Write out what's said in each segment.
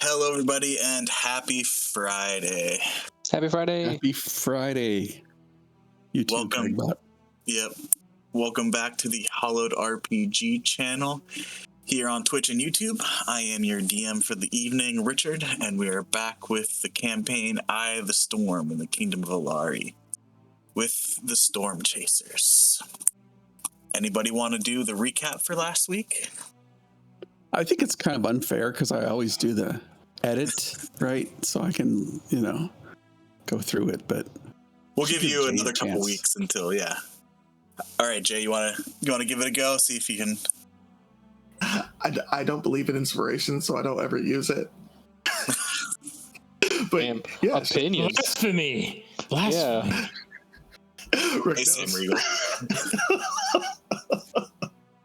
Hello, everybody, and happy Friday. Happy Friday. Happy Friday. You too, Welcome. Greg. Yep. Welcome back to the Hollowed RPG channel here on Twitch and YouTube. I am your DM for the evening, Richard, and we are back with the campaign Eye of the Storm in the Kingdom of Alari with the Storm Chasers. Anybody want to do the recap for last week? I think it's kind of unfair because I always do the edit, right? So I can, go through it, but we'll give you Jay another a couple chance. weeks until, yeah. All right, Jay, you want to give it a go? See if you can. I don't believe in inspiration, so I don't ever use it. But yeah, Opinions. Blasphemy. Yeah. Hey, Sam Regal.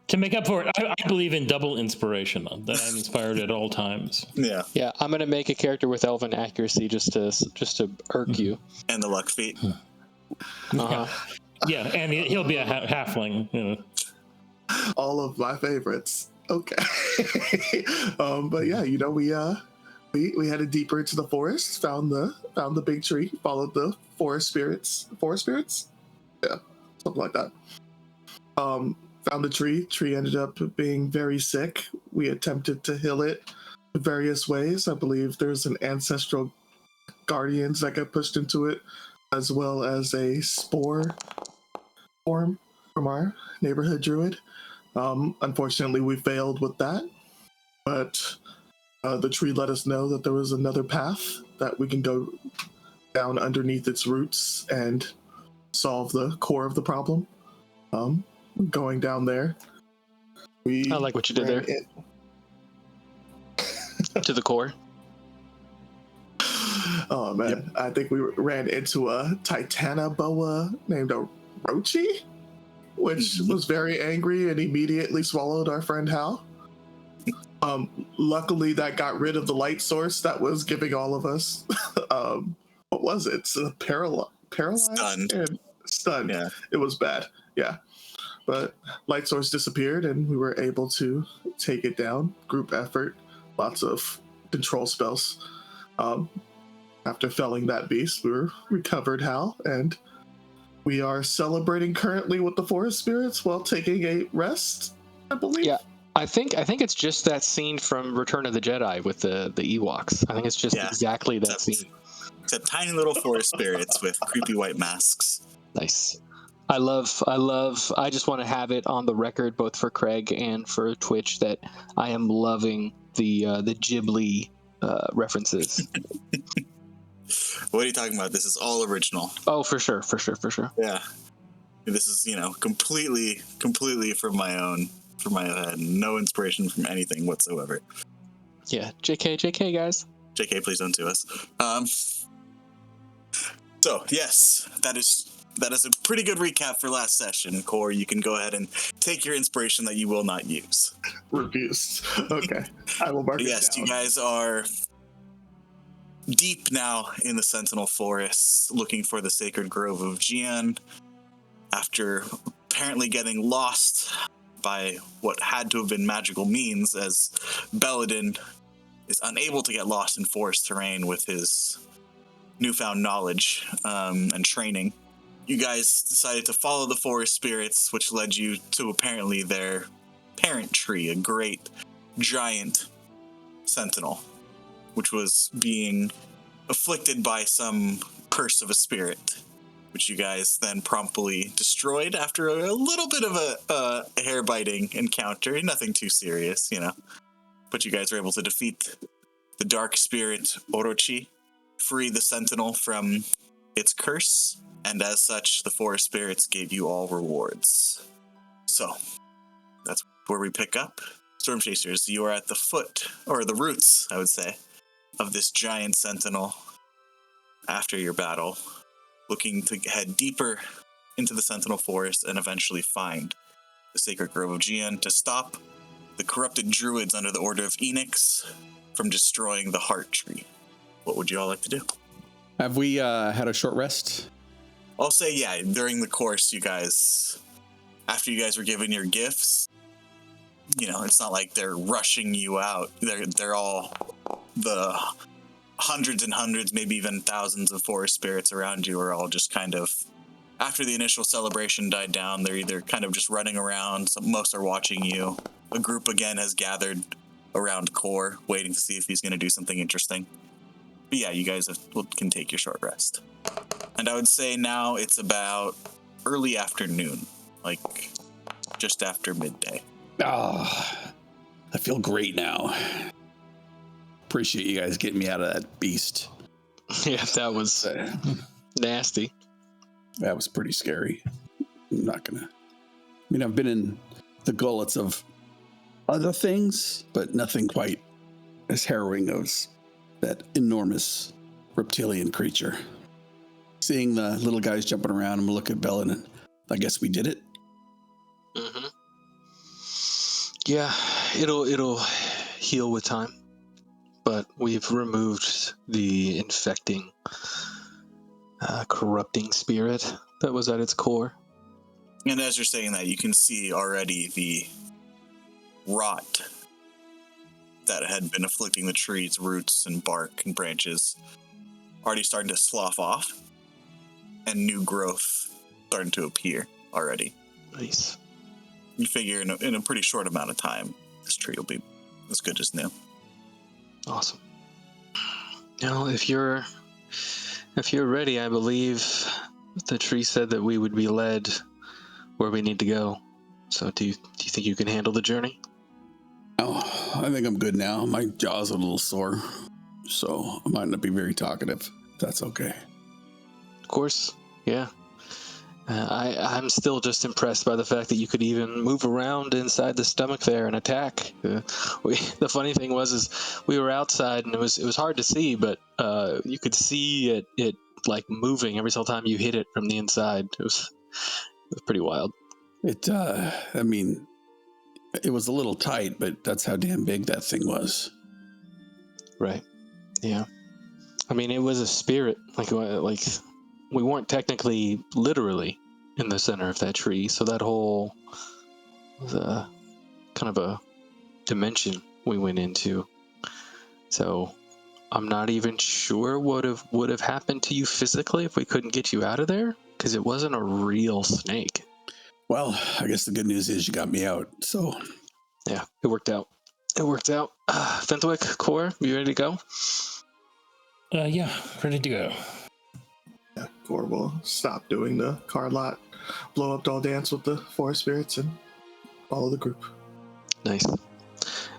To make up for it, I believe in double inspiration, that I'm inspired at all times. Yeah. Yeah, I'm gonna make a character with elven accuracy just to irk you. And the luck feat. Uh-huh. Yeah, and he'll be a halfling. You know. All of my favorites. Okay. But yeah, we headed deeper into the forest, found the big tree, followed the forest spirits. Yeah, something like that. Found the tree. Tree ended up being very sick. We attempted to heal it various ways. I believe there's an ancestral guardians that got pushed into it, as well as a spore form from our neighborhood druid. Unfortunately, we failed with that, but the tree let us know that there was another path that we can go down underneath its roots and solve the core of the problem. Going down there, I like what you did there. To the core. Oh man, yep. I think we ran into a Titanoboa named Orochi, which was very angry and immediately swallowed our friend Hal. Luckily, that got rid of the light source that was giving all of us what was it? Paralyzed and stunned. Yeah, it was bad. Yeah. But light source disappeared and we were able to take it down. Group effort, lots of control spells. After felling that beast, we recovered Hal, and we are celebrating currently with the forest spirits while taking a rest, I believe. Yeah, I think it's just that scene from Return of the Jedi with the Ewoks. I think it's just exactly that scene. Except tiny little forest spirits with creepy white masks. Nice. I just want to have it on the record, both for Craig and for Twitch, that I am loving the Ghibli references. What are you talking about? This is all original. Oh, for sure. Yeah. This is, completely from my head. No inspiration from anything whatsoever. Yeah. JK, guys. JK, please don't sue us. So, yes, that is a pretty good recap for last session. Core, you can go ahead and take your inspiration that you will not use. Refused. Okay. I will mark it down. Yes, you guys are deep now in the Sentinel Forest, looking for the Sacred Grove of Jian. After apparently getting lost by what had to have been magical means, as Belladin is unable to get lost in forest terrain with his newfound knowledge and training. You guys decided to follow the forest spirits, which led you to apparently their parent tree, a great, giant sentinel, which was being afflicted by some curse of a spirit, which you guys then promptly destroyed after a little bit of a hair-biting encounter. Nothing too serious, But you guys were able to defeat the dark spirit Orochi, free the sentinel from its curse, and as such, the forest spirits gave you all rewards. So, that's where we pick up. Storm Chasers, you are at the foot, or the roots, I would say, of this giant sentinel after your battle, looking to head deeper into the Sentinel Forest and eventually find the Sacred Grove of Jian to stop the corrupted druids under the Order of Enix from destroying the Heart Tree. What would you all like to do? Have we had a short rest? I'll say, yeah, during the course, you guys, after you guys were given your gifts, it's not like they're rushing you out. They're all the hundreds and hundreds, maybe even thousands of forest spirits around you are all just kind of, after the initial celebration died down, they're either kind of just running around, most are watching you. A group again has gathered around Core, waiting to see if he's going to do something interesting. But yeah, you guys can take your short rest. And I would say now it's about early afternoon, like just after midday. Ah, I feel great now. Appreciate you guys getting me out of that beast. Yeah, that was nasty. That was pretty scary. I'm not gonna. I mean, I've been in the gullets of other things, but nothing quite as harrowing as that enormous reptilian creature. Seeing the little guys jumping around, I'm gonna look at Bellin, and I guess we did it. Mm-hmm. Yeah, it'll heal with time, but we've removed the infecting, corrupting spirit that was at its core. And as you're saying that, you can see already the rot that had been afflicting the tree's roots and bark and branches already starting to slough off, and new growth starting to appear already. Nice. You figure in a pretty short amount of time, this tree will be as good as new. Awesome. Now, if you're ready, I believe the tree said that we would be led where we need to go. So do you think you can handle the journey? Oh, I think I'm good now. My jaw's a little sore, so I might not be very talkative. If that's okay. Of course, yeah. I'm still just impressed by the fact that you could even move around inside the stomach there and attack. The funny thing was we were outside and it was hard to see, but you could see it like moving every single time you hit it from the inside. It was pretty wild. I mean, it was a little tight, but that's how damn big that thing was. Right. Yeah. I mean, it was a spirit. Like we weren't technically literally in the center of that tree, so that whole was a kind of a dimension we went into. So I'm not even sure what would have happened to you physically if we couldn't get you out of there, because it wasn't a real snake. Well, I guess the good news is you got me out, so... Yeah, it worked out. Fenthwick, Core, you ready to go? Yeah, ready to go. Yeah, Core will stop doing the card lot, blow up doll dance with the forest spirits, and follow the group. Nice.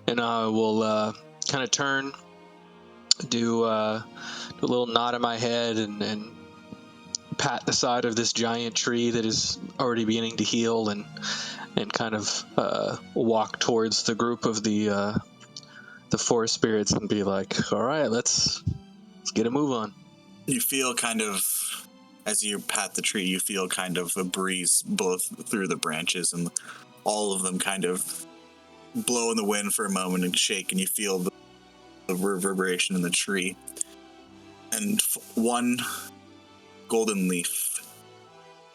And I will kind of turn, do a little nod in my head, and pat the side of this giant tree that is already beginning to heal, and kind of walk towards the group of the forest spirits and be like, all right, let's get a move on. You feel kind of, as you pat the tree, you feel kind of a breeze blow through the branches, and all of them kind of blow in the wind for a moment and shake, and you feel the reverberation in the tree. And one golden leaf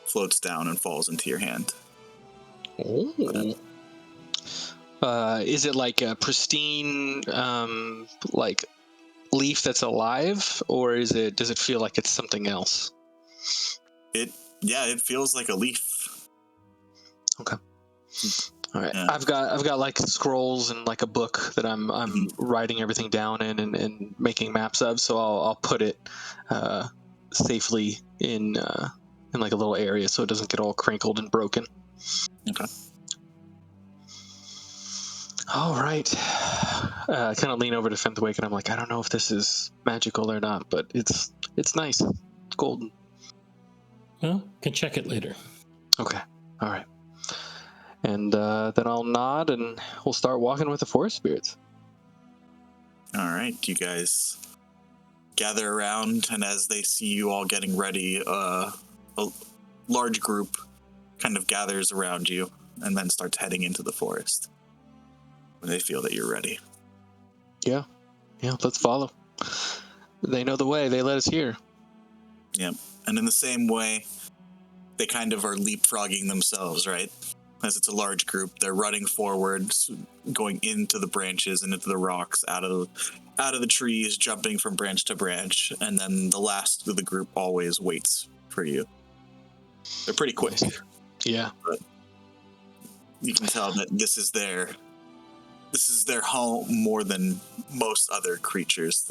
floats down and falls into your hand. Oh. Is it like a pristine, like leaf that's alive, or does it feel like it's something else? It feels like a leaf. Okay. All right. Yeah. I've got like scrolls and like a book that I'm writing everything down in and making maps of, so I'll put it safely in like a little area so it doesn't get all crinkled and broken. Okay. All right. I kind of lean over to Fenthwick and I'm like, I don't know if this is magical or not, but it's nice. It's golden. Well, can check it later. Okay. All right. And then I'll nod and we'll start walking with the forest spirits. All right, you guys gather around, and as they see you all getting ready, a large group kind of gathers around you and then starts heading into the forest when they feel that you're ready. Yeah, let's follow. They know the way. They let us here. Yep. And in the same way, they kind of are leapfrogging themselves, right? as it's a large group. They're running forward, going into the branches and into the rocks, out of the trees, jumping from branch to branch, and then the last of the group always waits for you. They're pretty quick. Yeah. But you can tell that this is their home more than most other creatures.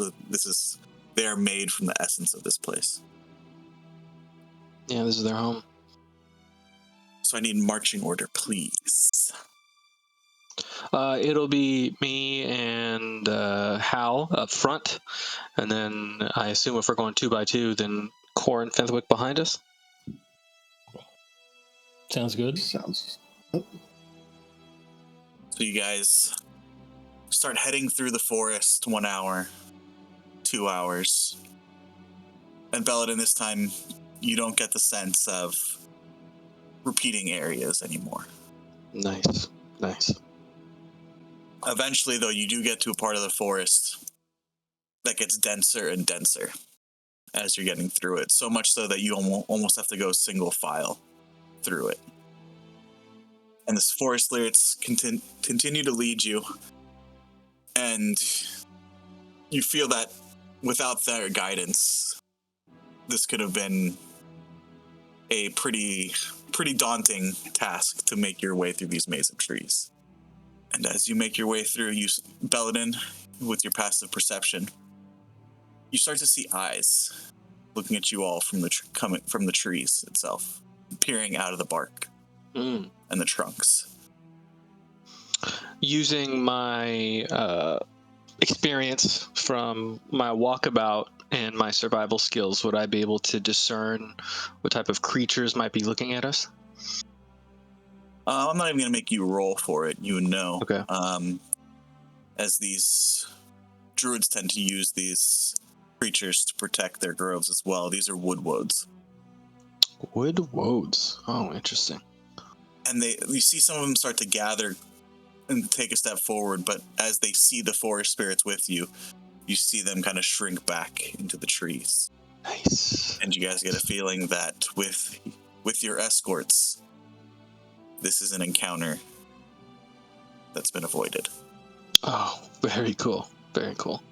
They are made from the essence of this place. Yeah, this is their home. So I need marching order, please. It'll be me and Hal up front, and then I assume if we're going 2 by 2, then Core and Fenthwick behind us. Sounds good. Sounds. So you guys start heading through the forest. 1 hour, 2 hours. And Belladin, this time, you don't get the sense of repeating areas anymore. Nice. Eventually, though, you do get to a part of the forest that gets denser and denser as you're getting through it. So much so that you almost have to go single file through it. And this forest lyrics continue to lead you. And you feel that without their guidance, this could have been a pretty daunting task to make your way through these maze of trees. And as you make your way through, Belladin, with your passive perception, you start to see eyes looking at you all coming from the trees itself, peering out of the bark and the trunks. Using my experience from my walkabout and my survival skills, would I be able to discern what type of creatures might be looking at us? I'm not even going to make you roll for it. You would know. Okay. As these druids tend to use these creatures to protect their groves as well. These are wood woads. Wood woads. Oh, interesting. And you see some of them start to gather and take a step forward, but as they see the forest spirits with you, you see them kind of shrink back into the trees. Nice. And you guys get a feeling that with your escorts, this is an encounter that's been avoided. Oh, very cool. Very cool.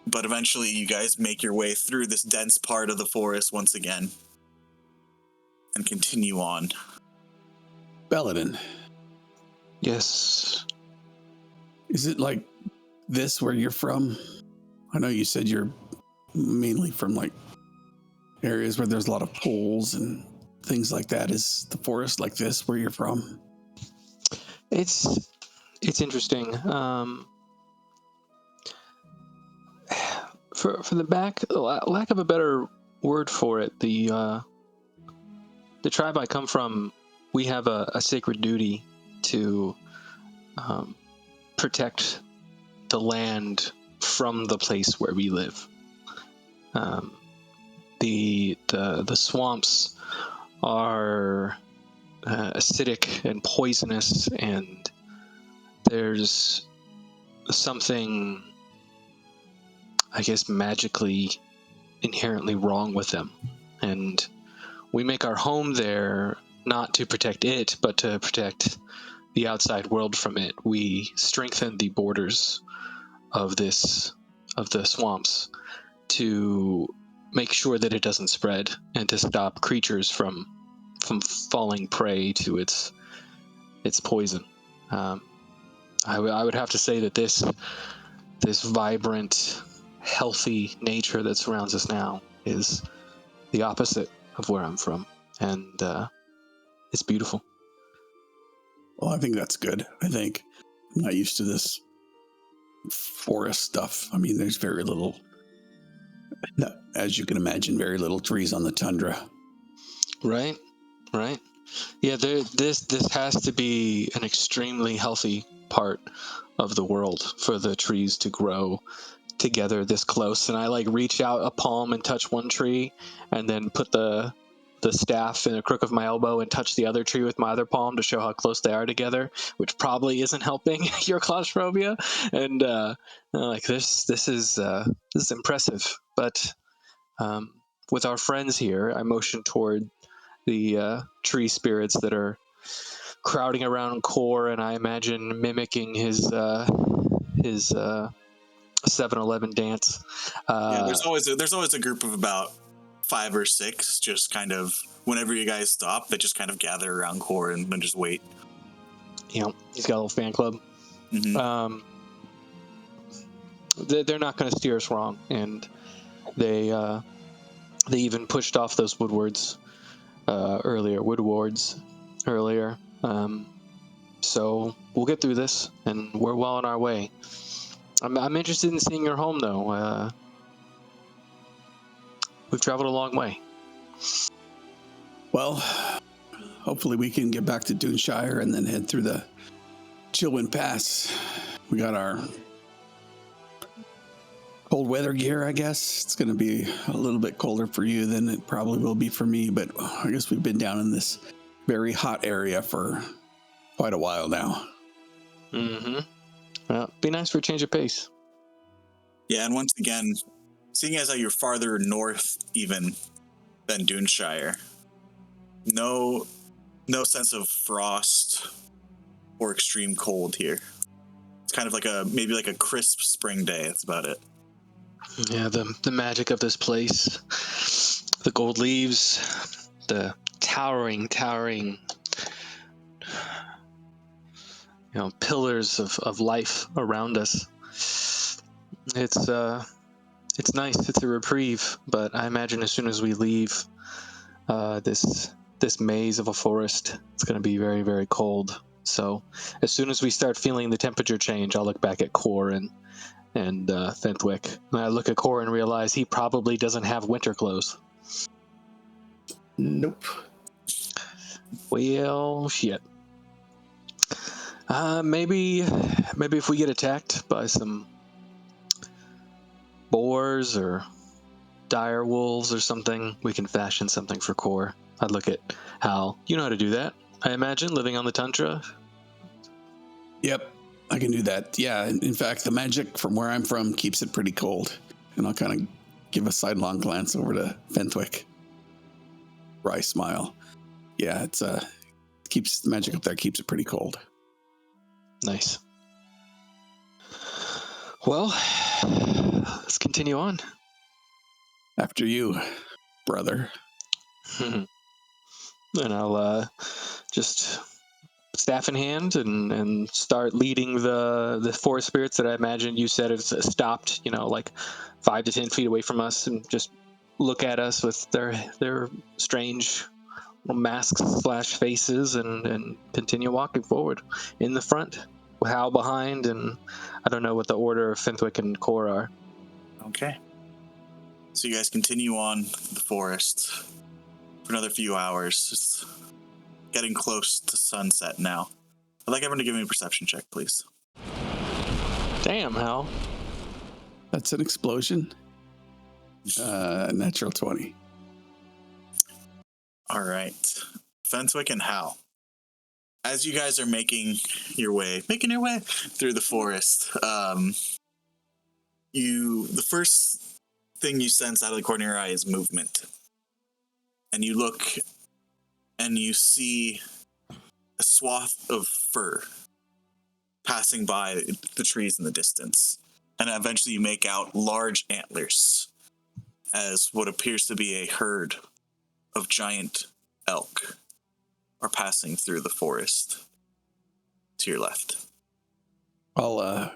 But eventually you guys make your way through this dense part of the forest once again and continue on. Belladin, Yes. is it like this where you're from? I know you said you're mainly from like areas where there's a lot of pools and things like that. Is the forest like this where you're from? It's interesting. For the lack of a better word for it, the tribe I come from, we have a sacred duty to protect the land from the place where we live. The swamps are acidic and poisonous, and there's something, I guess, magically inherently wrong with them. And we make our home there not to protect it, but to protect the outside world from it. We strengthen the borders of the swamps to make sure that it doesn't spread, and to stop creatures from falling prey to its poison. I would have to say that this vibrant, healthy nature that surrounds us now is the opposite of where I'm from, and it's beautiful. Well, I think that's good. I'm not used to this forest stuff. I mean, there's very little, as you can imagine, very little trees on the tundra. Right. Yeah, this has to be an extremely healthy part of the world for the trees to grow together this close. And I reach out a palm and touch one tree, and then put the staff in a crook of my elbow and touch the other tree with my other palm to show how close they are together, which probably isn't helping your claustrophobia. And this is impressive. But with our friends here, I motion toward the tree spirits that are crowding around Core, and I imagine mimicking his 7-Eleven dance. Yeah, there's always a group of about 5 or 6, just kind of whenever you guys stop, they just kind of gather around Core and then just wait. He's got a little fan club. Mm-hmm. They're not going to steer us wrong, and they even pushed off those woodwards earlier. So we'll get through this, and we're well on our way. I'm interested in seeing your home, though. We've traveled a long way. Well, hopefully we can get back to Duneshire and then head through the Chillwind Pass. We got our cold weather gear, I guess. It's going to be a little bit colder for you than it probably will be for me, but I guess we've been down in this very hot area for quite a while now. Mm-hmm. Well, be nice for a change of pace. Yeah, and once again, seeing as how you're farther north even than Duneshire, no sense of frost or extreme cold here. It's kind of like maybe like a crisp spring day. That's about it. Yeah, the magic of this place, the gold leaves, the towering, pillars of life around us. It's nice. It's a reprieve, but I imagine as soon as we leave this maze of a forest, it's going to be very, very cold. So as soon as we start feeling the temperature change, I'll look back at Core and Fenthwick. And I look at Core and realize he probably doesn't have winter clothes. Nope. Well, shit. Maybe if we get attacked by some boars or dire wolves or something, we can fashion something for Core. I'd look at Hal. You know how to do that, I imagine, living on the tundra? Yep, I can do that. Yeah, in fact, the magic from where I'm from keeps it pretty cold. And I'll kind of give a sidelong glance over to Fenthwick. Wry smile. Yeah, it's keeps the magic up there keeps it pretty cold. Nice. Well, let's continue on. After you, brother. And I'll just staff in hand and start leading the forest spirits that I imagine you said have stopped, like 5 to 10 feet away from us, and just look at us with their strange masks / faces and continue walking forward in the front, Hal behind, and I don't know what the order of Fenthwick and Core are. Okay. So you guys continue on the forest for another few hours. It's getting close to sunset now. I'd like everyone to give me a perception check, please. Damn, Hal. That's an explosion. Natural 20. All right. Fenthwick and Hal. As you guys are making your way through the forest, the first thing you sense out of the corner of your eye is movement. And you look and you see a swath of fur passing by the trees in the distance. And eventually you make out large antlers as what appears to be a herd of giant elk are passing through the forest to your left. I'll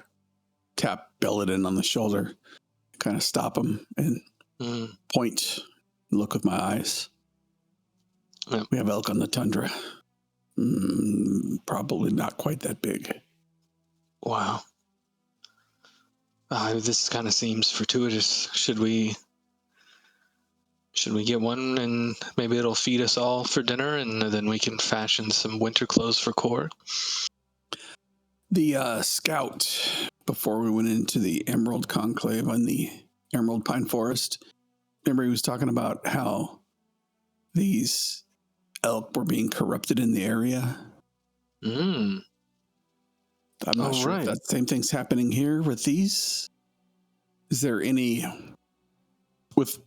tap Belladin on the shoulder, kind of stop him, and point, look with my eyes. Yep. We have elk on the tundra. Probably not quite that big. Wow. This kind of seems fortuitous. Should we get one and maybe it'll feed us all for dinner, and then we can fashion some winter clothes for Core? The scout, before we went into the Emerald Conclave on the Emerald Pine Forest, remember he was talking about how these elk were being corrupted in the area? I'm not sure if that same thing's happening here with these. Is there any, with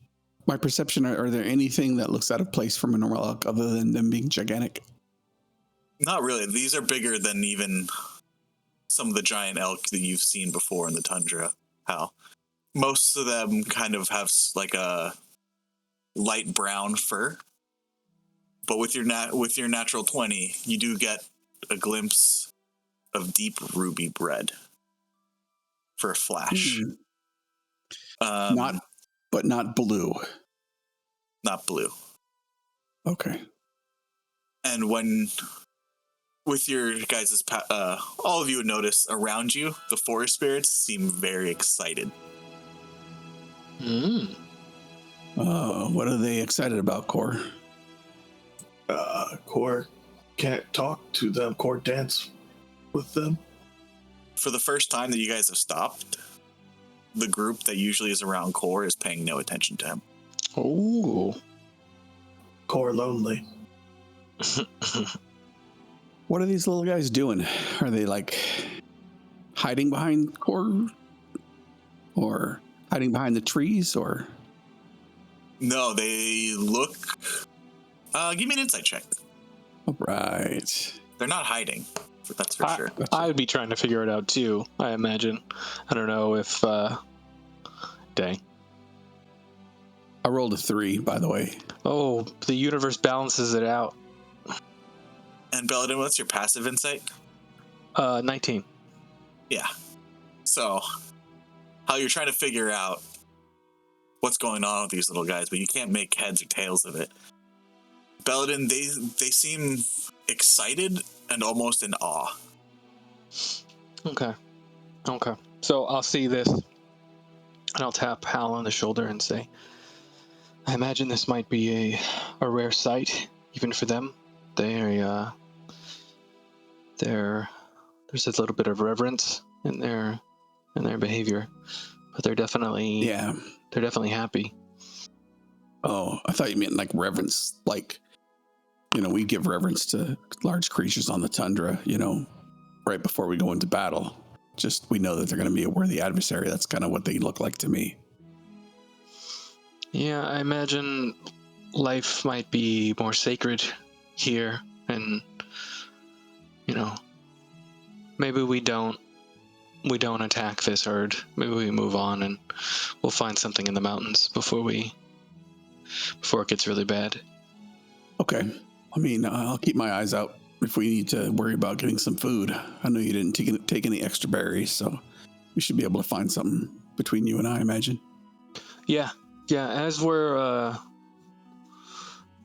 my perception, are there anything that looks out of place from a normal elk other than them being gigantic? Not really. These are bigger than even some of the giant elk that you've seen before in the tundra. Hal. Most of them kind of have like a light brown fur, but with your natural 20, you do get a glimpse of deep ruby red for a flash. Not blue. Not blue. Okay. And when with your guys' all of you would notice around you, the forest spirits seem very excited. What are they excited about, Core? Core can't talk to them. Core dance with them. For the first time that you guys have stopped, the group that usually is around Core is paying no attention to him. Oh. Core lonely. What are these little guys doing? Are they like hiding behind Core? Or hiding behind the trees? Or No, they look... give me an insight check. all right. They're not hiding. That's for sure. I would be trying to figure it out too, I imagine. I don't know if... Dang. I rolled a 3, by the way. Oh, the universe balances it out. And Belladin, what's your passive insight? 19. Yeah. So, how you're trying to figure out what's going on with these little guys, but you can't make heads or tails of it. Belladin, they seem excited and almost in awe. Okay. So I'll see this, and I'll tap Hal on the shoulder and say, I imagine this might be a rare sight, even for them. There's a little bit of reverence in their behavior, but they're definitely happy. Oh, I thought you meant like reverence, like, we give reverence to large creatures on the tundra, right before we go into battle. Just, we know that they're going to be a worthy adversary. That's kind of what they look like to me. Yeah, I imagine life might be more sacred here, and maybe we don't attack this herd. Maybe we move on and we'll find something in the mountains before it gets really bad. Okay. I mean, I'll keep my eyes out if we need to worry about getting some food. I know you didn't take any extra berries, so we should be able to find something between you and I imagine. Yeah. As we're,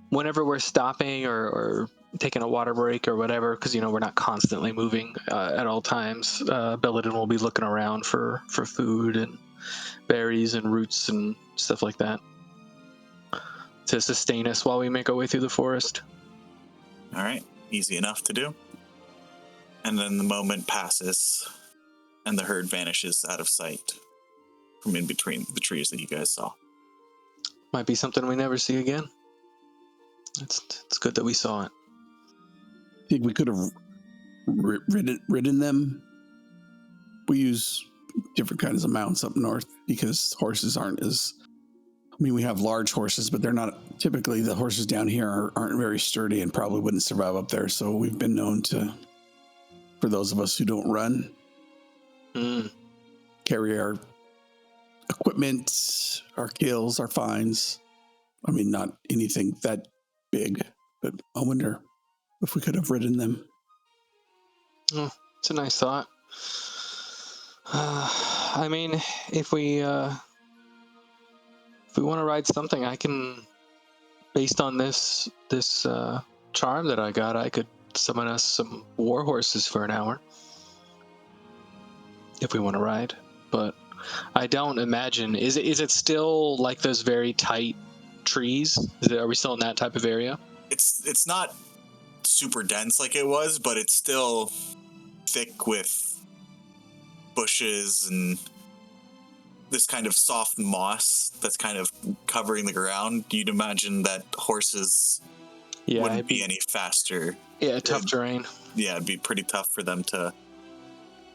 whenever we're stopping or taking a water break or whatever, because we're not constantly moving at all times, Belladin will be looking around for food and berries and roots and stuff like that to sustain us while we make our way through the forest. All right, easy enough to do. And then the moment passes, and the herd vanishes out of sight from in between the trees that you guys saw. Might be something we never see again. It's good that we saw it. I think we could have ridden them. We use different kinds of mounts up north because horses aren't as... we have large horses, but they're not... Typically, the horses down here aren't very sturdy and probably wouldn't survive up there. So we've been known to, for those of us who don't run, carry our equipment, our kills, our finds. I mean, not anything that big, but I wonder if we could have ridden them. Oh, it's a nice thought. I mean, if we want to ride something, I can, based on this charm that I got, I could summon us some war horses for an hour if we want to ride. But I don't imagine, is it still like those very tight trees? Are we still in that type of area? It's not super dense like it was, but it's still thick with bushes and this kind of soft moss that's kind of covering the ground. You'd imagine that horses wouldn't be any faster. Yeah, tough terrain. Yeah, it'd be pretty tough for them to,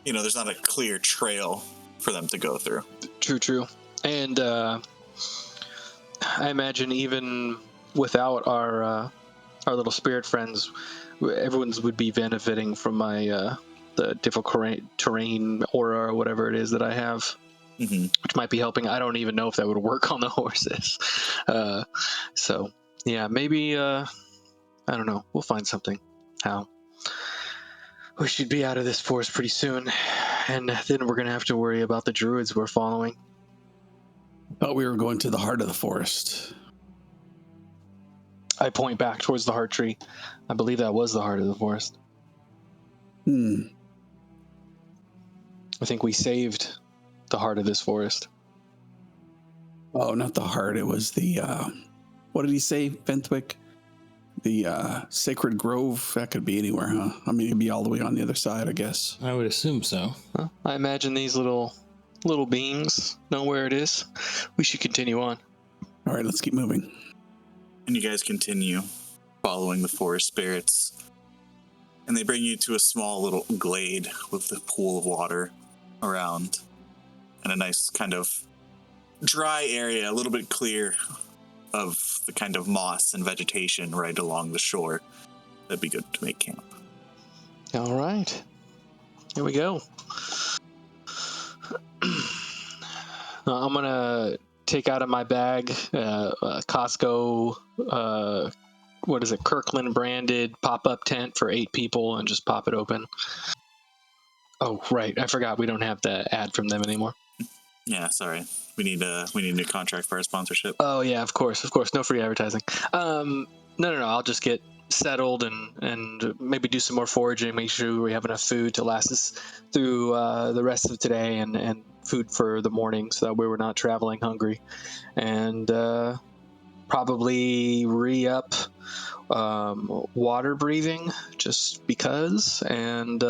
there's not a clear trail for them to go through. True. And I imagine even without our little spirit friends, everyone's would be benefiting from my the difficult terrain aura or whatever it is that I have, which might be helping. I don't even know if that would work on the horses. So yeah, maybe I don't know. We'll find something. How we should be out of this forest pretty soon, and then we're gonna have to worry about the druids we're following. Thought we were going to the heart of the forest. I point back towards the heart tree. I believe that was the heart of the forest. I think we saved the heart of this forest. Oh, not the heart. It was the, what did he say, Fenthwick? The sacred grove. That could be anywhere, huh? I mean, it could be all the way on the other side, I guess. I would assume so. Well, I imagine these little beings know where it is. We should continue on. All right, let's keep moving. And you guys continue following the forest spirits. And they bring you to a small little glade with a pool of water around. And a nice kind of dry area, a little bit clear of the kind of moss and vegetation right along the shore. That'd be good to make camp. All right. Here we go. I'm going to take out of my bag Costco, what is it, Kirkland branded pop-up tent for 8 people and just pop it open. Oh, right. I forgot we don't have the ad from them anymore. Yeah, sorry. We need a new contract for our sponsorship. Oh, yeah, of course. No free advertising. No. I'll just get settled and maybe do some more foraging, make sure we have enough food to last us through the rest of today and food for the morning so that we were not traveling hungry. And probably re-up water breathing just because. And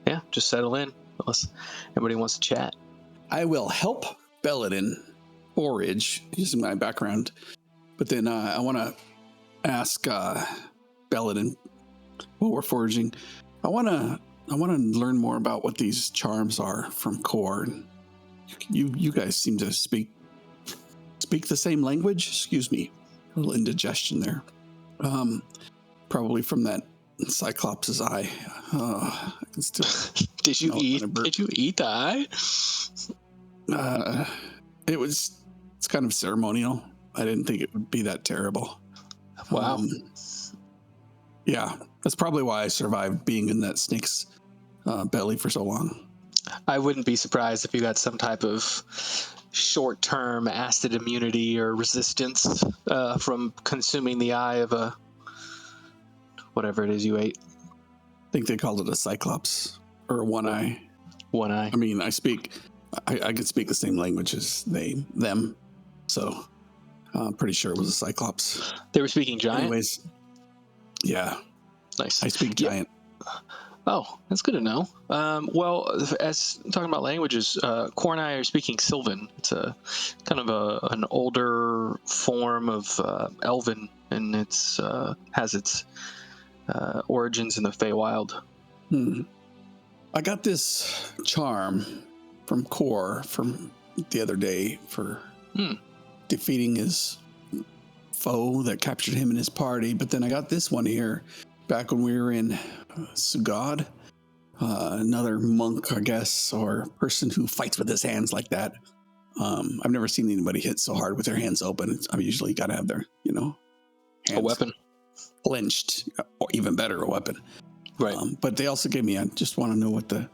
yeah, just settle in unless anybody wants to chat. I will help Belladin forage using my background, but then I want to ask Belladin while we're foraging. I want to learn more about what these charms are from Core. You guys seem to speak the same language. Excuse me, a little indigestion there. Probably from that Cyclops' eye. I can still. Did you eat the eye? It's kind of ceremonial. I didn't think it would be that terrible. Wow. Yeah, that's probably why I survived being in that snake's belly for so long. I wouldn't be surprised if you got some type of short-term acid immunity or resistance from consuming the eye of a whatever it is you ate. I think they called it a cyclops or a one-eye. One eye. I mean, I can speak the same language as them, so I'm pretty sure it was a cyclops. They were speaking giant? Anyways, yeah. Nice. I speak giant. Yeah. Oh, that's good to know. Well, as talking about languages, Core and I are speaking Sylvan. It's a kind of an older form of Elven, and it's has its origins in the Feywild. I got this charm from Core from the other day for defeating his foe that captured him and his party. But then I got this one here back when we were in Sugad, another monk, I guess, or person who fights with his hands like that. I've never seen anybody hit so hard with their hands open. I've usually got to have their, hands a weapon clenched, or even better, a weapon. Right. But they also gave me, I just want to know what the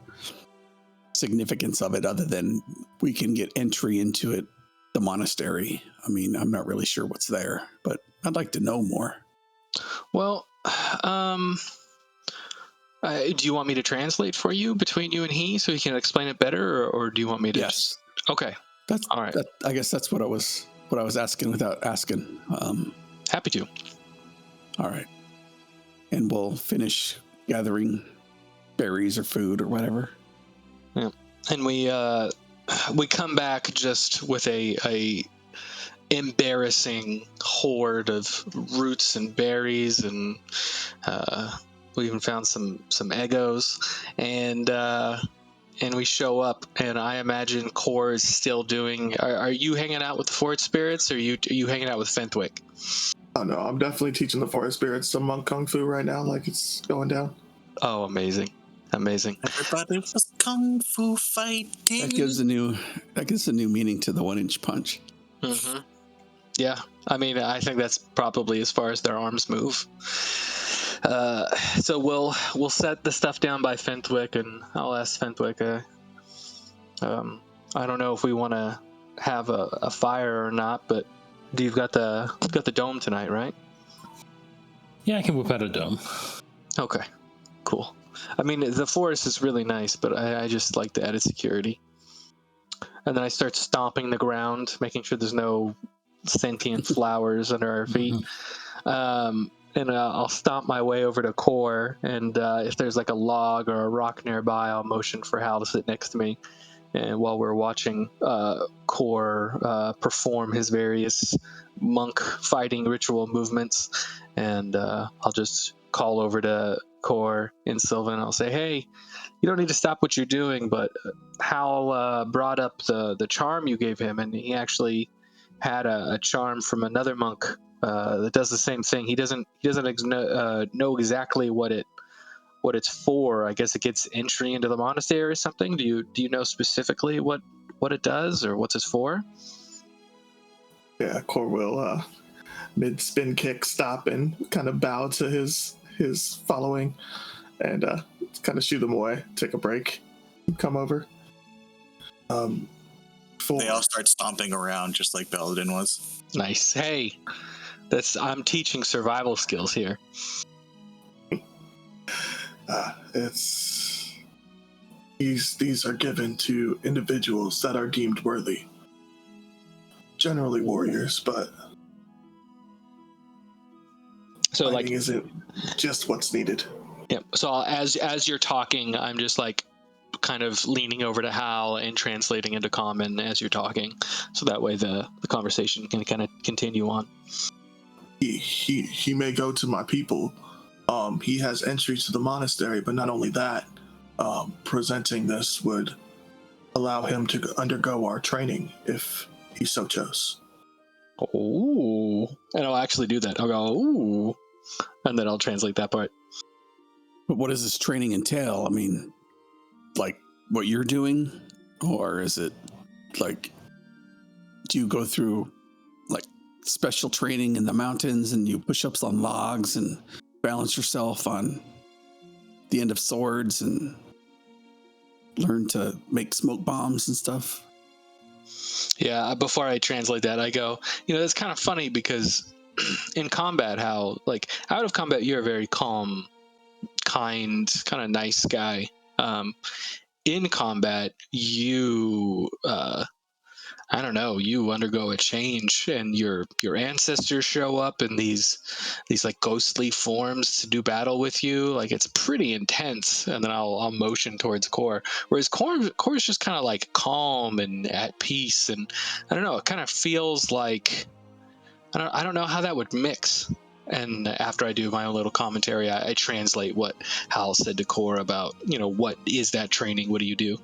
significance of it, other than we can get entry into it, the monastery. I mean, I'm not really sure what's there, but I'd like to know more. Well, do you want me to translate for you between you and he so he can explain it better, or do you want me to? Yes. Okay. That's all right. I guess that's what I was asking without asking. Happy to. All right. And we'll finish gathering berries or food or whatever. Yeah. And we come back just with a embarrassing horde of roots and berries, and we even found some Eggos, and we show up, and I imagine Core is still doing. Are you hanging out with the Forest Spirits, or are you hanging out with Fenthwick? Oh no, I'm definitely teaching the forest spirits some monk kung fu right now, like it's going down. Oh, amazing. Amazing. Everybody was kung fu fighting. That gives a new meaning to the 1-inch punch. Mm-hmm. Yeah, I mean, I think that's probably as far as their arms move. So we'll set the stuff down by Fentwick, and I'll ask Fentwick. I don't know if we want to have a fire or not, but you've got the dome tonight, right? Yeah, I can whip out a dome. Okay, cool. I mean, the forest is really nice, but I just like the added security. And then I start stomping the ground, making sure there's no sentient flowers under our feet. And I'll stomp my way over to Core, and if there's like a log or a rock nearby, I'll motion for Hal to sit next to me. And while we're watching Core perform his various monk fighting ritual movements, and I'll just call over to Core and Sylvan. I'll say, "Hey, you don't need to stop what you're doing, but Hal brought up the charm you gave him, and he actually had a charm from another monk that does the same thing. He doesn't know exactly what it's for. I guess it gets entry into the monastery or something. Do you know specifically what it does or what's it for?" Yeah, Core will mid spin kick stop and kind of bow to his following, and kind of shoo them away. Take a break, come over. They all start stomping around just like Belladin was. Nice. Hey, I'm teaching survival skills here. These are given to individuals that are deemed worthy. Generally warriors, but So fighting isn't just what's needed. Yeah. So as you're talking, I'm just like kind of leaning over to Hal and translating into common as you're talking, so that way the conversation can kind of continue on. He may go to my people. He has entry to the monastery, but not only that, presenting this would allow him to undergo our training if he so chose. Oh, and I'll actually do that. I'll go, ooh, and then I'll translate that part. But what does this training entail? I mean, like what you're doing, or is it like, do you go through like special training in the mountains and you push ups on logs and balance yourself on the end of swords and learn to make smoke bombs and stuff? Yeah, before I translate that, I go, that's kind of funny because in combat, how, like, out of combat, you're a very calm, kind, kind of nice guy. In combat, you, I don't know, you undergo a change, and your ancestors show up in these like ghostly forms to do battle with you. Like, it's pretty intense. And then I'll motion towards Core, whereas Core is just kind of like calm and at peace. And I don't know, it kind of feels like I don't know how that would mix. And after I do my own little commentary, I translate what Hal said to Core about, what is that training? What do you do?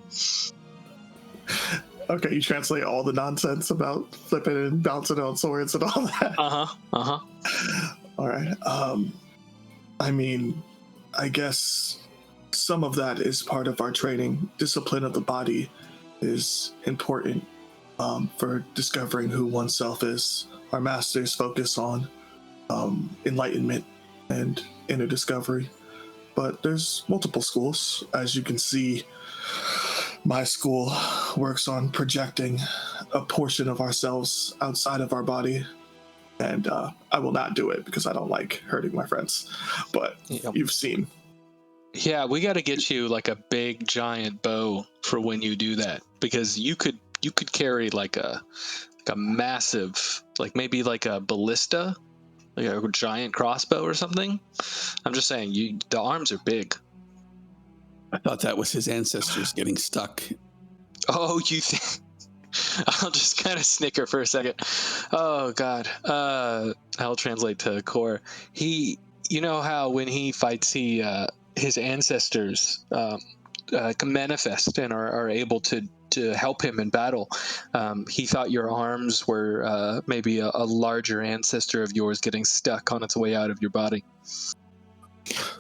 Okay, you translate all the nonsense about flipping and bouncing on swords and all that. All right. I mean, I guess some of that is part of our training. Discipline of the body is important for discovering who oneself is. Our masters focus on enlightenment and inner discovery. But there's multiple schools. As you can see, my school works on projecting a portion of ourselves outside of our body. And I will not do it because I don't like hurting my friends. But You've seen. Yeah, we got to get you like a big giant bow for when you do that, because you could carry like a massive, like maybe like a ballista, like a giant crossbow or something. I'm just saying, the arms are big. I thought that was his ancestors getting stuck. Oh, you think? I'll just kind of snicker for a second. Oh God. I'll translate to Core. He, how when he fights, his ancestors manifest and are able to to help him in battle. He thought your arms were maybe a larger ancestor of yours getting stuck on its way out of your body.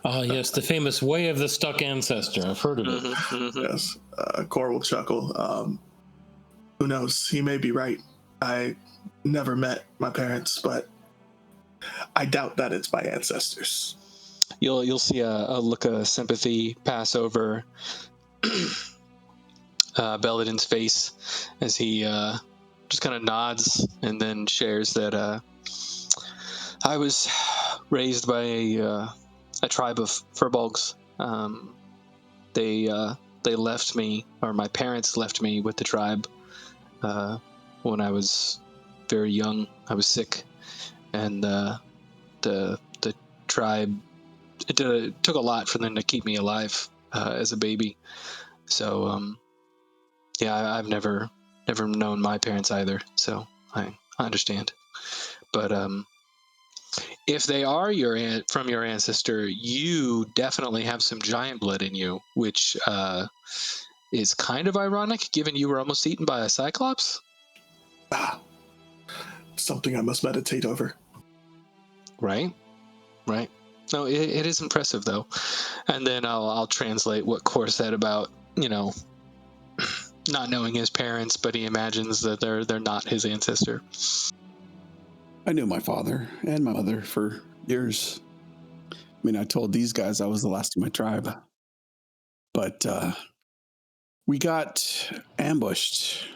Ah, yes, the famous way of the stuck ancestor. I've heard of it. Mm-hmm, mm-hmm. Yes. Cor will chuckle. Who knows? He may be right. I never met my parents, but I doubt that it's my ancestors. You'll see a look of sympathy pass over Belladin's face as he just kind of nods and then shares that I was raised by a tribe of furbolgs. They left me, or my parents left me with the tribe when I was very young. I was sick, and the tribe it took a lot for them to keep me alive as a baby. So yeah, I've never known my parents either. So I understand, but if they are from your ancestor, you definitely have some giant blood in you, which is kind of ironic, given you were almost eaten by a cyclops. Something I must meditate over. Right. No, it is impressive though. And then I'll translate what Cor said about not knowing his parents, but he imagines that they're not his ancestor. I knew my father and my mother for years. I mean, I told these guys I was the last of my tribe. But we got ambushed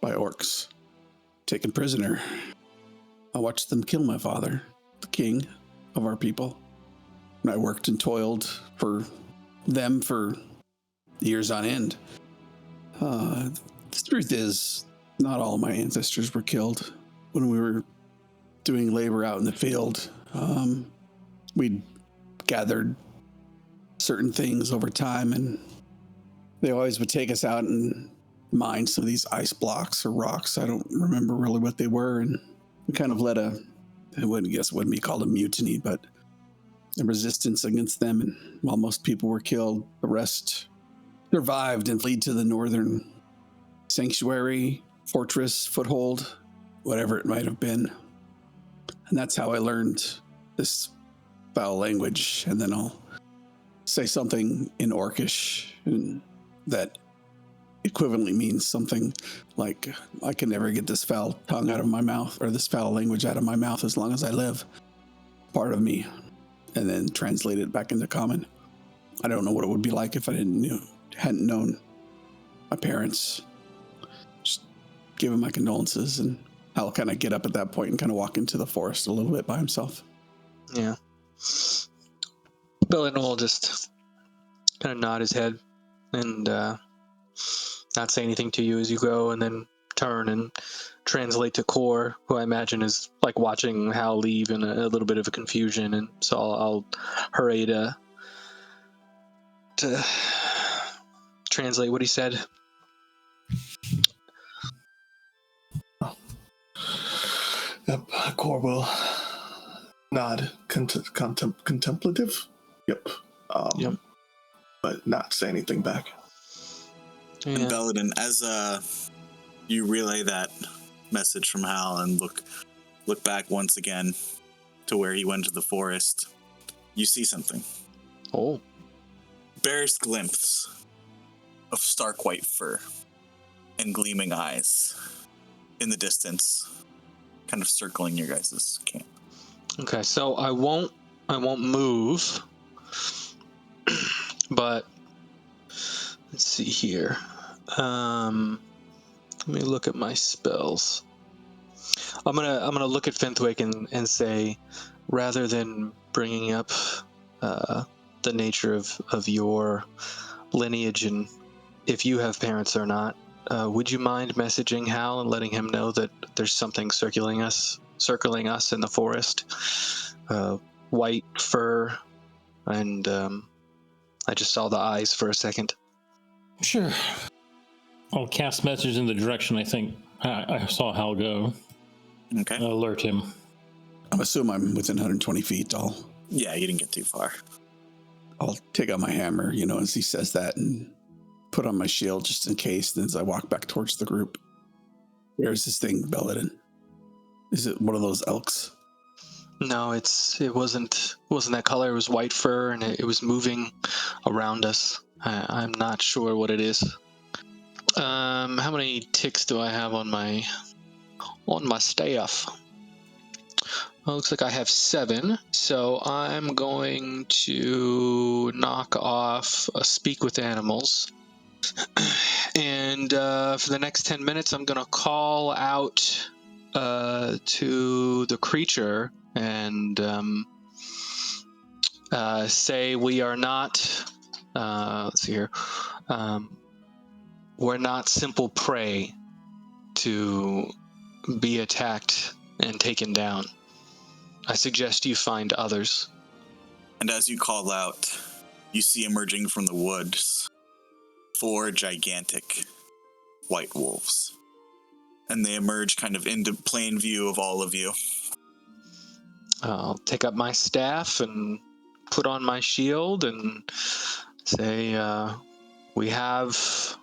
by orcs, taken prisoner. I watched them kill my father, the king of our people. And I worked and toiled for them for years on end. The truth is, not all of my ancestors were killed. When we were doing labor out in the field, we'd gathered certain things over time, and they always would take us out and mine some of these ice blocks or rocks. I don't remember really what they were, and we kind of led it wouldn't be called a mutiny, but a resistance against them. And while most people were killed, the rest survived and fled to the northern sanctuary, fortress, foothold, whatever it might have been. And that's how I learned this foul language. And then I'll say something in Orcish and that equivalently means something like, I can never get this foul tongue out of my mouth, or this foul language out of my mouth as long as I live. Part of me. And then translate it back into common. I don't know what it would be like if I hadn't known my parents. Just give him my condolences, and I'll kind of get up at that point and kind of walk into the forest a little bit by himself. Yeah. Belladin will just kind of nod his head and not say anything to you as you go, and then turn and translate to Cor, who I imagine is like watching Hal leave in a little bit of a confusion. And so I'll hurry to translate what he said. Yep, Cor will nod, contemplative. Yep. Yep. But not say anything back. Yeah. And Belladin, as you relay that message from Hal and look back once again to where he went to the forest, you see something. Oh. Barest glimpse of stark white fur and gleaming eyes in the distance, kind of circling your guys' camp. Okay, so I won't move, but let's see here. Let me look at my spells. I'm gonna look at Fenthwick and say, rather than bringing up the nature of your lineage and if you have parents or not, would you mind messaging Hal and letting him know that there's something circling us in the forest? White fur, and I just saw the eyes for a second. Sure. I'll cast message in the direction I think I saw Hal go. Okay. Alert him. I'm assuming I'm within 120 feet. Yeah, you didn't get too far. I'll take out my hammer, as he says that, and put on my shield just in case. And as I walk back towards the group, where's this thing, Belladin? Is it one of those elks? No, it wasn't that color. It was white fur, and it was moving around us. I'm not sure what it is. How many ticks do I have on my staff? Well, looks like I have 7, so I'm going to knock off a Speak with Animals. And for the next 10 minutes, I'm going to call out to the creature and say we are not, let's see here, we're not simple prey to be attacked and taken down. I suggest you find others. And as you call out, you see emerging from the woods 4 gigantic white wolves. And they emerge kind of into plain view of all of you. I'll take up my staff and put on my shield and say, we have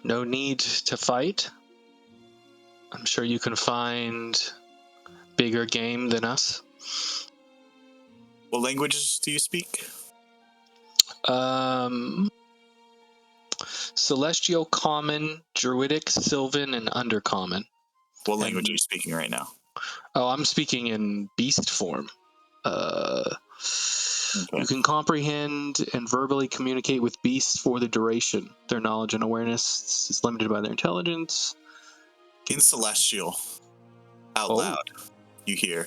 no need to fight. I'm sure you can find bigger game than us. What languages do you speak? Celestial, Common, Druidic, Sylvan, and Undercommon. What language are you speaking right now? Oh, I'm speaking in beast form. Okay. You can comprehend and verbally communicate with beasts for the duration. Their knowledge and awareness is limited by their intelligence. In Celestial, out loud, you hear,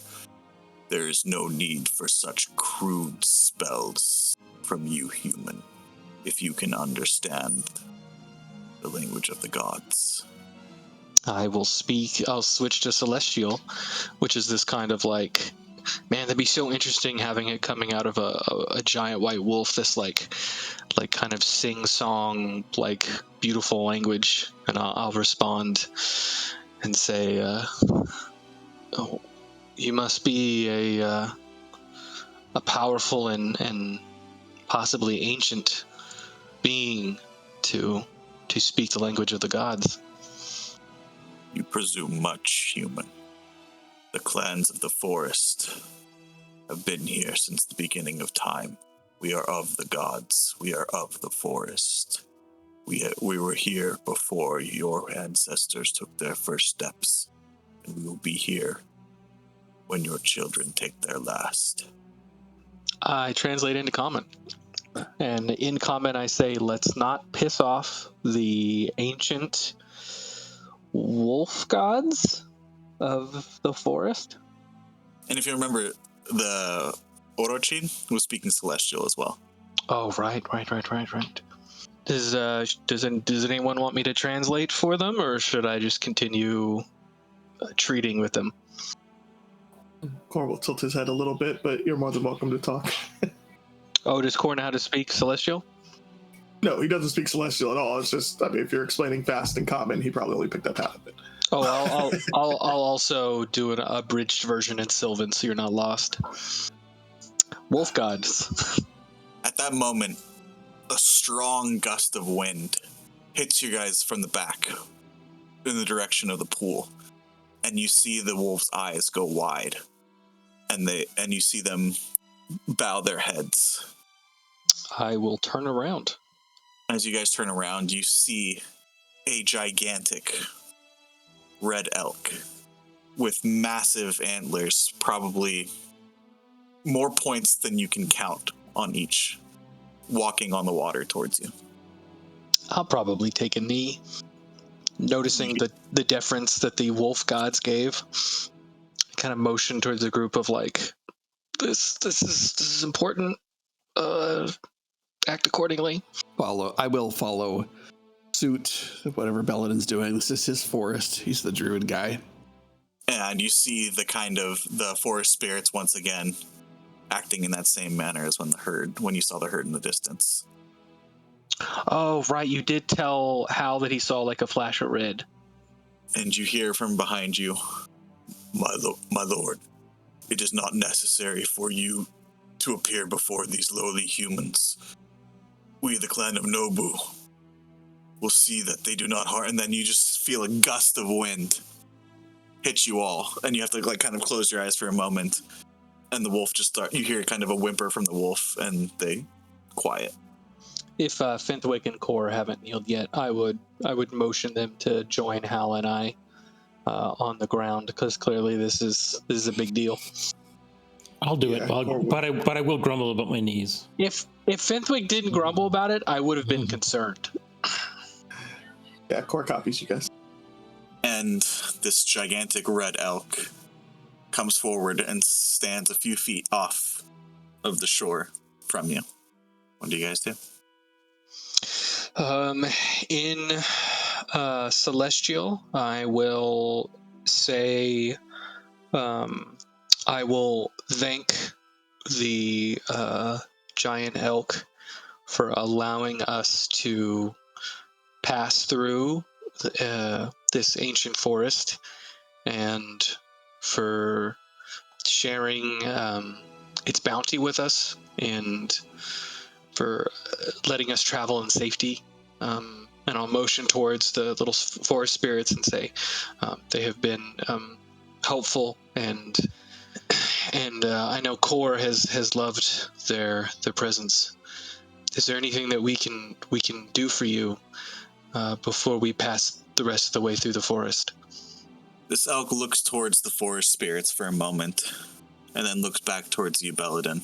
"There is no need for such crude spells from you, human, if you can understand the language of the gods." I'll switch to Celestial, which is this kind of like, man, that'd be so interesting having it coming out of a giant white wolf, this like kind of sing-song, like beautiful language. And I'll respond and say, oh, you must be a powerful and possibly ancient being to speak the language of the gods. You presume much, human. The clans of the forest have been here since the beginning of time. We are of the gods. We are of the forest. We were here before your ancestors took their first steps, and we will be here when your children take their last. I translate into Common. And in Common, I say, let's not piss off the ancient wolf gods of the forest. And if you remember, the Orochin was speaking Celestial as well. Oh, right. Does anyone want me to translate for them, or should I just continue treating with them? Cor will tilt his head a little bit, but you're more than welcome to talk. Oh, does Cor know how to speak Celestial? No, he doesn't speak Celestial at all. It's just, I mean, if you're explaining fast and Common, he probably only picked up half of it. Oh, I'll also do an abridged version in Sylvan, so you're not lost. Wolf gods. At that moment, a strong gust of wind hits you guys from the back in the direction of the pool, and you see the wolves' eyes go wide, and you see them bow their heads. I will turn around. As you guys turn around, you see a gigantic red elk with massive antlers, probably more points than you can count on each, walking on the water towards you. I'll probably take a knee, noticing the deference that the wolf gods gave. Kind of motion towards a group of like, this is important. Act accordingly. I will follow suit, whatever Belladin's doing. This is his forest. He's the druid guy. And you see the forest spirits once again acting in that same manner as when you saw the herd in the distance. Oh, right. You did tell Hal that he saw like a flash of red. And you hear from behind you, my lord, it is not necessary for you to appear before these lowly humans. We, the clan of Nobu, will see that they do not harm. And then you just feel a gust of wind hit you all, and you have to like kind of close your eyes for a moment. And the wolf you hear kind of a whimper from the wolf, and they quiet. If Fenthwick and Core haven't kneeled yet, I would motion them to join Hal and I on the ground, because clearly this is a big deal. I'll do it, but I will grumble about my knees. If Fenthwick didn't grumble about it, I would have been concerned. Yeah, core copies, you guys. And this gigantic red elk comes forward and stands a few feet off of the shore from you. What do you guys do? In Celestial, I will say, I will thank the giant elk for allowing us to pass through this ancient forest, and for sharing its bounty with us, and for letting us travel in safety. And I'll motion towards the little forest spirits and say they have been helpful, and I know Core has loved their presence. Is there anything that we can do for you before we pass the rest of the way through the forest? This elk looks towards the forest spirits for a moment, and then looks back towards you, Belladin.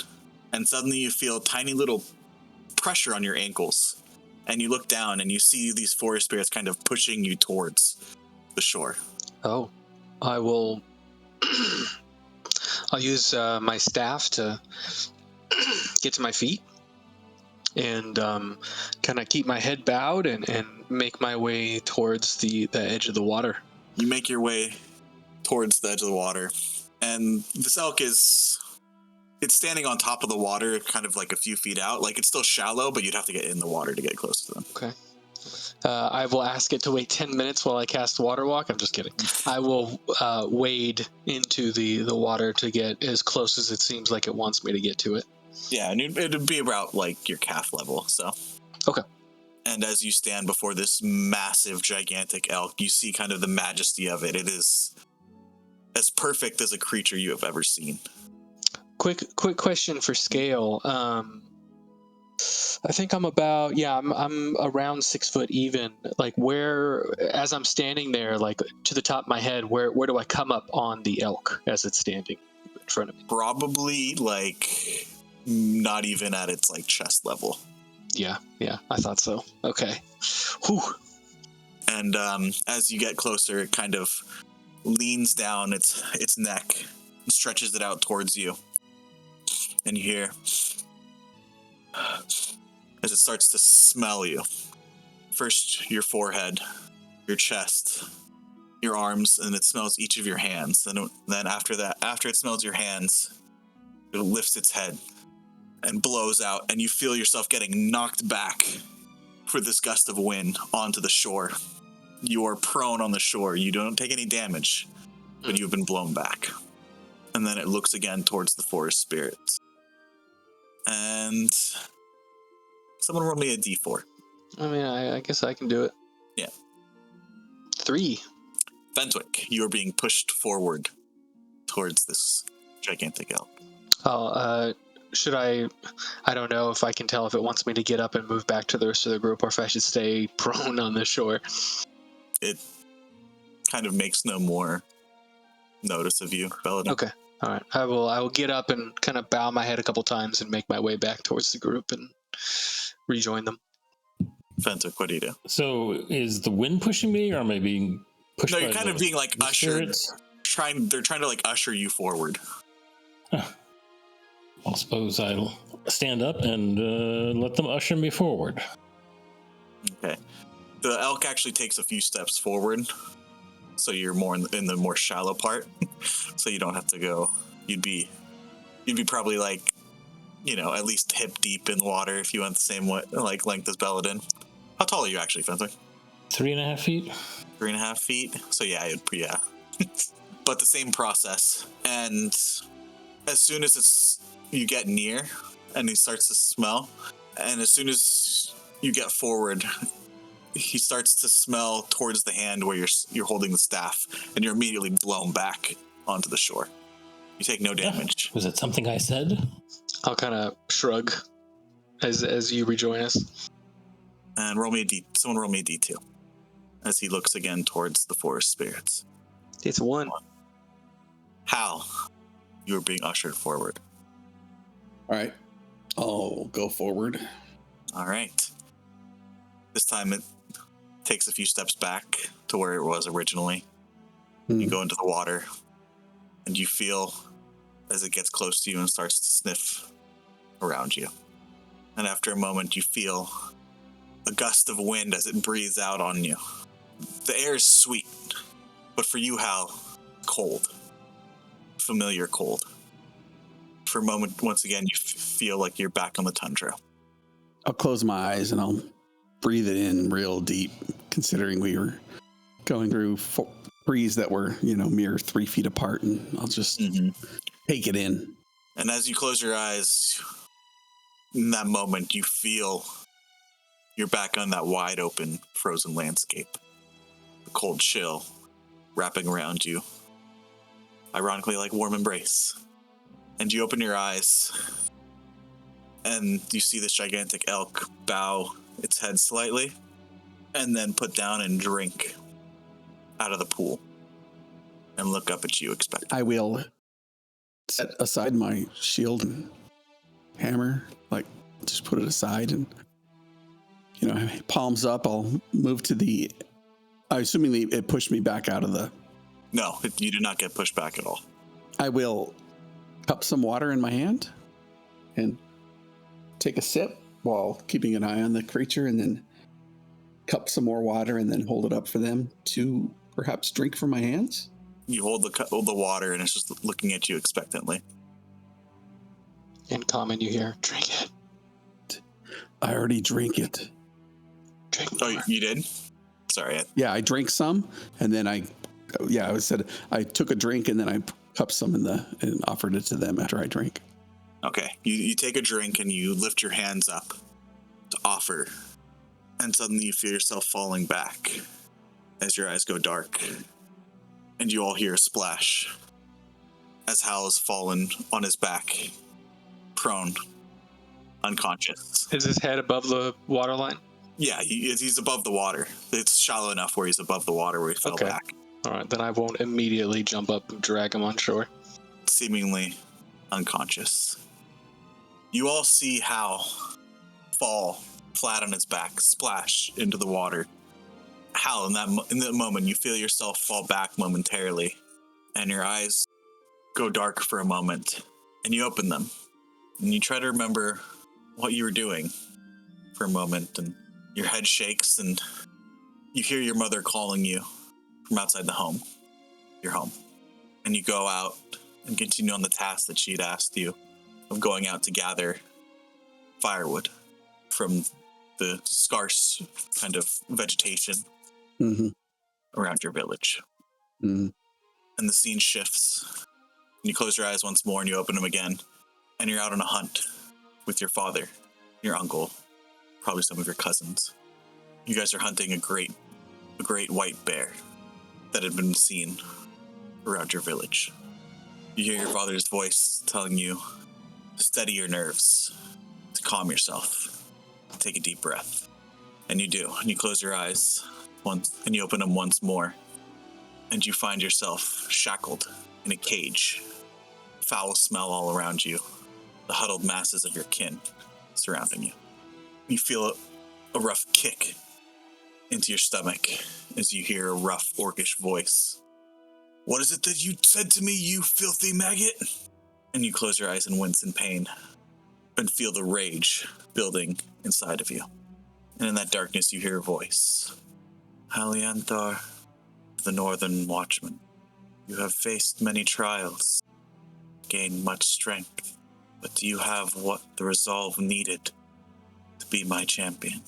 And suddenly you feel a tiny little pressure on your ankles. And you look down and you see these forest spirits kind of pushing you towards the shore. Oh, I will... I'll use my staff to get to my feet and kind of keep my head bowed and make my way towards the edge of the water. You make your way towards the edge of the water, and this elk it's standing on top of the water, kind of like a few feet out. Like, it's still shallow, but you'd have to get in the water to get close to them. Okay. I will ask it to wait 10 minutes while I cast Water Walk. I'm just kidding. I will wade into the water to get as close as it seems like it wants me to get to it. Yeah, and it'd be about, like, your calf level, so. Okay. And as you stand before this massive, gigantic elk, you see kind of the majesty of it. It is as perfect as a creature you have ever seen. Quick question for scale. I think I'm about, I'm around 6 foot even. Like, where, as I'm standing there, like to the top of my head, where do I come up on the elk as it's standing in front of me? Probably, like, not even at its, like, chest level. Yeah, I thought so. Okay. Whew. And as you get closer, it kind of leans down its neck and stretches it out towards you. And you hear, as it starts to smell you, first your forehead, your chest, your arms, and it smells each of your hands. And then after that, after it smells your hands, it lifts its head and blows out, and you feel yourself getting knocked back with this gust of wind onto the shore. You are prone on the shore. You don't take any damage, but you've been blown back. And then it looks again towards the forest spirits. And someone roll me a d4. I mean, I guess I can do it. Yeah. 3. Fentwick, you are being pushed forward towards this gigantic elk. Oh, should I don't know if I can tell if it wants me to get up and move back to the rest of the group, or if I should stay prone on the shore. It kind of makes no more notice of you, Belladin. Okay. All right. I will get up and kind of bow my head a couple times and make my way back towards the group and rejoin them. Fentwick, what do you do? So is the wind pushing me, or am I being pushed? No, you're by kind of being like ushered. spirits? They're trying to like usher you forward. I suppose I'll stand up and let them usher me forward. Okay. The elk actually takes a few steps forward, so you're more in the more shallow part. So you don't have to go. You'd be probably like, at least hip deep in the water if you went the same way, like length as Belladin. How tall are you actually, Fenwick? 3.5 feet. 3.5 feet. So yeah. But the same process. And as soon as you get near and it starts to smell, and as soon as you get forward, he starts to smell towards the hand where you're holding the staff, and you're immediately blown back onto the shore. You take no damage. Was it something I said? I'll kind of shrug as you rejoin us. And someone roll me a D2 as he looks again towards the forest spirits. It's 1. Hal, you are being ushered forward. All right. I'll go forward. All right. This time it takes a few steps back to where it was originally. You go into the water, and you feel as it gets close to you and starts to sniff around you. And after a moment, you feel a gust of wind as it breathes out on you. The air is sweet, but for you, Hal, cold. Familiar cold. For a moment, once again, you feel like you're back on the tundra. I'll close my eyes and I'll breathe it in real deep, considering we were going through trees that were, mere 3 feet apart, and I'll just take it in. And as you close your eyes, in that moment, you feel you're back on that wide open, frozen landscape. The cold chill wrapping around you. Ironically, like warm embrace. And you open your eyes, and you see this gigantic elk bow its head slightly, and then put down and drink out of the pool, and look up at you expecting. I will set aside my shield and hammer, just put it aside, and palms up. I'll move to I'm assuming it pushed me back out of the. No, you did not get pushed back at all. I will cup some water in my hand and take a sip while keeping an eye on the creature, and then cup some more water and then hold it up for them to perhaps drink from my hands. You hold the water, and it's just looking at you expectantly. In common, you hear, "Drink it." I already drink it. Drink Oh, more. you did? Sorry. Yeah, I drank some, and then I took a drink, and then I cupped some and offered it to them after I drank. Okay. You take a drink, and you lift your hands up to offer, and suddenly you feel yourself falling back as your eyes go dark, and you all hear a splash as Hal has fallen on his back, prone, unconscious. Is his head above the waterline? Yeah, he's above the water. It's shallow enough where he's above the water where he fell back. All right, then I won't immediately jump up and drag him on shore. Seemingly unconscious. You all see Hal fall flat on his back, splash into the water. Hal, in that moment, you feel yourself fall back momentarily, and your eyes go dark for a moment, and you open them, and you try to remember what you were doing for a moment, and your head shakes, and you hear your mother calling you from outside your home. And you go out and continue on the task that she'd asked you of going out to gather firewood from the scarce kind of vegetation around your village. And the scene shifts. And you close your eyes once more and you open them again. And you're out on a hunt with your father, your uncle, probably some of your cousins. You guys are hunting a great white bear that had been seen around your village. You hear your father's voice telling you to steady your nerves, to calm yourself, take a deep breath. And you do, and you close your eyes once, and you open them once more, and you find yourself shackled in a cage. Foul smell all around you, the huddled masses of your kin surrounding you. You feel a rough kick into your stomach as you hear a rough orcish voice. "What is it that you said to me, you filthy maggot?" And you close your eyes and wince in pain and feel the rage building inside of you. And in that darkness you hear a voice. "Halianthar, the Northern Watchman, you have faced many trials, gained much strength, but do you have what the resolve needed to be my champion?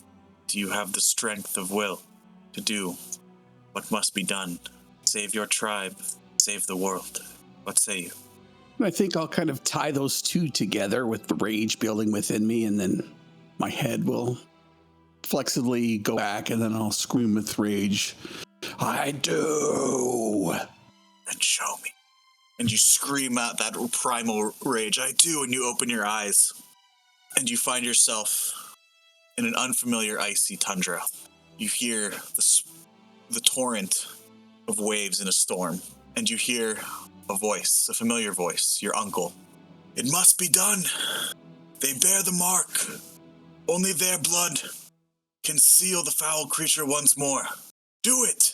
Do you have the strength of will to do what must be done? Save your tribe, save the world. What say you?" I think I'll kind of tie those two together with the rage building within me, and then my head will flexibly go back, and then I'll scream with rage. I do. And show me. And you scream out that primal rage, I do, and you open your eyes. And you find yourself in an unfamiliar icy tundra. You hear the torrent of waves in a storm. And you hear a voice, a familiar voice, your uncle. It must be done. They bear the mark. Only their blood can seal the foul creature once more. Do it!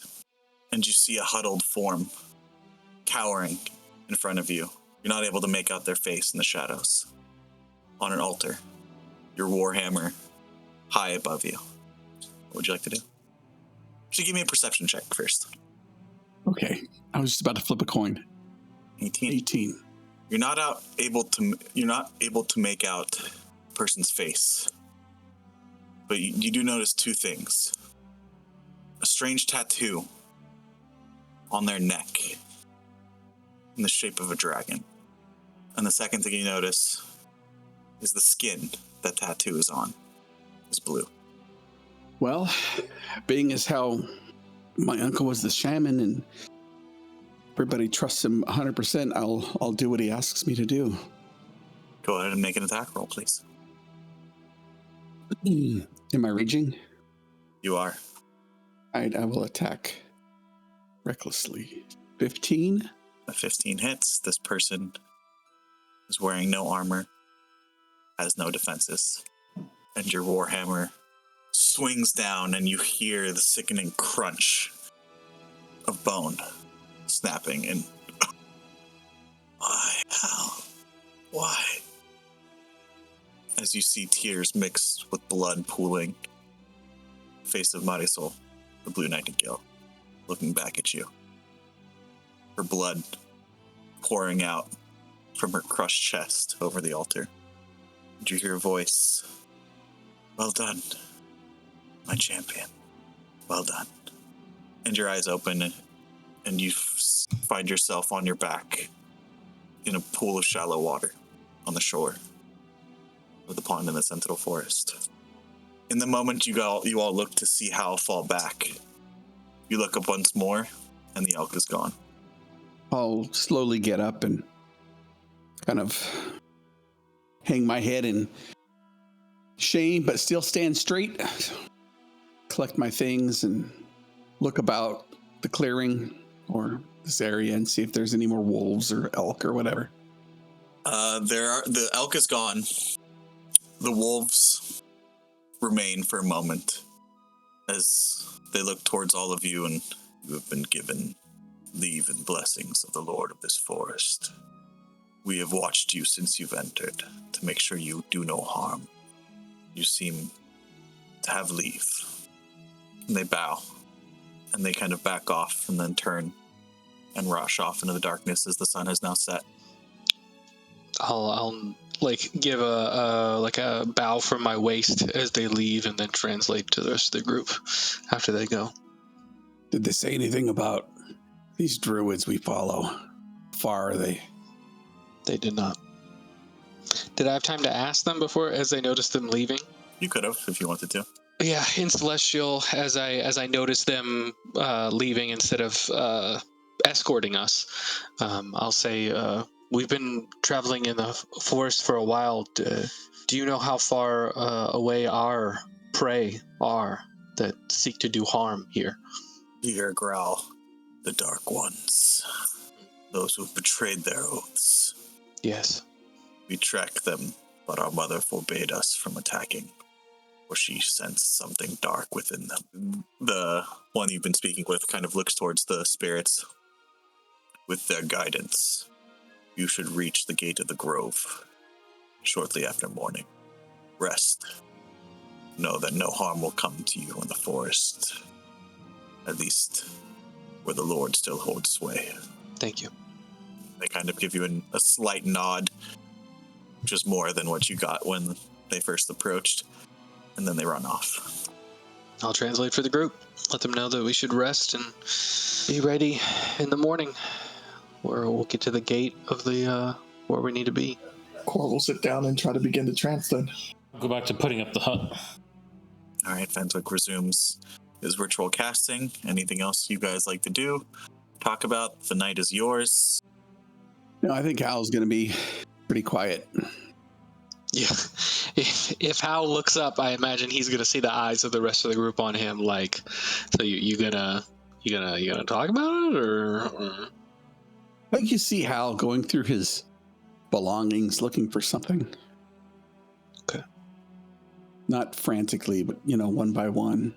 And you see a huddled form, cowering in front of you. You're not able to make out their face in the shadows. On an altar, your warhammer high above you. What would you like to do? Actually, give me a perception check first. Okay. I was just about to flip a coin. 18. You're not able to make out a person's face. But you do notice two things. A strange tattoo on their neck in the shape of a dragon. And the second thing you notice is the skin that tattoo is on is blue. Well, being as how my uncle was the shaman and everybody trusts him 100%, I'll do what he asks me to do. Go ahead and make an attack roll, please. Am I raging? You are. I will attack recklessly. 15? A 15 hits. This person is wearing no armor, has no defenses, and your warhammer swings down and you hear the sickening crunch of bone snapping and why? How? Why? As you see tears mixed with blood pooling, face of Marisol, the Blue Nightingale, looking back at you. Her blood pouring out from her crushed chest over the altar. And you hear a voice. Well done, my champion. Well done. And your eyes open and you find yourself on your back in a pool of shallow water on the shore of the pond in the Sentinel Forest. In the moment you all look to see Hal fall back, you look up once more and the elk is gone. I'll slowly get up and kind of hang my head in shame, but still stand straight. Collect my things and look about the clearing or this area and see if there's any more wolves or elk or whatever. The elk is gone. The wolves remain for a moment as they look towards all of you, and you have been given leave and blessings of the Lord of this forest. We have watched you since you've entered to make sure you do no harm. You seem to have leave. And they bow, and they kind of back off and then turn and rush off into the darkness as the sun has now set. I'll like give a bow from my waist as they leave, and then translate to the rest of the group after they go. Did they say anything about these druids we follow? How far are they? They did not. Did I have time to ask them before, as I noticed them leaving? You could have, if you wanted to. Yeah, in Celestial, as I noticed them leaving instead of escorting us, I'll say, we've been traveling in the forest for a while. Do you know how far away our prey are that seek to do harm here? You hear a growl. The Dark Ones. Those who betrayed their oaths. Yes. We tracked them, but our mother forbade us from attacking, for she sensed something dark within them. The one you've been speaking with kind of looks towards the spirits. With their guidance, you should reach the gate of the grove shortly after morning. Rest. Know that no harm will come to you in the forest, at least where the Lord still holds sway. Thank you. They kind of give you a slight nod, which is more than what you got when they first approached, and then they run off. I'll translate for the group. Let them know that we should rest and be ready in the morning, where we'll get to the gate of the where we need to be. Cor will sit down and try to begin to translate. Go back to putting up the hut. All right, Fentwick resumes his ritual casting. Anything else you guys like to do? Talk about? The night is yours. No, I think Hal's going to be pretty quiet. Yeah. If Hal looks up, I imagine he's gonna see the eyes of the rest of the group on him. Like, so you gonna talk about it, or? I think you see Hal going through his belongings, looking for something. Okay. Not frantically, but one by one.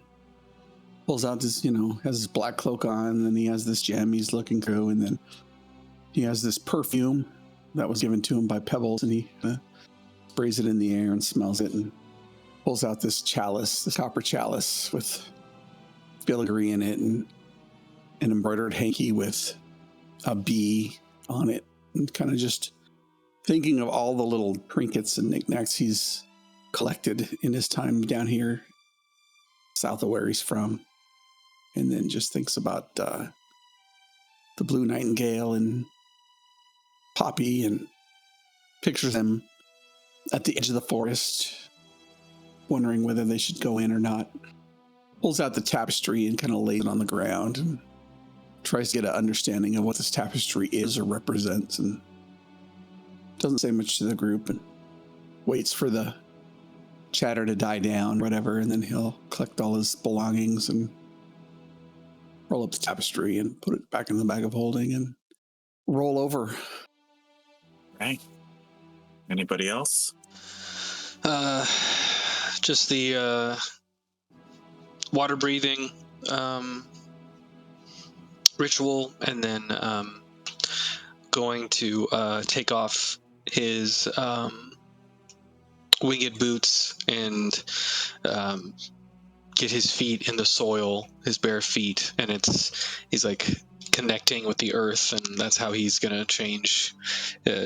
Pulls out this, has his black cloak on, and then he has this gem he's looking through, and then he has this perfume that was given to him by Pebbles, and he sprays it in the air and smells it, and pulls out this chalice, this copper chalice with filigree in it, and an embroidered hanky with a bee on it, and kind of just thinking of all the little trinkets and knickknacks he's collected in his time down here south of where he's from. And then just thinks about the blue nightingale and Poppy, and pictures them at the edge of the forest, wondering whether they should go in or not. Pulls out the tapestry and kind of lays it on the ground and tries to get an understanding of what this tapestry is or represents, and doesn't say much to the group, and waits for the chatter to die down, whatever, and then he'll collect all his belongings and roll up the tapestry and put it back in the bag of holding and roll over. Right. Anybody else? Just the water breathing ritual, and then going to take off his winged boots and get his feet in the soil, his bare feet, and he's like connecting with the earth, and that's how he's gonna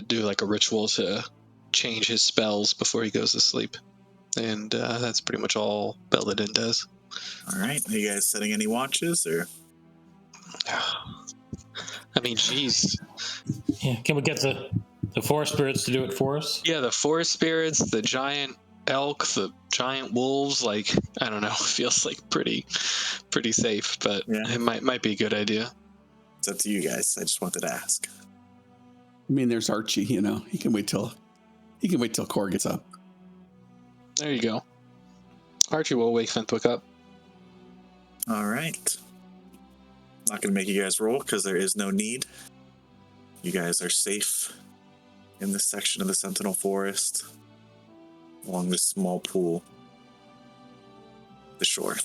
do like a ritual to change his spells before he goes to sleep. And that's pretty much all Belladin does. All right. Are you guys setting any watches, or? I mean, geez. Yeah, can we get the forest spirits to do it for us? Yeah, the forest spirits, the giant elk, the giant wolves, like, I don't know, feels like pretty safe, but yeah, it might be a good idea. It's up to you guys. I just wanted to ask. I mean, there's Archie, he can wait till Cor gets up. There you go. Archie will wake Fentwick up. All right. Not going to make you guys roll because there is no need. You guys are safe in this section of the Sentinel Forest along this small pool, the shore.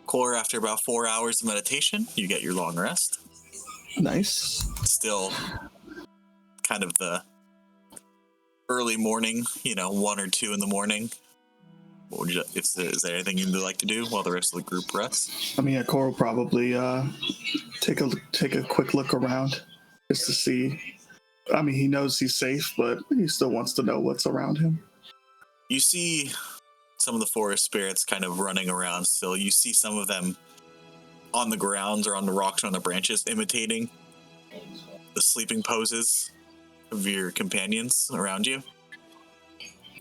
Core, after about 4 hours of meditation, you get your long rest. Nice. Still kind of the early morning, 1 or 2 in the morning. What would is there anything you'd like to do while the rest of the group rests? I mean, Cor will probably take a quick look around just to see. I mean, he knows he's safe, but he still wants to know what's around him. You see some of the forest spirits kind of running around still. You see some of them on the ground or on the rocks or on the branches imitating the sleeping poses of your companions around you.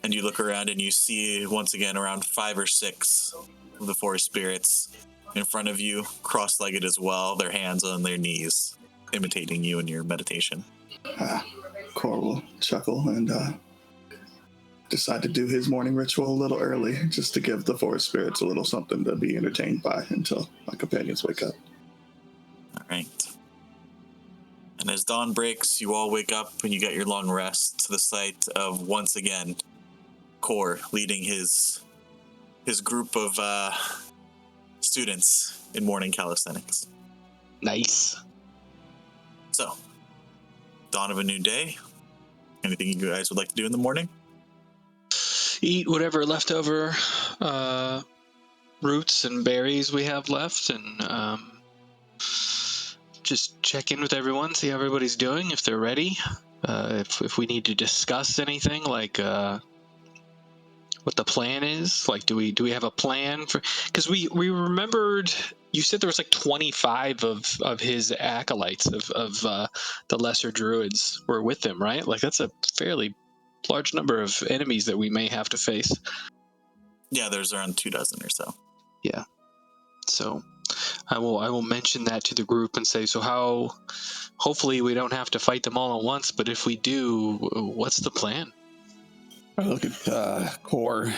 And you look around and you see, once again, around 5 or 6 of the forest spirits in front of you, cross-legged as well, their hands on their knees, imitating you in your meditation. Cor will chuckle and decide to do his morning ritual a little early, just to give the forest spirits a little something to be entertained by until my companions wake up. All right. And as dawn breaks, you all wake up and you get your long rest to the sight of, once again, Core leading his group of students in morning calisthenics. Nice. So, dawn of a new day. Anything you guys would like to do in the morning? Eat whatever leftover roots and berries we have left, and just check in with everyone, see how everybody's doing, if they're ready. If we need to discuss anything, like what the plan is, like do we have a plan for? Because we remembered you said there was like 25 of his acolytes of the lesser druids were with him, right? Like that's a fairly large number of enemies that we may have to face. Yeah, there's around 24 or so. Yeah. So I will mention that to the group and say, so how, hopefully we don't have to fight them all at once, but if we do, what's the plan? I look at Core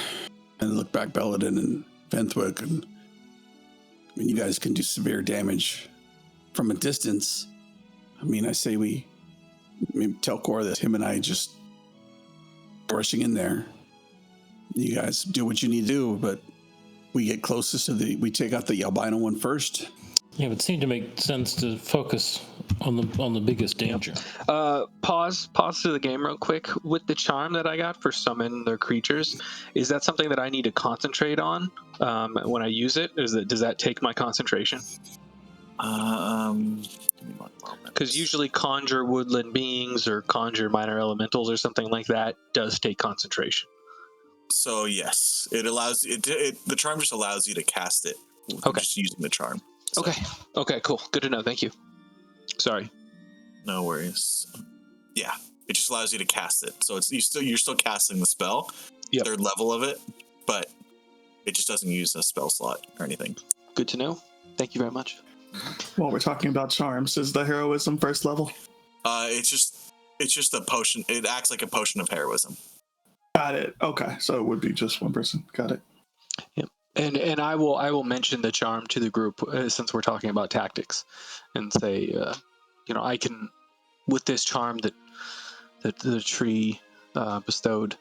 and look back Belladin and Venthwick, and I mean, you guys can do severe damage from a distance. I mean, I say we tell Core that him and I just rushing in there. You guys do what you need to do, but we get closest to we take out the albino one first. Yeah, it would seem to make sense to focus on the biggest danger. Pause to the game real quick. With the charm that I got for summon their creatures, is that something that I need to concentrate on when I use it? Does that take my concentration? Give me 1 moment. Because usually conjure woodland beings or conjure minor elementals or something like that does take concentration. So yes, it allows the charm just allows you to cast it. Okay. Just using the charm. So, Okay, cool. Good to know. Thank you. Sorry. no worries. Yeah, it just allows you to cast it. So you're still casting the spell, Yep. 3rd level of it, but it just doesn't use a spell slot or anything. Good to know. Thank you very much. While we're talking about charms, is the heroism 1st level? It's just a potion. It acts like a potion of heroism. Got it. Okay, so it would be just 1 person. Got it. Yep. And I will mention the charm to the group since we're talking about tactics, and say, I can, with this charm that the tree bestowed,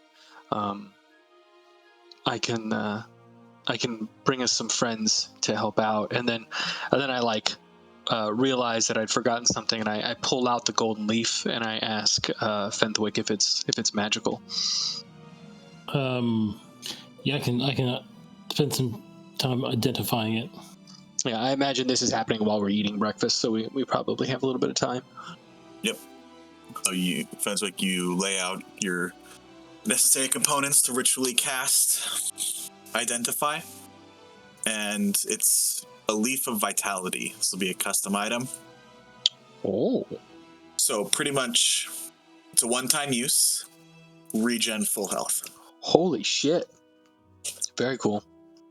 I can bring us some friends to help out, and then I realize that I'd forgotten something, and I pull out the golden leaf and I ask Fenthwick if it's magical. Yeah, I can spend some time identifying it. Yeah, I imagine this is happening while we're eating breakfast, so we probably have a little bit of time. Yep. So Fenswick, you lay out your necessary components to ritually cast Identify, and it's a leaf of vitality. This will be a custom item. Oh. So pretty much, it's a one-time use, regen full health. Holy shit! Very cool.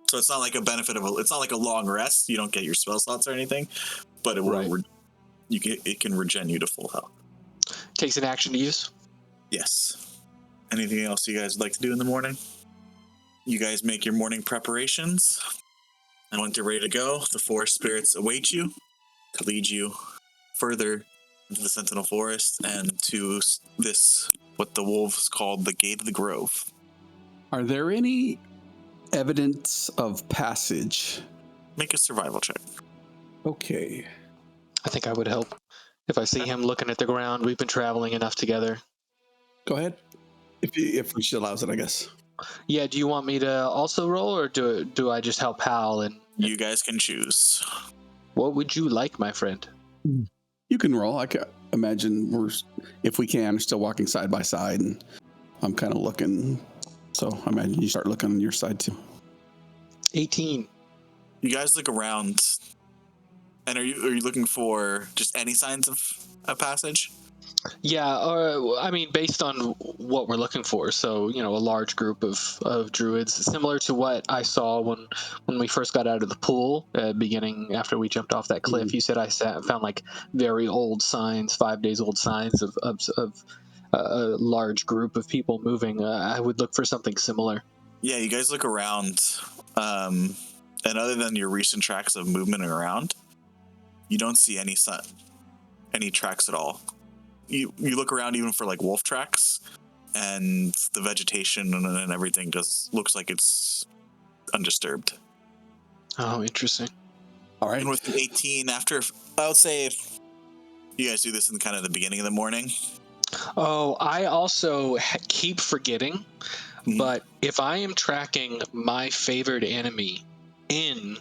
So it's not like a benefit of it's not like a long rest. You don't get your spell slots or anything, but it will. Right. It can regen you to full health. Takes an action to use. Yes. Anything else you guys would like to do in the morning? You guys make your morning preparations, and once you're ready to go, the forest spirits await you to lead you further into the Sentinel Forest and to this, what the wolves called the Gate of the Grove. Are there any evidence of passage? Make a survival check. Okay. I think I would help. If I see him looking at the ground, we've been traveling enough together. Go ahead. If she allows it, I guess. Yeah, do you want me to also roll, or do I just help Hal? And You guys can choose. what would you like, my friend? You can roll. I can imagine if we can, still walking side by side, and I'm kind of looking. So I imagine you start looking on your side too. 18. You guys look around, and are you looking for just any signs of a passage? Yeah, I mean, based on what we're looking for. So, a large group of druids, similar to what I saw when we first got out of the pool, beginning after we jumped off that cliff. You said I found like very old signs, 5 days old signs of a large group of people moving. I would look for something similar. Yeah, you guys look around, and other than your recent tracks of movement around, you don't see any tracks at all. You look around even for like wolf tracks, and the vegetation and everything just looks like it's undisturbed. Oh, interesting. All right. And with the 18, after, I would say, you guys do this in kind of the beginning of the morning. Oh, I also keep forgetting, Mhm. but if I am tracking my favorite enemy in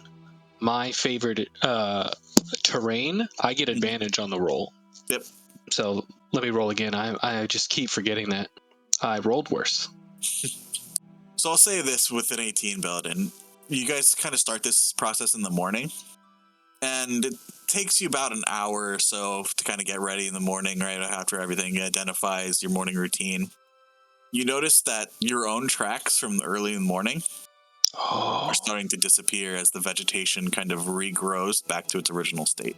my favorite terrain, I get advantage on the roll. Yep. So let me roll again. I just keep forgetting that. I rolled worse. So I'll say this with an 18, Belladin. You guys kind of start this process in the morning, and it takes you about an hour or so to kind of get ready in the morning, right after everything identifies your morning routine. You notice that your own tracks from early in the morning Oh, are starting to disappear as the vegetation kind of regrows back to its original state.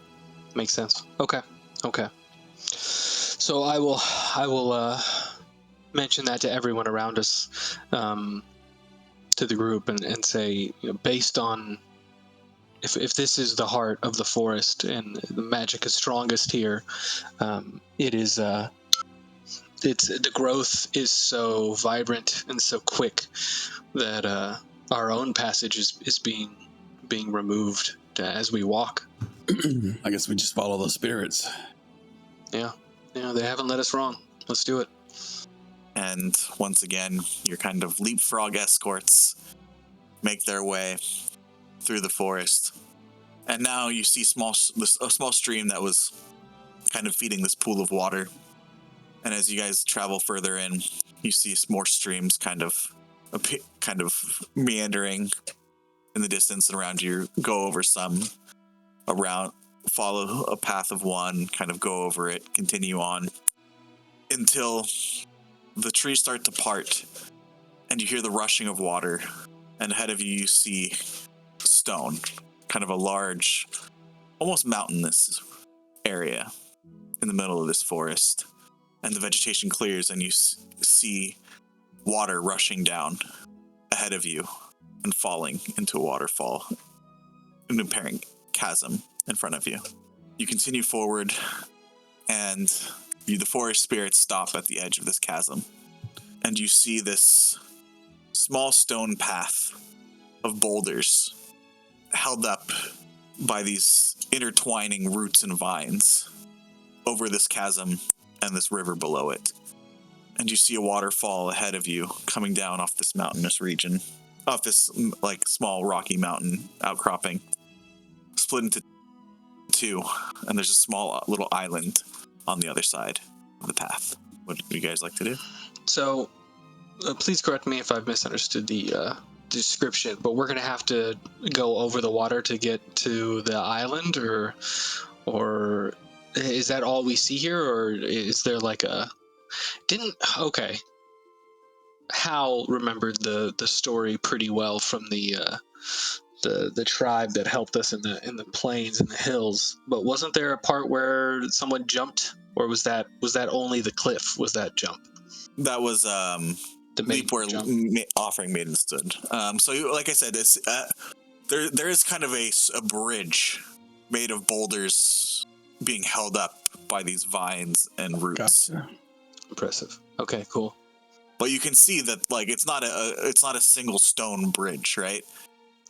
makes sense. Okay. So I will mention that to everyone around us, to the group, and say, based on if this is the heart of the forest and the magic is strongest here, it is it's the growth is so vibrant and so quick that our own passage is being removed as we walk. I guess we just follow those spirits. Yeah, they haven't led us wrong. Let's do it. And once again, your kind of leapfrog escorts make their way through the forest. And now you see a small stream that was kind of feeding this pool of water. And as you guys travel further in, you see more streams kind of meandering in the distance and around you. Go over some, follow a path of one, kind of go over it, continue on until the trees start to part and you hear the rushing of water. And ahead of you see stone, kind of a large, almost mountainous area in the middle of this forest. And the vegetation clears and you see water rushing down ahead of you and falling into a waterfall, an apparent chasm in front of you. You continue forward and the forest spirits stop at the edge of this chasm. And you see this small stone path of boulders held up by these intertwining roots and vines over this chasm and this river below it. And you see a waterfall ahead of you coming down off this mountainous region, off this like small rocky mountain outcropping, split into two, and there's a small little island on the other side of the path. What would you guys like to do? So, please correct me if I've misunderstood the description, but we're gonna have to go over the water to get to the island, or is that all we see here, or is there like a okay? Hal remembered the story pretty well from the tribe that helped us in the plains and the hills, but wasn't there a part where someone jumped, or was that only the cliff? Was that jump? That was The leap where jump. offering maiden stood. So like I said, it's there is kind of a bridge made of boulders being held up by these vines and roots. Gotcha. Impressive. Okay, cool. But you can see that like it's not a single stone bridge, right?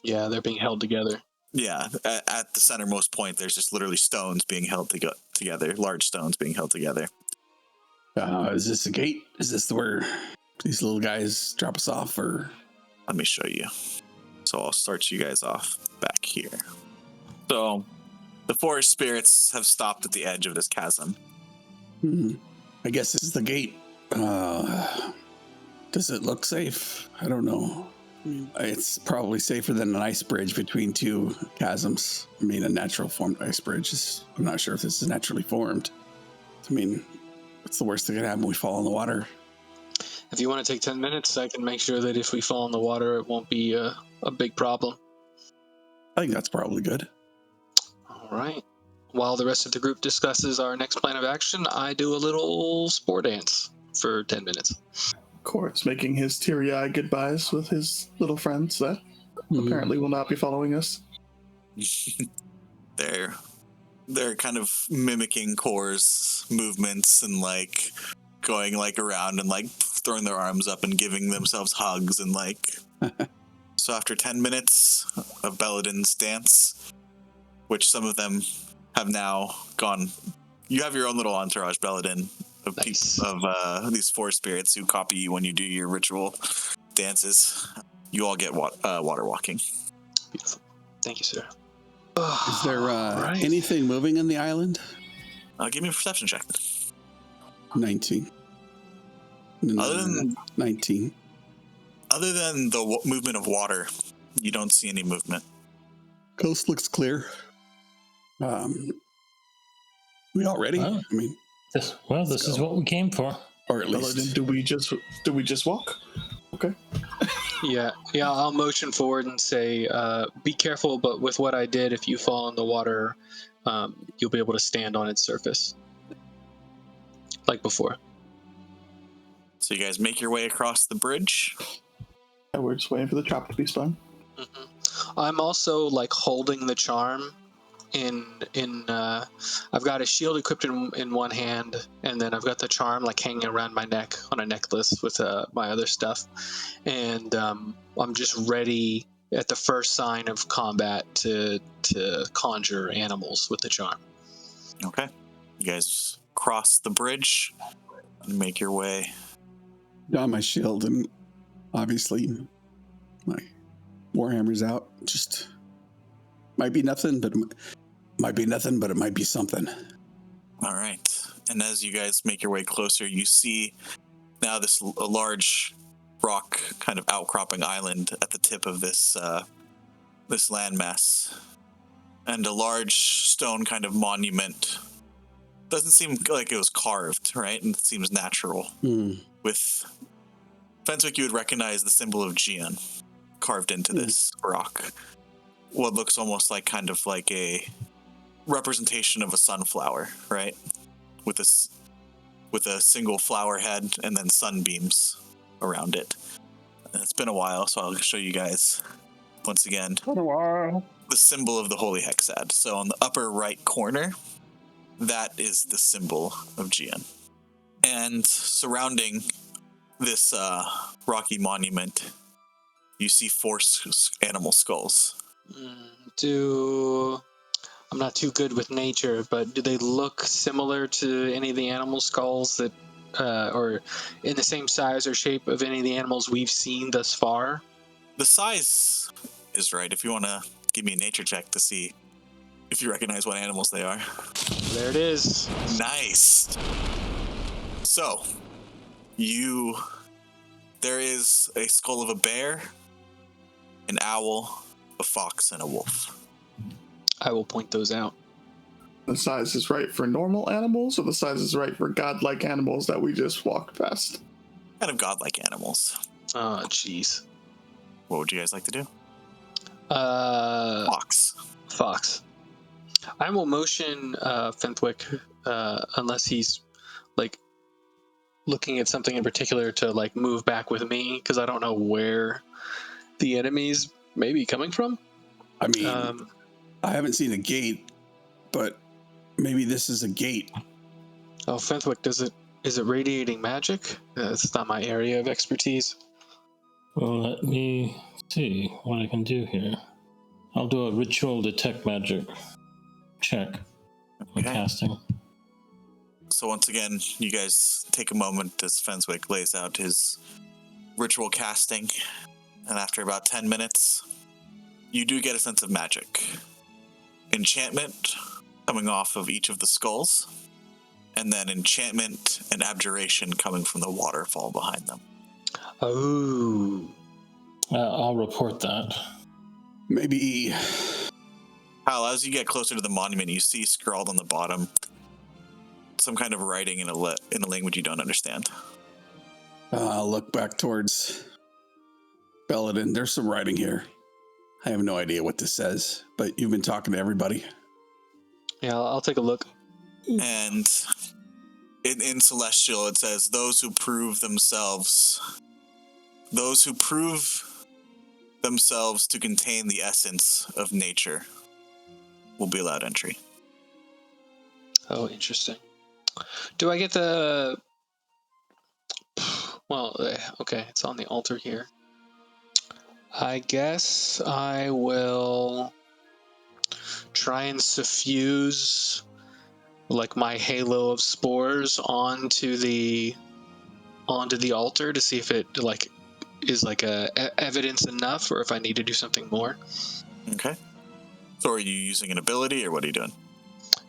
Yeah, they're being held together. Yeah, at the centermost point, there's just literally stones being held together, large stones being held together. Is this the gate? Is this where these little guys drop us off, or? Let me show you. So I'll start you guys off back here. So the forest spirits have stopped at the edge of this chasm. I guess this is the gate. Does it look safe? I don't know. I mean, it's probably safer than an ice bridge between two chasms. I mean, a natural formed ice bridge is, I'm not sure if this is naturally formed. I mean, what's the worst that could happen? We fall in the water. If you want to take 10 minutes, I can make sure that if we fall in the water, it won't be a big problem. I think that's probably good. All right. While the rest of the group discusses our next plan of action, I do a little spore dance for 10 minutes. Of course, making his teary-eyed goodbyes with his little friends that apparently will not be following us. They're kind of mimicking Core's movements and like going like around and like throwing their arms up and giving themselves hugs and like. So after 10 minutes of Belladin's dance, which some of them have now gone, you have your own little entourage, Belladin, of Nice. of these forest spirits who copy you when you do your ritual dances. You all get water walking. Beautiful. Thank you, sir. Is there Right. anything moving in the island? Give me a perception check. 19. Other than 19. Other than the movement of water, you don't see any movement. Coast looks clear. We all ready? Oh. I mean, This is what we came for. or at least Paladin, do we just walk? Okay. Yeah, I'll motion forward and say, be careful, but with what I did, if you fall in the water, you'll be able to stand on its surface. Like before. So you guys make your way across the bridge. And we're just waiting for the trap to be spun. I'm also like holding the charm I've got a shield equipped in one hand, and then I've got the charm like hanging around my neck on a necklace with my other stuff, and I'm just ready at the first sign of combat to conjure animals with the charm. Okay. You guys cross the bridge and make your way. Got my shield and obviously my warhammer's out. Just might be nothing, but it might be something. All right. And as you guys make your way closer, you see now a large rock kind of outcropping island at the tip of this landmass, and a large stone kind of monument. Doesn't seem like it was carved, right? And it seems natural. With Fenswick, you would recognize the symbol of Gian carved into this rock. What looks almost like kind of like a representation of a sunflower, right? With a single flower head and then sunbeams around it. It's been a while, so I'll show you guys once again the symbol of the Holy Hexad. So on the upper right corner, that is the symbol of Gian. And surrounding this rocky monument, you see 4 animal skulls. I'm not too good with nature, but do they look similar to any of the animal skulls that, or in the same size or shape of any of the animals we've seen thus far? The size is right. If you want to give me a nature check to see if you recognize what animals they are. There it is. Nice. So, there is a skull of a bear, an owl, a fox, and a wolf. I will point those out. The size is right for normal animals, or the size is right for godlike animals that we just walked past? Kind of godlike animals. Oh, jeez. What would you guys like to do? Fox. I will motion Fenthwick, unless he's like looking at something in particular, to like move back with me, because I don't know where the enemies may be coming from. I mean, I haven't seen a gate, but maybe this is a gate. Oh, Fenthwick, is it radiating magic? It's not my area of expertise. Well, let me see what I can do here. I'll do a ritual detect magic check when casting. So once again, you guys take a moment as Fenswick lays out his ritual casting, and after about 10 minutes, you do get a sense of magic. Enchantment coming off of each of the skulls, and then enchantment and abjuration coming from the waterfall behind them. Oh. I'll report that. Maybe. Kyle, as you get closer to the monument, you see scrawled on the bottom some kind of writing in a language you don't understand. I'll look back towards Belladin. There's some writing here. I have no idea what this says, but you've been talking to everybody. Yeah, I'll take a look. And in Celestial, it says, those who prove themselves to contain the essence of nature will be allowed entry. Oh, interesting. Do I get the... Well, okay, it's on the altar here. I guess I will try and suffuse like my halo of spores onto the altar to see if it like is like evidence enough, or if I need to do something more. Okay. So are you using an ability, or what are you doing?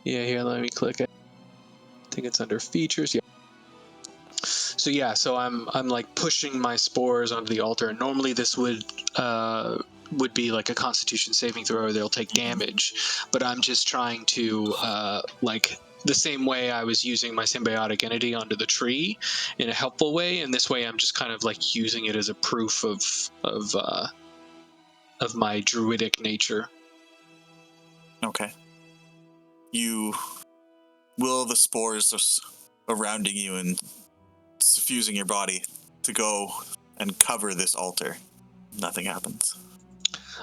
Yeah, here, let me click it. I think it's under features. Yeah. So yeah, so I'm like pushing my spores onto the altar, and normally this would be like a Constitution saving throw, or they'll take damage. But I'm just trying to like the same way I was using my symbiotic entity onto the tree in a helpful way, and this way I'm just kind of like using it as a proof of my druidic nature. Okay. You will the spores surrounding you and suffusing your body to go and cover this altar. Nothing happens.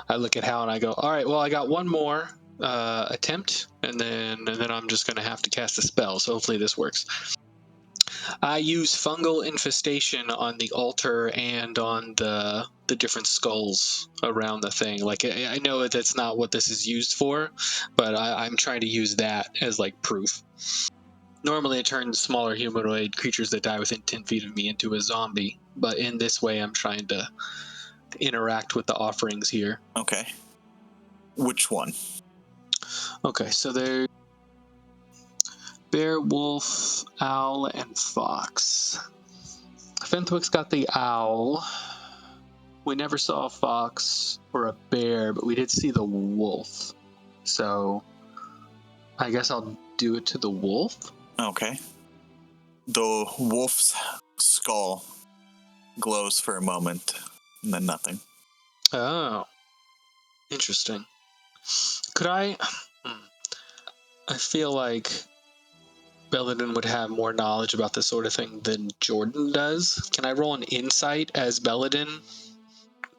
I look at Hal and I go, all right, well, I got one more attempt, and then I'm just going to have to cast a spell, so hopefully this works. I use fungal infestation on the altar and on the different skulls around the thing. Like, I know that that's not what this is used for, but I'm trying to use that as, like, proof. Normally it turns smaller humanoid creatures that die within 10 feet of me into a zombie, but in this way I'm trying to interact with the offerings here. Okay. Which one? Okay, so there's bear, wolf, owl, and fox. Fenthwick's got the owl. We never saw a fox or a bear, but we did see the wolf. So I guess I'll do it to the wolf. Okay. The wolf's skull glows for a moment, and then nothing. Oh, interesting. Could I feel like Belladin would have more knowledge about this sort of thing than Jordan does. Can I roll an insight as Belladin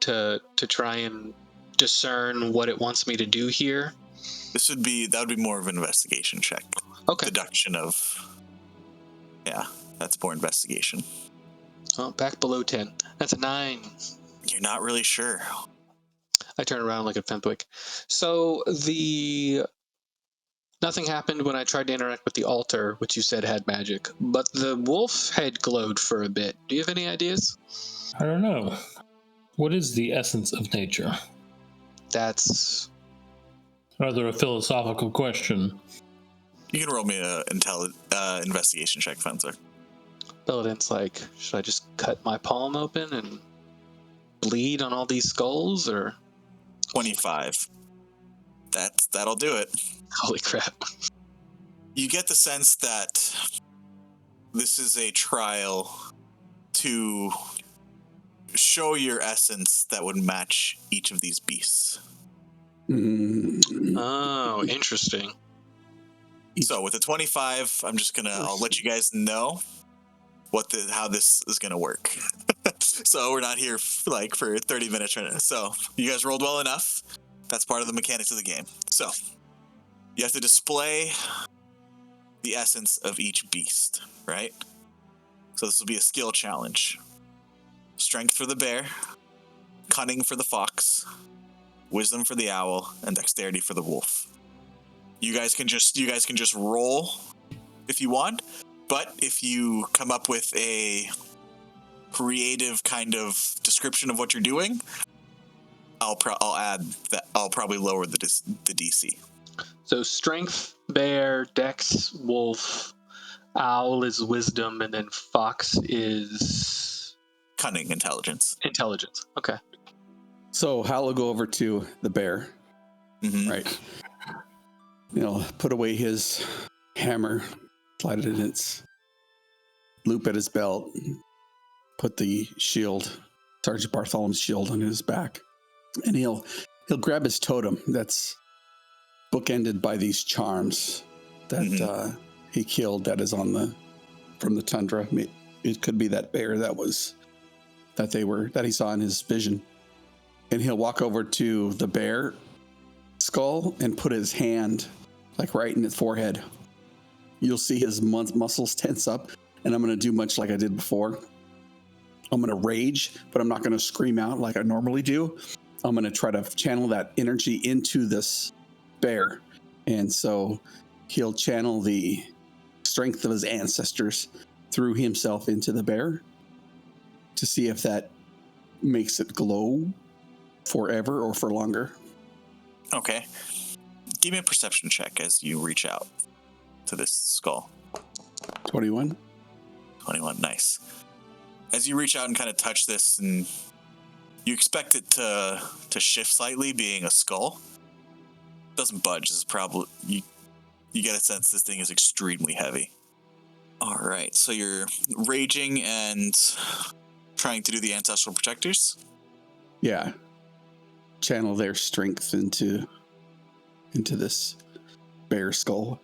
to try and discern what it wants me to do here? That would be more of an investigation check. Okay. Deduction of... Yeah, that's more investigation. Oh, back below 10. That's a 9. You're not really sure. I turn around and look at Fenthwick. So nothing happened when I tried to interact with the altar, which you said had magic, but the wolf head glowed for a bit. Do you have any ideas? I don't know. What is the essence of nature? That's Rather a philosophical question. You can roll me an investigation check, Fencer. Belladin's like, should I just cut my palm open and bleed on all these skulls, or 25. That'll do it. holy crap? You get the sense that this is a trial to show your essence that would match each of these beasts. Oh, interesting. So with a 25, I'll let you guys know how this is gonna work. So we're not here for 30 minutes right now. So you guys rolled well enough. That's part of the mechanics of the game. So you have to display the essence of each beast, right? So this will be a skill challenge. Strength for the bear, cunning for the fox, wisdom for the owl, and dexterity for the wolf. You guys can just roll if you want, but if you come up with a creative kind of description of what you're doing, I'll add that. I'll probably lower the DC. So strength, bear, dex, wolf, owl is wisdom, and then fox is Cunning, intelligence. Intelligence. Okay. So Hal will go over to the bear, right? Put away his hammer, slide it in its loop at his belt, put the shield, Sergeant Bartholomew's shield, on his back, and he'll grab his totem that's bookended by these charms that he killed. That is from the tundra. It could be that bear that he saw in his vision, and he'll walk over to the bear skull and put his hand right in its forehead. You'll see his muscles tense up, and I'm going to do much like I did before. I'm going to rage, but I'm not going to scream out like I normally do. I'm going to try to channel that energy into this bear. And so he'll channel the strength of his ancestors through himself into the bear to see if that makes it glow forever or for longer. Okay. Give me a perception check as you reach out to this skull. 21. 21, nice. As you reach out and kind of touch this, and you expect it to shift slightly, being a skull. It doesn't budge. It's probably you You get a sense this thing is extremely heavy. All right, so you're raging and trying to do the ancestral protectors. Yeah. Channel their strength into this bear skull.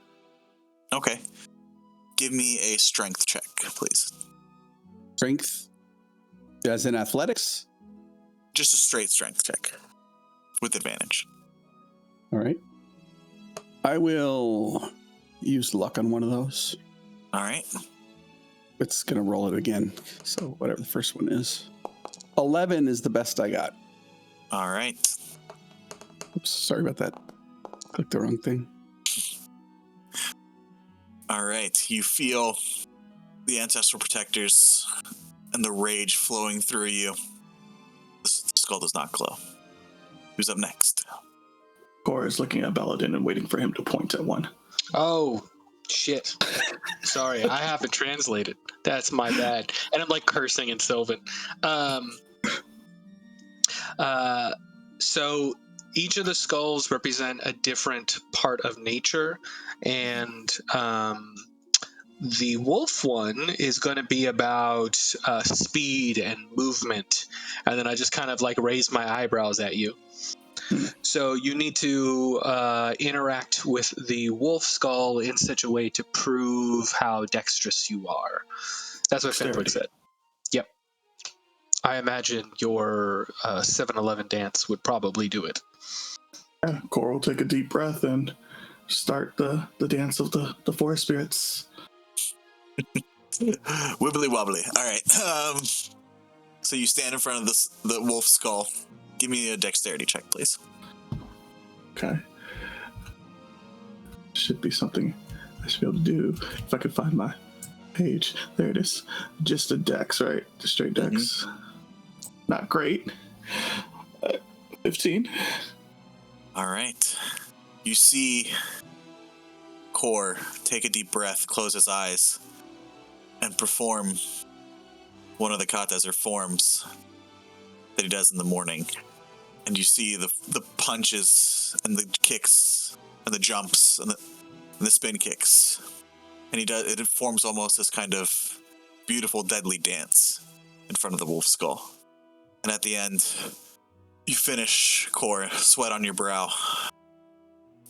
Okay. Give me a strength check, please. Strength as in athletics? Just a straight strength check with advantage. All right. I will use luck on one of those. All right. It's going to roll it again. So whatever the first one is. 11 is the best I got. All right. Oops, sorry about that. Clicked the wrong thing. All right. You feel the ancestral protectors and the rage flowing through you. The skull does not glow. Who's up next? Cora is looking at Belladin and waiting for him to point at one. Oh, shit. Sorry, I have it translated. That's my bad. And I'm like cursing in Sylvan. So each of the skulls represent a different part of nature, and the wolf one is going to be about speed and movement. And then I just kind of like raise my eyebrows at you. So you need to interact with the wolf skull in such a way to prove how dexterous you are. That's what Fenwick said. Yep. I imagine your 7-Eleven dance would probably do it. Yeah, Cora will take a deep breath and start the dance of the forest spirits. Wibbly wobbly. All right. So you stand in front of the wolf skull. Give me a dexterity check, please. Okay. Should be something I should be able to do if I could find my page. There it is. Just a dex, right? Just straight dex. Not great. 15. All right. You see Kor take a deep breath, close his eyes, and perform one of the Katazer forms that he does in the morning. And you see the punches and the kicks and the jumps and the spin kicks. And it forms almost this kind of beautiful, deadly dance in front of the wolf skull. And at the end, you finish, Kor, sweat on your brow.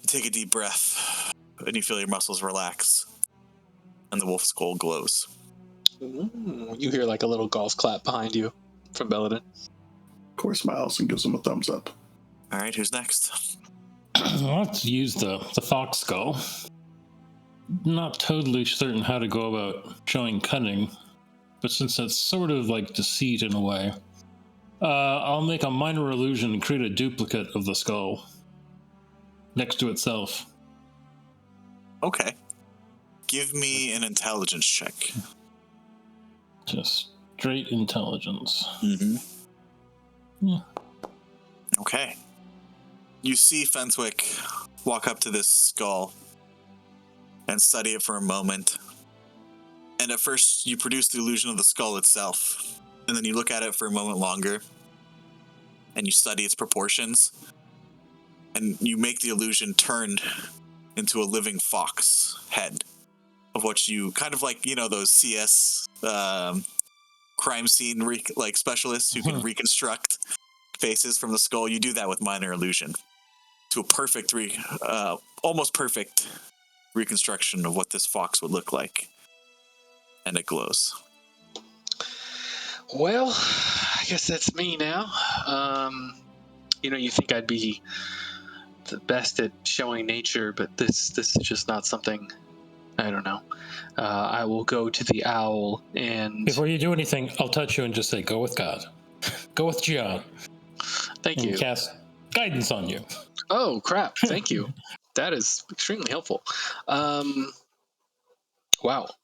You take a deep breath, and you feel your muscles relax. And the wolf skull glows. Ooh, you hear like a little golf clap behind you from Belladin. Cora smiles and gives him a thumbs up. All right, who's next? Let's use the fox skull. Not totally certain how to go about showing cunning, but since that's sort of like deceit in a way, I'll make a minor illusion and create a duplicate of the skull next to itself. Okay. Give me an intelligence check. Just straight intelligence. Mm-hmm. Yeah. Okay. You see Fenswick walk up to this skull and study it for a moment. And at first, you produce the illusion of the skull itself. And then you look at it for a moment longer. And you study its proportions. And you make the illusion turn into a living fox head. Of what you kind of like, those CS crime scene specialists who can reconstruct faces from the skull. You do that with minor illusion to a perfect, almost perfect reconstruction of what this fox would look like. And it glows. Well, I guess that's me now. You think I'd be the best at showing nature, but this is just not something. I don't know. I will go to the owl and... Before you do anything, I'll touch you and just say, go with God. Go with Gian. Thank you. And cast guidance on you. Oh, crap. Thank you. That is extremely helpful. Wow.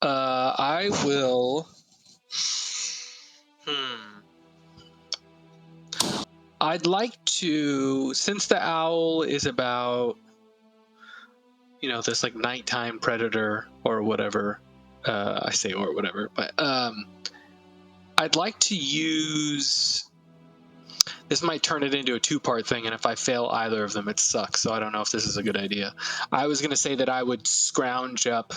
I will... I'd like to, since the owl is about, this like nighttime predator or whatever, I say or whatever, but I'd like to use This might turn it into a two-part thing, and if I fail either of them, it sucks. So I don't know if this is a good idea. I was gonna say that I would scrounge up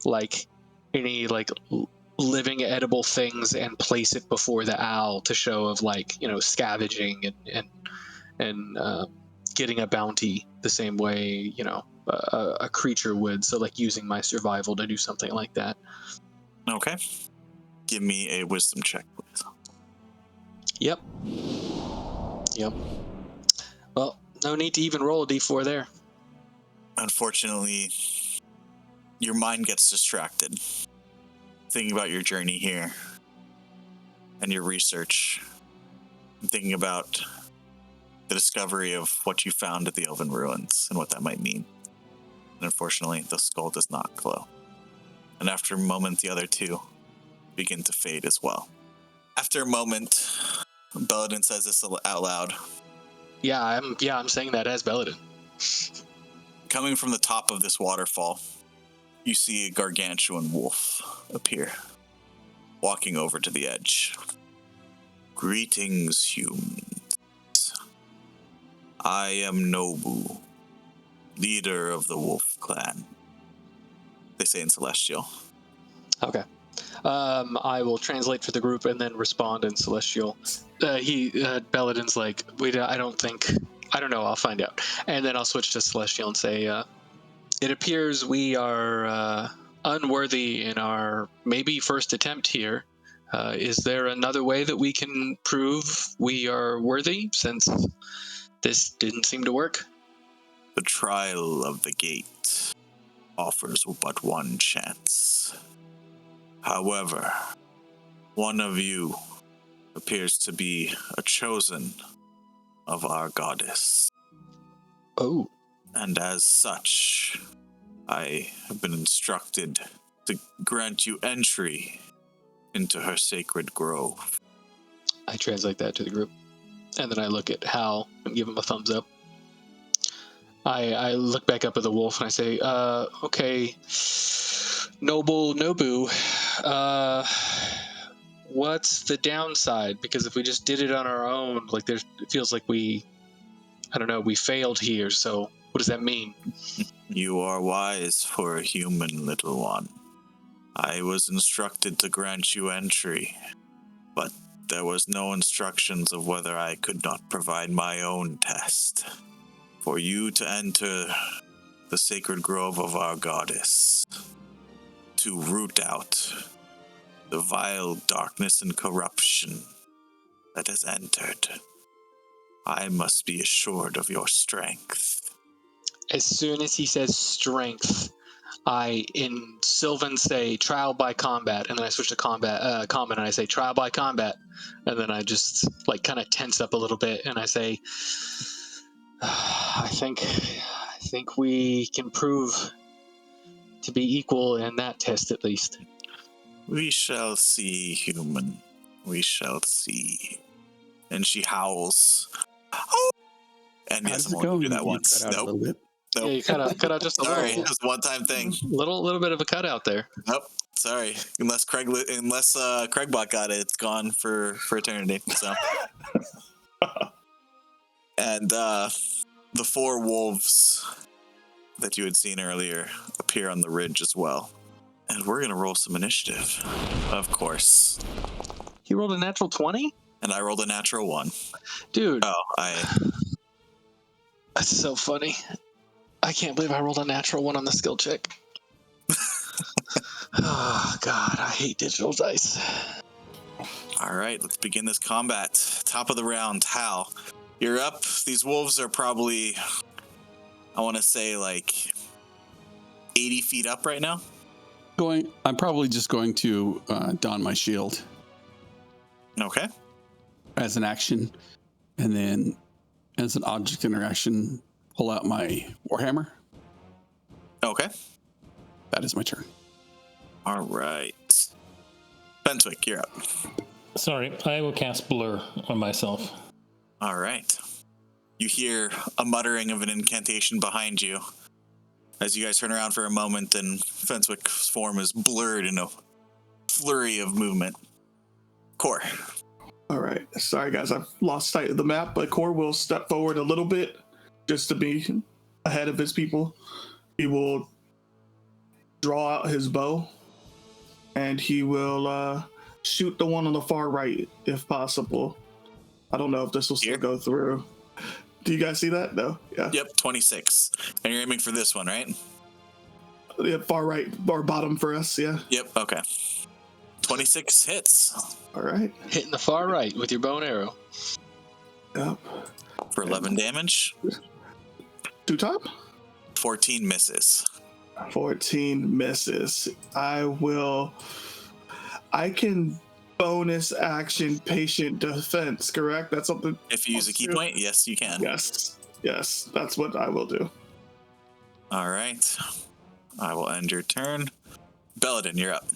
like any like living edible things and place it before the owl to show of like scavenging and getting a bounty the same way a creature would. So like using my survival to do something like that. Okay. Give me a wisdom check, please. Yep. Well, no need to even roll a d4 there. Unfortunately, your mind gets distracted thinking about your journey here and your research, and thinking about the discovery of what you found at the Elven Ruins and what that might mean. And unfortunately, the skull does not glow. And after a moment, the other two begin to fade as well. After a moment, Belladin says this out loud. Yeah, I'm saying that as Belladin. Coming from the top of this waterfall, you see a gargantuan wolf appear, walking over to the edge. Greetings, humans. I am Nobu, leader of the Wolf Clan. They say in Celestial. Okay. I will translate for the group and then respond in Celestial. Belladin's like, wait, I don't know, I'll find out. And then I'll switch to Celestial and say, it appears we are unworthy in our maybe first attempt here. Is there another way that we can prove we are worthy, since this didn't seem to work? The trial of the gate offers but one chance. However, one of you appears to be a chosen of our goddess. Oh. And as such, I have been instructed to grant you entry into her sacred grove. I translate that to the group, and then I look at Hal and give him a thumbs up. I look back up at the wolf and I say, okay, Nobu, what's the downside? Because if we just did it on our own, like it feels like we failed here, so what does that mean? You are wise for a human, little one. I was instructed to grant you entry, but there was no instructions of whether I could not provide my own test. For you to enter the sacred grove of our goddess, to root out the vile darkness and corruption that has entered, I must be assured of your strength. As soon as he says strength, I, in Sylvan, say trial by combat, and then I switch to common, and I say trial by combat, and then I just like kind of tense up a little bit, and I say, I think we can prove to be equal in that test at least. We shall see, human. We shall see. And she howls. Oh! And yes, I'm only do that once. Nope. Yeah, you cut out just a Sorry, little. just one-time thing. Little bit of a cutout there. Nope. Sorry. Unless Craigbot got it, it's gone for eternity. So. And the four wolves that you had seen earlier appear on the ridge as well. And we're gonna roll some initiative, of course. You rolled a natural 20? And I rolled a natural 1. Dude. Oh, That's so funny. I can't believe I rolled a natural 1 on the skill check. Oh, God, I hate digital dice. All right, let's begin this combat. Top of the round, Hal. You're up. These wolves are probably, I want to say, like 80 feet up right now. I'm probably just going to don my shield. Okay. As an action, and then as an object interaction, pull out my Warhammer. Okay. That is my turn. All right. Fenswick, you're up. Sorry, I will cast Blur on myself. All right. You hear a muttering of an incantation behind you as you guys turn around for a moment, and Fenswick's form is blurred in a flurry of movement. Core. All right. Sorry, guys. I've lost sight of the map, but Core will step forward a little bit just to be ahead of his people. He will draw out his bow, and he will shoot the one on the far right, if possible. I don't know if this will still go through. Do you guys see that? No. Yeah. Yep, 26. And you're aiming for this one, right? Yeah, far right or bottom for us. Yeah. Yep, okay. 26 hits. All right. Hitting the far right with your bow and arrow. Yep. For 11 damage. 2 top. 14 misses. 14 misses. I can bonus action patient defense, correct? That's something. If you use a key point, yes, you can. Yes. That's what I will do. All right. I will end your turn. Belladin, you're up.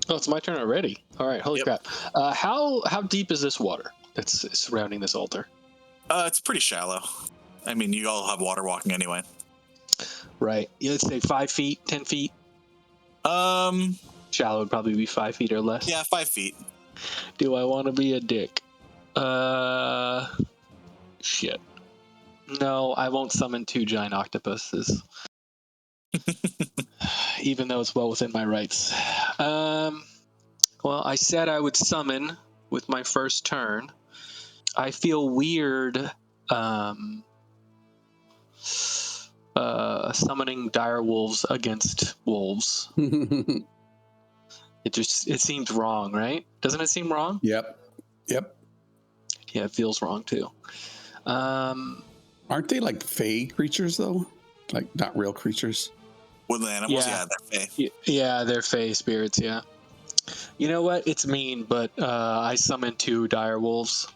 Oh, it's my turn already. All right, holy crap. How deep is this water that's surrounding this altar? It's pretty shallow. I mean, you all have water walking anyway. Right. Yeah, let's say 5 feet, 10 feet. Shallow would probably be 5 feet or less. Yeah, 5 feet. Do I want to be a dick? Shit. No, I won't summon 2 giant octopuses. Even though it's well within my rights. Well, I said I would summon with my first turn. I feel weird summoning dire wolves against wolves. It seems wrong, right? Doesn't it seem wrong? Yep. Yeah, it feels wrong too. Aren't they like fey creatures though? Like not real creatures? Woodland animals, yeah they're fey. Yeah, they're fey spirits, yeah. You know what? It's mean, but I summoned 2 dire wolves.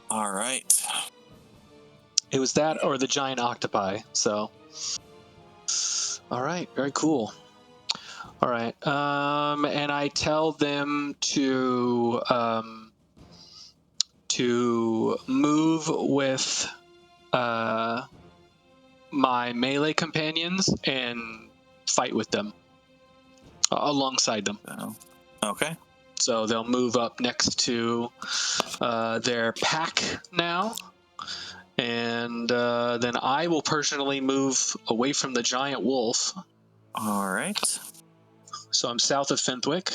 All right. It was that or the giant octopi, so. All right, very cool. All right, and I tell them to move with my melee companions and fight with them alongside them. Oh, okay. So they'll move up next to their pack now. And then I will personally move away from the giant wolf. All right. So I'm south of Fenthwick.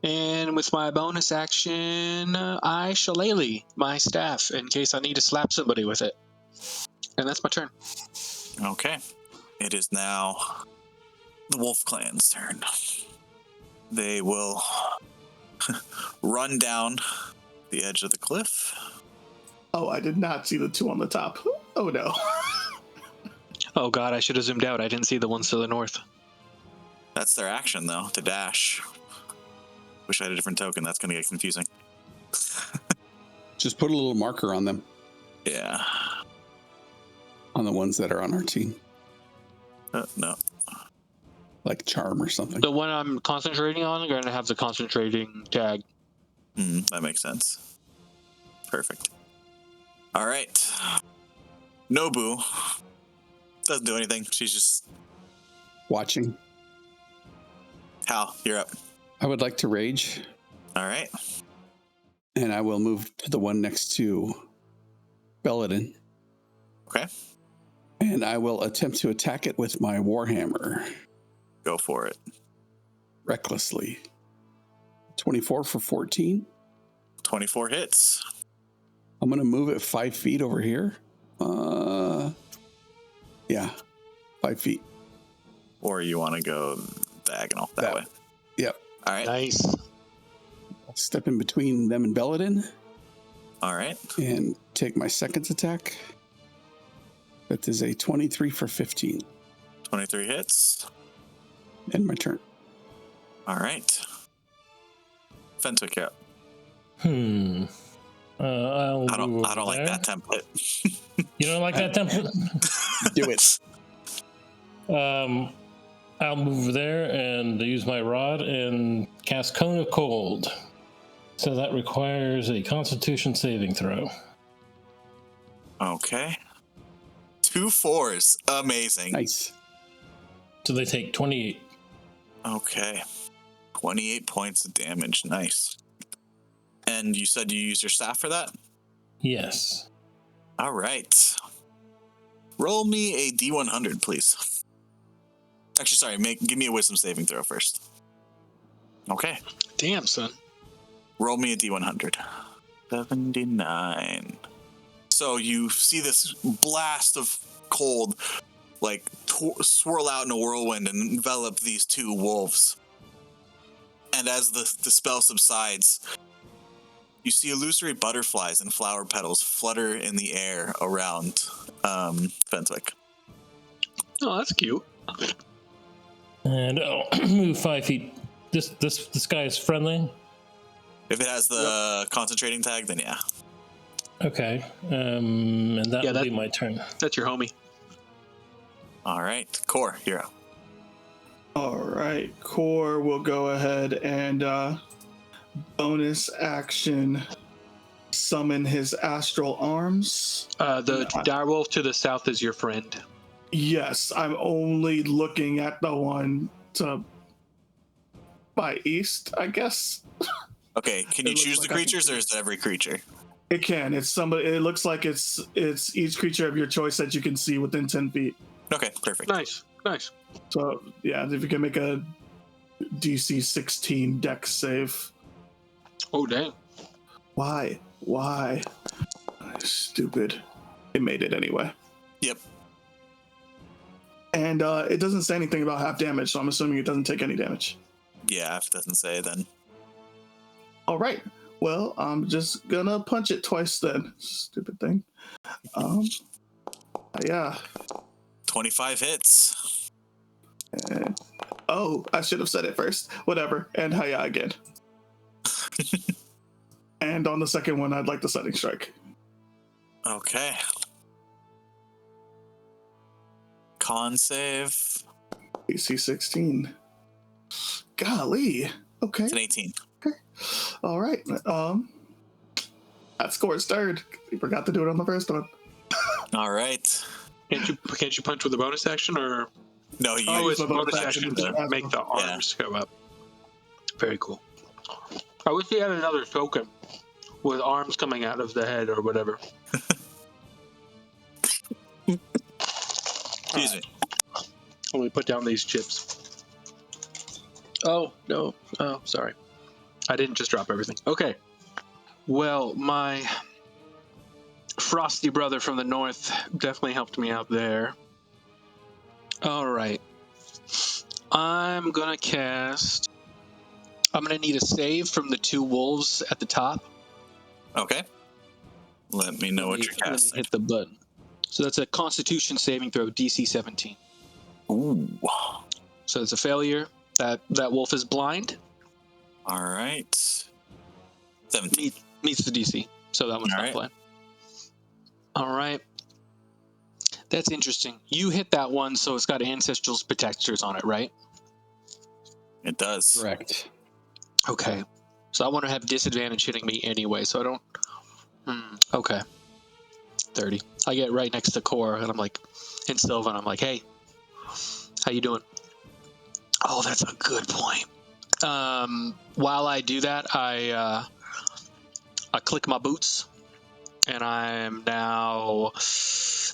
And with my bonus action, I shillelagh my staff in case I need to slap somebody with it. And that's my turn. Okay. It is now the Wolf Clan's turn. They will run down the edge of the cliff. Oh, I did not see the 2 on the top. Oh no. Oh god, I should have zoomed out. I didn't see the ones to the north. That's their action, though, to dash. Wish I had a different token. That's going to get confusing. Just put a little marker on them, Yeah. on the ones that are on our team, No. like charm or something. The one I'm concentrating on, I'm going to have the concentrating tag. That makes sense. Perfect. All right. Nobu doesn't do anything. She's just... Watching. Hal, you're up. I would like to rage, All right. and I will move to the one next to Belladin, Okay. and I will attempt to attack it with my warhammer Go for it. recklessly. 24 for 14. 24 hits. I'm going to move it 5 feet over here. Yeah, 5 feet. Or you want to go diagonal that way. Yep. All right. Nice. I'll step in between them and Belladin All right. and take my second attack. That is a 23 for 15. 23 hits. End my turn. All right. Fenwick, you're up. I'll I move don't like there. that template. You don't like that template? Do it. I'll move there and use my rod and cast Cone of Cold. So that requires a Constitution saving throw. Okay. 2 4s. Amazing. Nice. So they take 28. Okay. 28 points of damage. Nice. And you said you use your staff for that? Yes. All right. Roll me a D100, please. Actually, sorry, give me a wisdom saving throw first. Okay. Damn, son. Roll me a D100. 79. So you see this blast of cold, like, swirl out in a whirlwind and envelop these two wolves. And as the spell subsides, you see illusory butterflies and flower petals flutter in the air around Fenswick. Oh, that's cute. And move 5 feet. This guy is friendly. If it has the concentrating tag, then yeah. Okay. And that will be my turn. That's your homie. All right. Core, you're up. All right. Core will go ahead and bonus action summon his astral arms. The direwolf to the south is your friend. Yes, I'm only looking at the one to by east, I guess. Okay, can you choose the creatures, or is it every creature? It can. It's somebody. It looks like it's each creature of your choice that you can see within 10 feet. Okay, perfect. Nice. So yeah, if you can make a DC 16 Dex save. Oh, dang. Why? Stupid. It made it anyway. Yep. And it doesn't say anything about half damage, so I'm assuming it doesn't take any damage. Yeah, if it doesn't say, then. All right. Well, I'm just gonna punch it twice then. Stupid thing. Yeah. 25 hits. Oh, I should have said it first. Whatever. And hiya again. And on the second one, I'd like the Setting Strike. Okay. Con save. AC 16. Golly. Okay. It's an 18. Okay. All right. That scores third. We forgot to do it on the first one. All right. Can't you punch with a bonus action, or? No, you Oh, it's use a my bonus bonus action action to make the arms go up. Very cool. I wish he had another token with arms coming out of the head or whatever. Excuse me. Let me put down these chips. Oh, no. Oh, sorry. I didn't just drop everything. Okay. Well, my frosty brother from the north definitely helped me out there. All right. I'm going to cast... I'm going to need a save from the two wolves at the top. Okay. Let me know what you're Let me casting. hit the button. So that's a Constitution saving throw, DC 17. Ooh. So it's a failure. That wolf is blind. All right. 17. Meets the DC. So that one's All not right. blind. All right. That's interesting. You hit that one, so it's got Ancestral Protectors on it, right? It does. Correct. Okay. So I want to have disadvantage hitting me anyway, so I don't... Okay. 30. I get right next to Core, and I'm like... And Sylvan, I'm like, hey, how you doing? Oh, that's a good point. While I do that, I click my boots, and I'm now...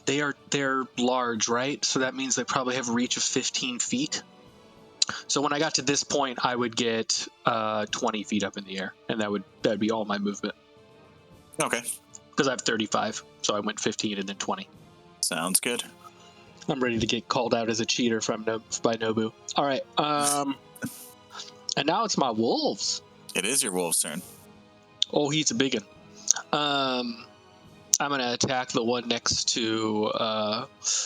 They're large, right? So that means they probably have a reach of 15 feet. So when I got to this point, I would get 20 feet up in the air, and that'd be all my movement. Okay. Because I have 35, so I went 15 and then 20. Sounds good. I'm ready to get called out as a cheater by Nobu. All right. And now it's my wolves. It is your wolf's turn. Oh, he's a big one. I'm going to attack the one next to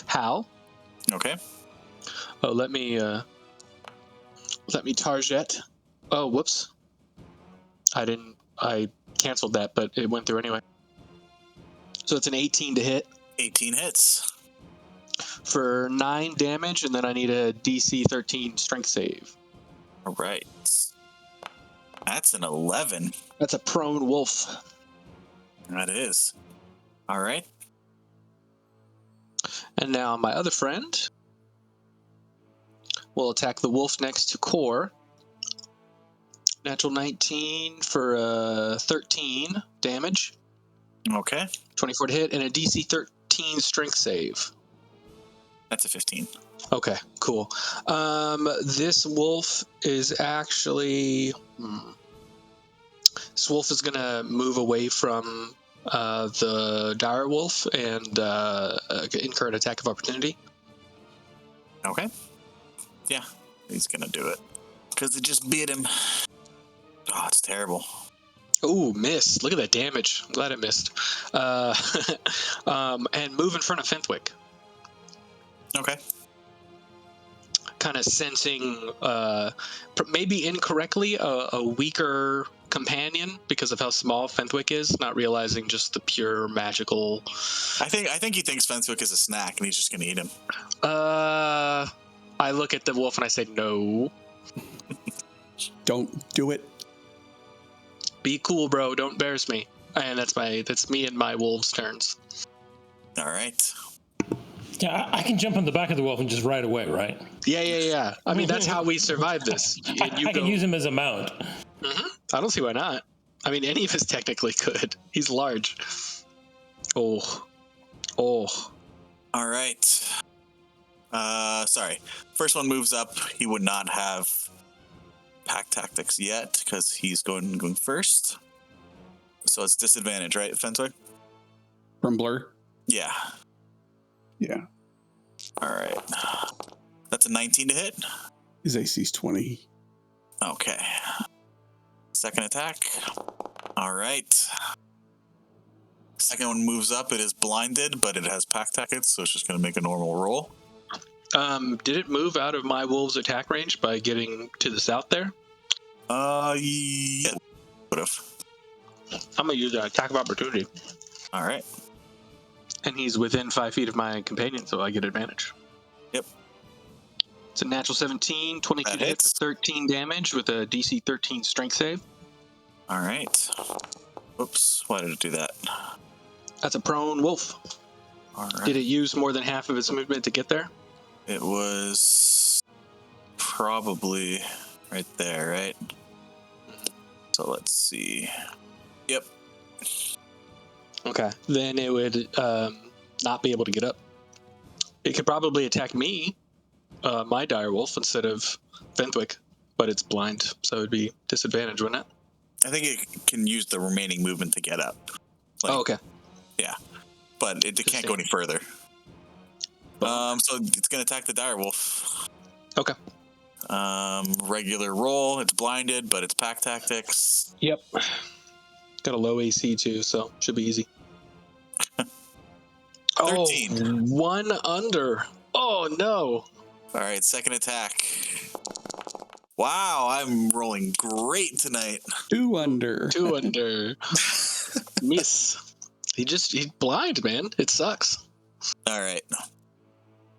Hal. Okay. Oh, let me target. Oh, whoops. I canceled that, but it went through anyway. So it's an 18 to hit. 18 hits. For 9 damage, and then I need a DC 13 strength save. All right. That's an 11. That's a prone wolf. That is. All right. And now my other friend will attack the wolf next to Core. Natural 19 for 13 damage. Okay. 24 to hit, and a DC 13 strength save. That's a 15. Okay, cool. This wolf is actually... This wolf is going to move away from the dire wolf and incur an attack of opportunity. Okay. Yeah, he's going to do it. Because it just bit him. Oh, it's terrible. Ooh, missed. Look at that damage. I'm glad it missed. And move in front of Fenthwick. Okay. Kind of sensing, maybe incorrectly, a weaker companion because of how small Fenthwick is, not realizing just the pure magical... I think he thinks Fenthwick is a snack and he's just going to eat him. I look at the wolf and I say, no. Don't do it. Be cool, bro. Don't embarrass me. And that's me and my wolves' turns. All right. Yeah, I can jump on the back of the wolf and just ride away, right? Yeah. I mean, that's how we survive this. I can use him as a mount. Mm-hmm. I don't see why not. I mean, any of us technically could. He's large. Oh. All right. Sorry. First one moves up. He would not have pack tactics yet because he's going first. So it's disadvantage, right, Fenthwick? From Blur? Yeah. Yeah. All right. That's a 19 to hit. His AC's 20. Okay. Second attack. All right. Second one moves up. It is blinded, but it has pack tactics, so it's just going to make a normal roll. Did it move out of my wolves' attack range by getting to the south there? Yeah. Would have. I'm going to use an attack of opportunity. All right. And he's within 5 feet of my companion, so I get advantage. Yep. It's a natural 17, 22 That to hit hits. for 13 damage with a DC 13 strength save. All right. Whoops. Why did it do that? That's a prone wolf. All right. Did it use more than half of its movement to get there? It was probably right there, right? So let's see. Yep. Okay. Then it would not be able to get up. It could probably attack me, my dire wolf, instead of Fenthwick, but it's blind, so it would be disadvantage, wouldn't it? I think it can use the remaining movement to get up. Oh, okay. Yeah. But it can't go any further. So it's going to attack the dire wolf. Okay. Regular roll. It's blinded, but it's pack tactics. Yep. Got a low AC too, so should be easy. 13. Oh, 1 under. Oh, no. All right, second attack. Wow, I'm rolling great tonight. 2 under. 2 under. Miss. He's blind, man. It sucks. All right.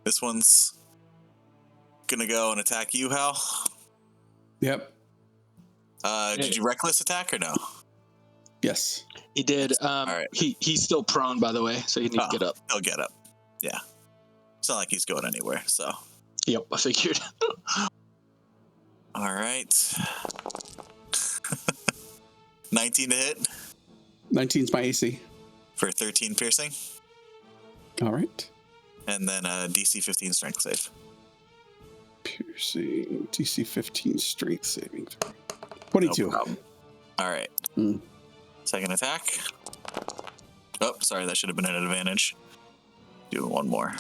This one's going to go and attack you, Hal. Yep. Did you reckless attack or no? Yes. He did. All right. He's still prone, by the way, so he needs to get up. He'll get up. Yeah. It's not like he's going anywhere, so. Yep, I figured. All right. 19 to hit 19's my AC. for 13 piercing, All right. and then a DC 15 strength save. Piercing. DC 15 strength saving throw. 22. No problem. All right. Mm. Second attack. Oh, sorry, that should have been an advantage. Do one more.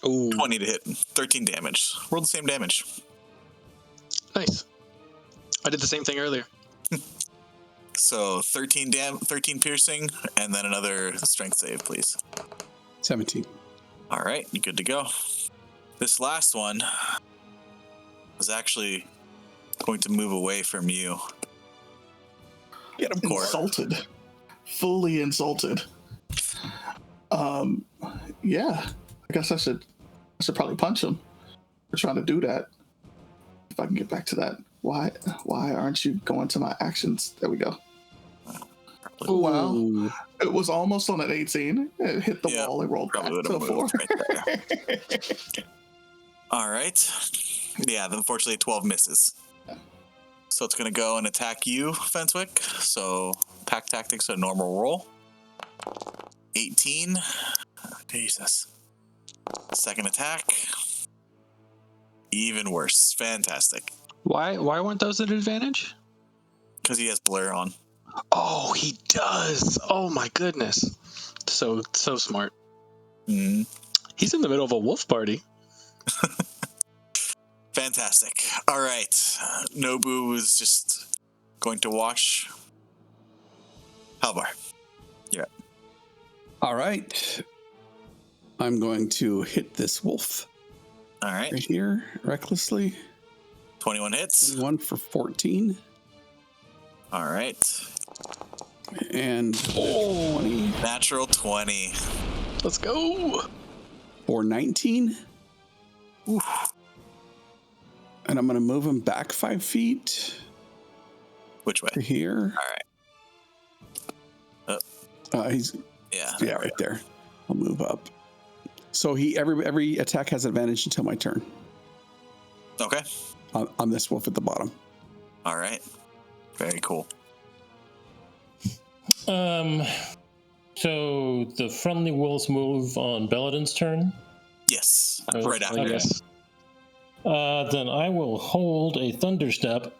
Ooh, 20 to hit, 13 damage. Roll the same damage. nice. I did the same thing earlier. So 13 piercing, and then another strength save, please. 17. All right, you good to go. This last one is actually going to move away from you. Get him, Core. Insulted. Fully insulted. Yeah. I guess I should probably punch him for trying to do that. If I can get back to that. Why aren't you going to my actions? There we go. Ooh. Wow. It was almost on an 18. It hit the wall and rolled back Probably would to have a 4. moved right there. All right. Yeah, unfortunately, 12 misses. So it's going to go and attack you, Fenswick. So pack tactics, a normal roll. 18. Jesus. Second attack. Even worse. Fantastic. Why weren't those at advantage? Because he has blur on. Oh, he does. Oh my goodness. So smart. Mm. He's in the middle of a wolf party. Fantastic. All right. Nobu is just going to watch. Halvar. You're up. All right. I'm going to hit this wolf All right. right here recklessly. 21 hits. 1 for 14. All right. And 20 Natural 20. Let's go. for 19. Oof. And I'm going to move him back 5 feet Which way? to here. All right. He's Yeah. right there. I'll move up. So every attack has advantage until my turn. Okay. On this wolf at the bottom. All right. Very cool. So the friendly wolves move on Belladin's turn. Yes. Oh, Right after. okay. Yes. Then I will hold a thunder step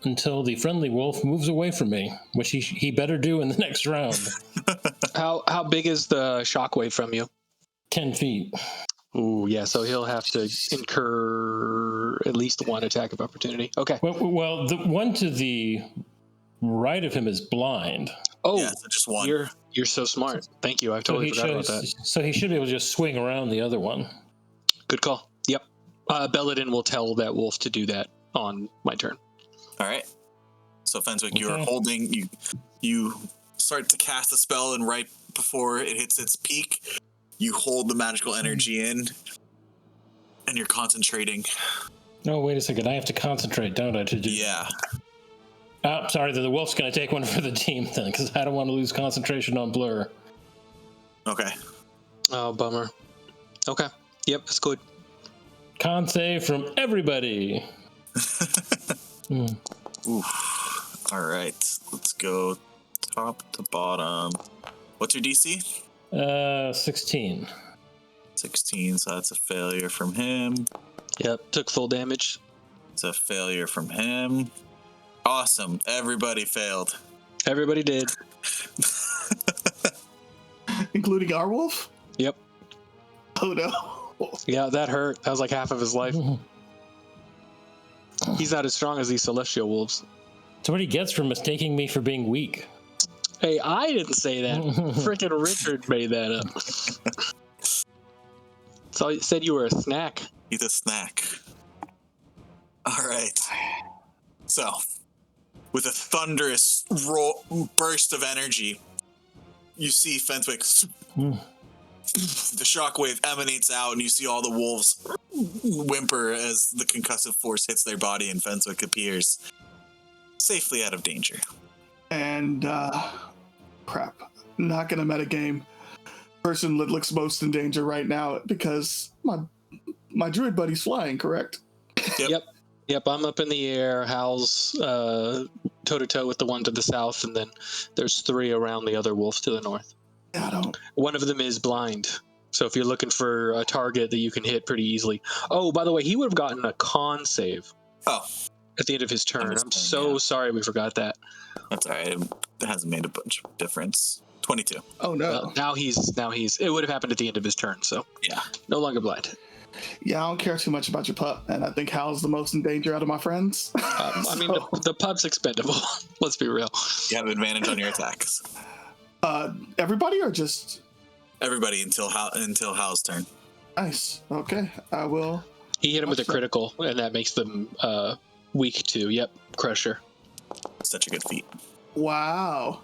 until the friendly wolf moves away from me, which he better do in the next round. How big is the shockwave from you? 10 feet. Ooh, yeah. So he'll have to incur at least one attack of opportunity. Okay. Well, the one to the right of him is blind. Oh, Yeah, so just one. you're so smart. Thank you. I totally forgot about that. So he should be able to just swing around the other one. Good call. Yep. Belladin will tell that wolf to do that on my turn. All right. So Fenswick, you're Okay. holding. You start to cast a spell, and right before it hits its peak, you hold the magical energy in, and you're concentrating. Oh, wait a second. I have to concentrate, don't I? To do. Yeah. Oh, sorry. The wolf's going to take one for the team then, because I don't want to lose concentration on Blur. Okay. Oh, bummer. Okay. Yep, that's good. Con save from everybody. Oof. All right. Let's go top to bottom. What's your DC? 16. 16. So that's a failure from him. Yep, took full damage. It's a failure from him. Awesome. Everybody failed. Everybody did. Including our wolf? Yep. Oh no. Yeah, that hurt. That was like half of his life. He's not as strong as these celestial wolves. That's what he gets for mistaking me for being weak. Hey, I didn't say that. Freaking Richard made that up. So he said you were a snack. He's a snack. All right. So, with a thunderous burst of energy, you see Fenswick. The shockwave emanates out, and you see all the wolves whimper as the concussive force hits their body, and Fenswick appears safely out of danger. And crap. Not gonna metagame. Person that looks most in danger right now because my druid buddy's flying, correct? Yep, I'm up in the air. Hal's toe-to-toe with the one to the south, and then there's 3 around the other wolf to the north. Yeah, I don't. One of them is blind. So if you're looking for a target that you can hit pretty easily. Oh, by the way, he would have gotten a con save. Oh. At the end of his turn. his I'm turn, so yeah. sorry we forgot that. That's all right. It hasn't made a bunch of difference. 22. Oh no. Well, now he's it would have happened at the end of his turn, so Yeah. no longer blind. Yeah, I don't care too much about your pup, and I think Hal's the most in danger out of my friends. I mean, the pup's expendable. Let's be real. You have advantage on your attacks. Everybody or just Everybody until Hal's turn. nice? Okay, I will. He hit him with a critical, and that makes them weak too. Yep, Crusher. Such a good feat. Wow.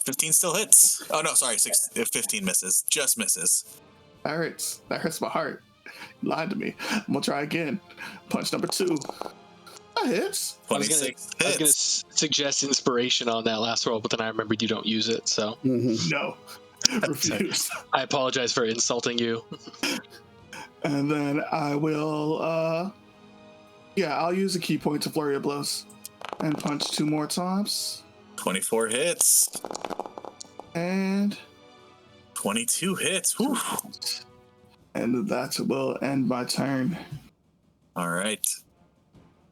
15 still hits. Oh, no, sorry. 15 misses. Just misses. That hurts. That hurts my heart. You lied to me. I'm gonna try again. Punch number 2. That hits. 26 I was gonna hits. suggest inspiration on that last roll, but then I remembered you don't use it, so No. Refuse. I apologize for insulting you. And then I will I'll use a key point to flurry of blows. And punch 2 more times. 24 hits. And 22 hits. Whew. and that will end my turn. All right.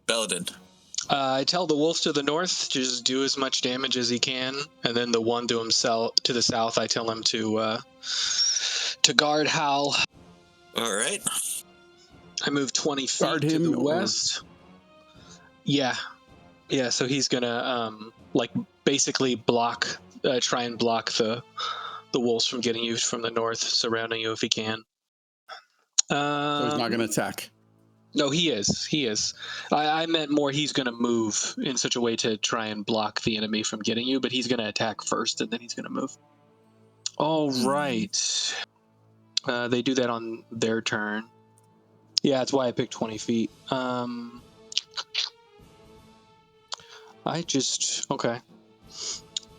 Belden. I tell the wolf to the north to just do as much damage as he can, and then the one to himself to the south, I tell him to guard Hal. All right. I move 20 feet Guard to him the or- west. Yeah. So he's gonna basically block, try and block the wolves from getting you from the north, surrounding you if he can. So he's not going to attack. No, he is. I meant more he's going to move in such a way to try and block the enemy from getting you, but he's going to attack first and then he's going to move. All right. They do that on their turn. Yeah, that's why I picked 20 feet. Okay.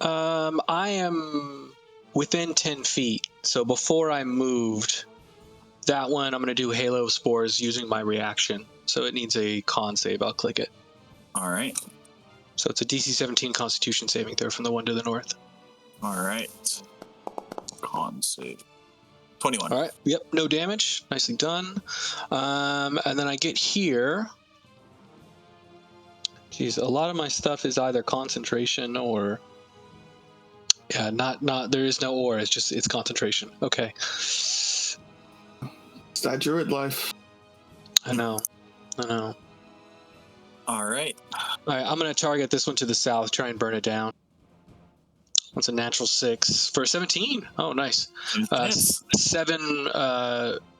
I am within 10 feet. So before I moved, that one I'm going to do Halo Spores using my reaction. So it needs a con save. I'll click it. All right. So it's a DC 17 Constitution saving throw from the one to the north. All right. Con save. 21. All right. Yep. No damage. Nicely done. And then I get here. Geez, a lot of my stuff is either concentration or... Yeah, not. There is no or. It's concentration. Okay. It's that druid life. I know. All right. All right, I'm going to target this one to the south, try and burn it down. That's a natural 6 for 17. Oh, nice. Yes. 7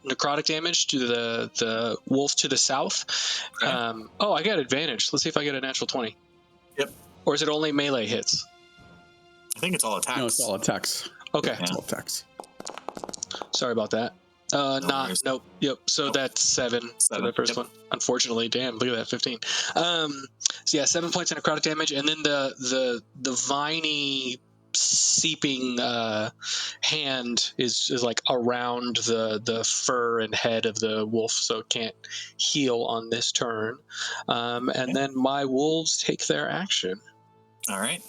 necrotic damage to the wolf to the south. Okay. I got advantage. Let's see if I get a natural 20. Yep. Or is it only melee hits? I think it's all attacks. No, it's all attacks. Okay. It's all attacks. Sorry about that. worries. Nope. Yep. So Nope. that's 7 for the first one. Unfortunately, damn. Look at that, 15. So yeah, 7 points of necrotic damage, and then the viney seeping hand is like around the fur and head of the wolf, so it can't heal on this turn. And then my wolves take their action. All right.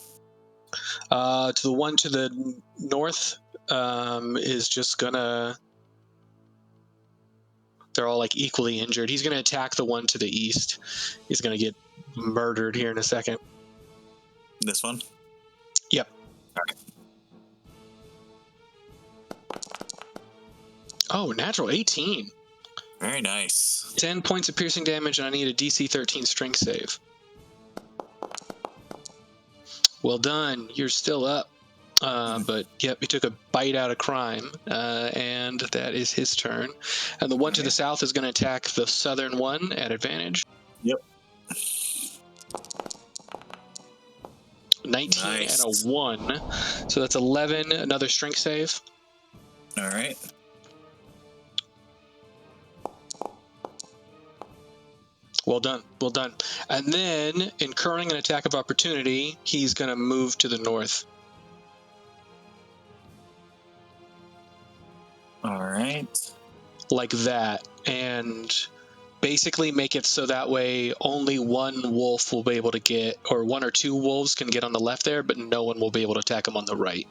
To the one to the north is just gonna... They're all like equally injured. He's gonna attack the one to the east. He's gonna get murdered here in a second. This one? Yep. All right. Oh, natural 18. Very nice. 10 points of piercing damage, and I need a DC 13 strength save. Well done. You're still up. But yep, he took a bite out of crime, and that is his turn. And the one to the south is going to attack the southern one at advantage. Yep. 19 Nice. and a 1. So that's 11. Another strength save. All right. Well done. And then, incurring an attack of opportunity, he's going to move to the north. All right. Like that. And basically make it so that way only one wolf will be able to get, or 1 or 2 wolves can get on the left there, but no one will be able to attack him on the right.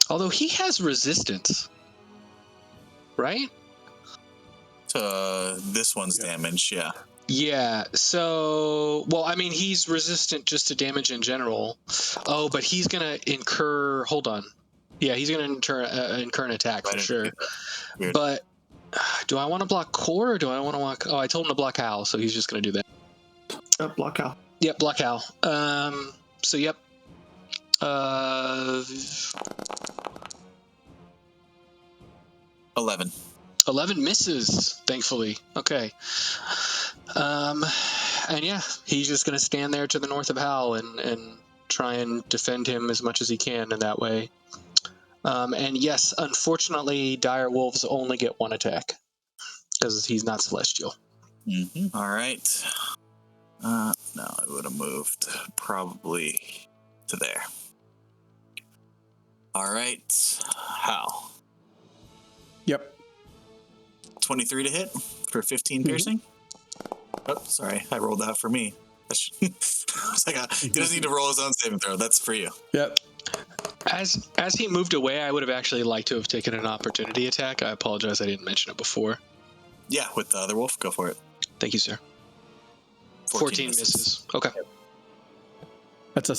Although he has resistance. Right? To this one's damage, yeah. Yeah, so... Well, I mean, he's resistant just to damage in general. Oh, but he's going to incur... Hold on. Yeah, he's going to incur an attack for sure. Weird. But do I want to block Core, or do I want to block... Oh, I told him to block Hal, so he's just going to do that. Block out. Yep, block Hal. So, yep. 11. 11 misses, thankfully. Okay. And yeah, he's just going to stand there to the north of Hal and try and defend him as much as he can in that way. And yes, unfortunately, dire wolves only get 1 attack because he's not celestial. Mm-hmm. All right. No, I would have moved probably to there. All right. Hal. Yep. 23 to hit for 15 piercing. Oh, sorry. I rolled that for me. I was like, he doesn't need to roll his own saving throw. That's for you. Yep. As he moved away, I would have actually liked to have taken an opportunity attack. I apologize, I didn't mention it before. Yeah, with the other wolf. Go for it. Thank you, sir. 14 misses. Okay. That's a